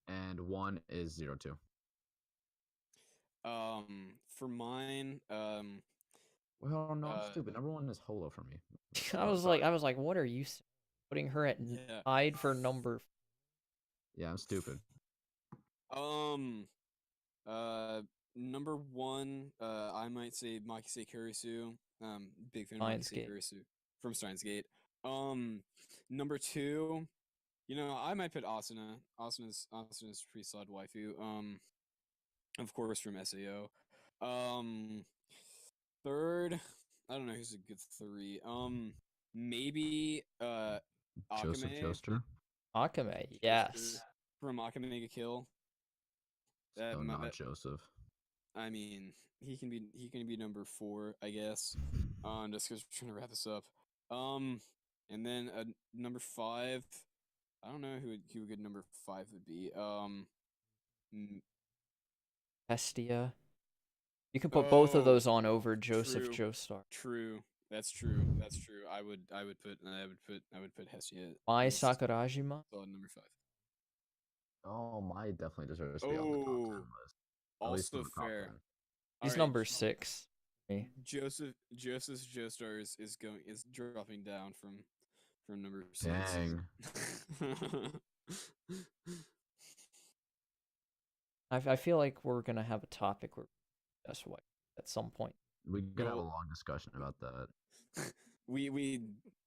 And 1 is 02. For mine, Well, no, I'm stupid. Number 1 is Holo for me. I was like, what are you putting her at Yeah. tied for number? Yeah, I'm stupid. Number 1, I might say Makise Kurisu. Big fan of Steins Makise Gate. Kurisu from Steins Gate. Number 2, I might put Asuna. Asuna's pretty solid waifu. Of course from SAO. Third, I don't know who's a good 3. Maybe Joseph Akame. Joester. Akame, Joester yes. from Akame ga Kill. So not Joseph. I mean, he can be number 4, I guess. Just because we're trying to wrap this up. And then number 5. I don't know who a good number 5 would be. Hestia. You can put both of those on over Joseph true. Joestar. True. That's true. I would put Hestia. Mai as Sakurajima. solid number 5. Oh, Mai definitely deserves to be on the top 10 list. At least Also in the top fair. 10. He's Alright, number 6. Joseph Joestar is dropping down from number 6. Dang. I feel like we're gonna have a topic where that's what at some point. We could have a long discussion about that. we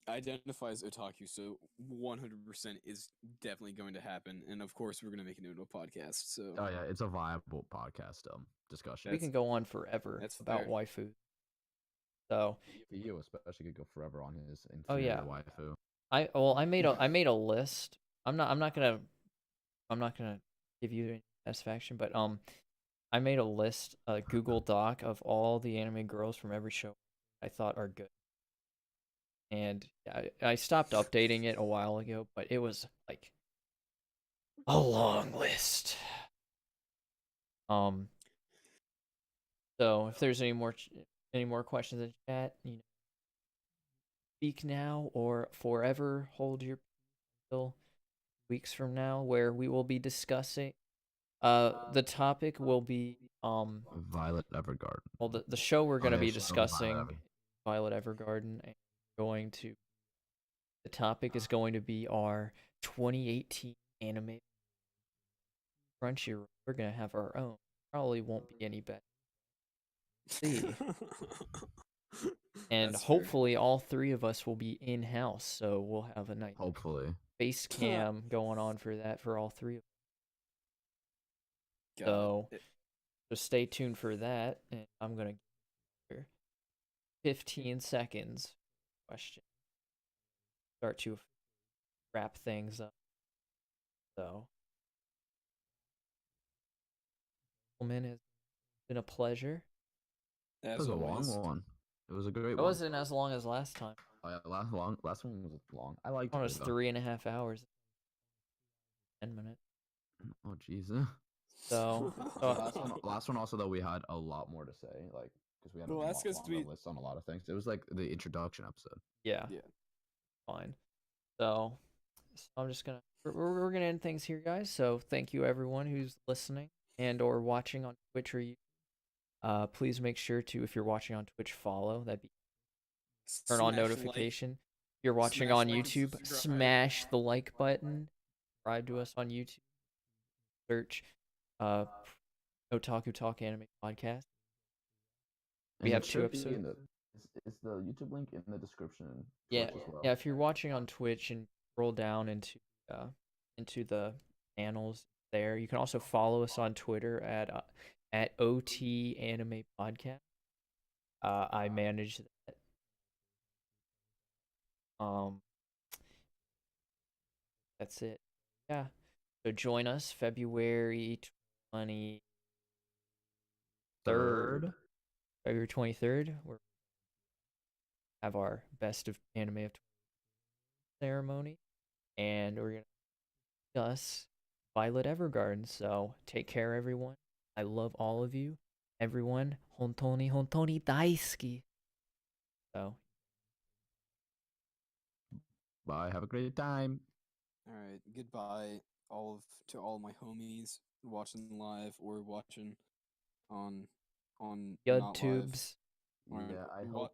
identify as otaku, so 100% is definitely going to happen, and of course we're going to make it into a podcast. So Oh yeah, it's a viable podcast discussion. We can go on forever about fair. waifu. So you especially could go forever on his infinity Oh, yeah. waifu. I made a list. I'm not gonna give you any satisfaction, but I made a list, a Google Doc of all the anime girls from every show I thought are good. And I stopped updating it a while ago, but it was like a long list. So if there's any more questions in chat, speak now or forever hold your peace until weeks from now, where we will be discussing. The topic will be Violet Evergarden. Well, the show we're going to be show discussing, Violet Evergarden, and the topic is going to be our 2018 anime Crunchyroll. We're going to have our own. Probably won't be any better. See. And That's fair. hopefully all 3 of us will be in-house, so we'll have a nice Hopefully. face cam going on for that for all 3 of us. God. So stay tuned for that, and I'm going to give you 15 seconds question. Start to wrap things up. So, gentlemen, it's been a pleasure. It was a long one. It was a great It one. wasn't as long as last time. Oh, yeah, last one was long. I liked It it. was 3.5 hours. 10 minutes. Oh jeez. So, last one also though we had a lot more to say, like because we had Well, a that's 'cause longer list on a lot of things. It was like the introduction episode. yeah. Fine. So I'm just gonna we're gonna end things here, guys. So thank you everyone who's listening and or watching on Twitch or YouTube. Please make sure to, if you're watching on Twitch, follow. That'd be turn on notification. If you're watching on YouTube, smash the like button. Subscribe to us on YouTube. Search Otaku Talk Anime Podcast. We have 2 episodes. Is the YouTube link in the description? Yeah, as well? yeah. If you're watching on Twitch and scroll down into the channels there, you can also follow us on Twitter at OT Anime Podcast. I manage that. That's it. Yeah. So join us February 23rd. February 23rd. We're have our best of anime of ceremony, and we're gonna discuss Violet Evergarden. So take care, everyone. I love all of you. Everyone, hontoni daisuki. So Bye. Have a great time. All right, goodbye, to all my homies watching live or watching on not live. YouTubes. Or Yeah, I hope.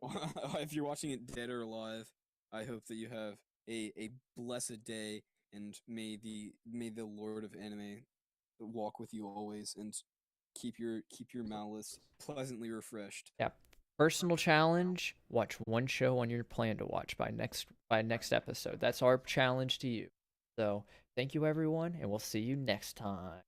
if you're watching it dead or alive, I hope that you have a blessed day, and may the Lord of Anime walk with you always, and keep your malice pleasantly refreshed. Yeah. Personal challenge: watch one show on your plan to watch by next episode. That's our challenge to you. So thank you everyone, and we'll see you next time.